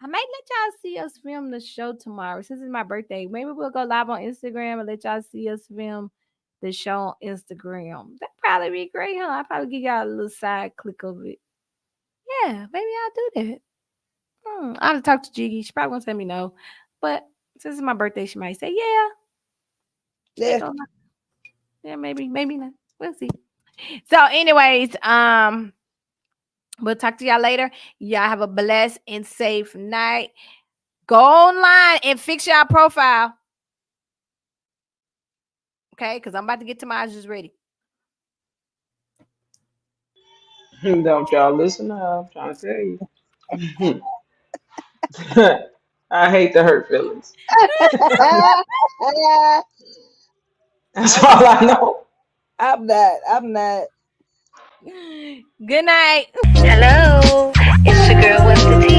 [SPEAKER 1] I might let y'all see us film the show tomorrow. Since it's my birthday, maybe we'll go live on Instagram and let y'all see us film the show on Instagram. That'd probably be great, huh? I'll probably give y'all a little side click of it. Yeah, maybe I'll do that. I'll have to talk to Jiggy. She probably won't tell me no. But since it's my birthday, she might say, yeah. Yeah, maybe not. We'll see. So, anyways, we'll talk to y'all later. Y'all have a blessed and safe night. Go online and fix y'all profile. Okay, because I'm about to get to my just ready.
[SPEAKER 4] Don't y'all listen up. I'm trying to tell you. I hate to hurt feelings. That's all I know.
[SPEAKER 3] I'm not.
[SPEAKER 1] Good night.
[SPEAKER 21] Hello. It's your girl, What's the Tea?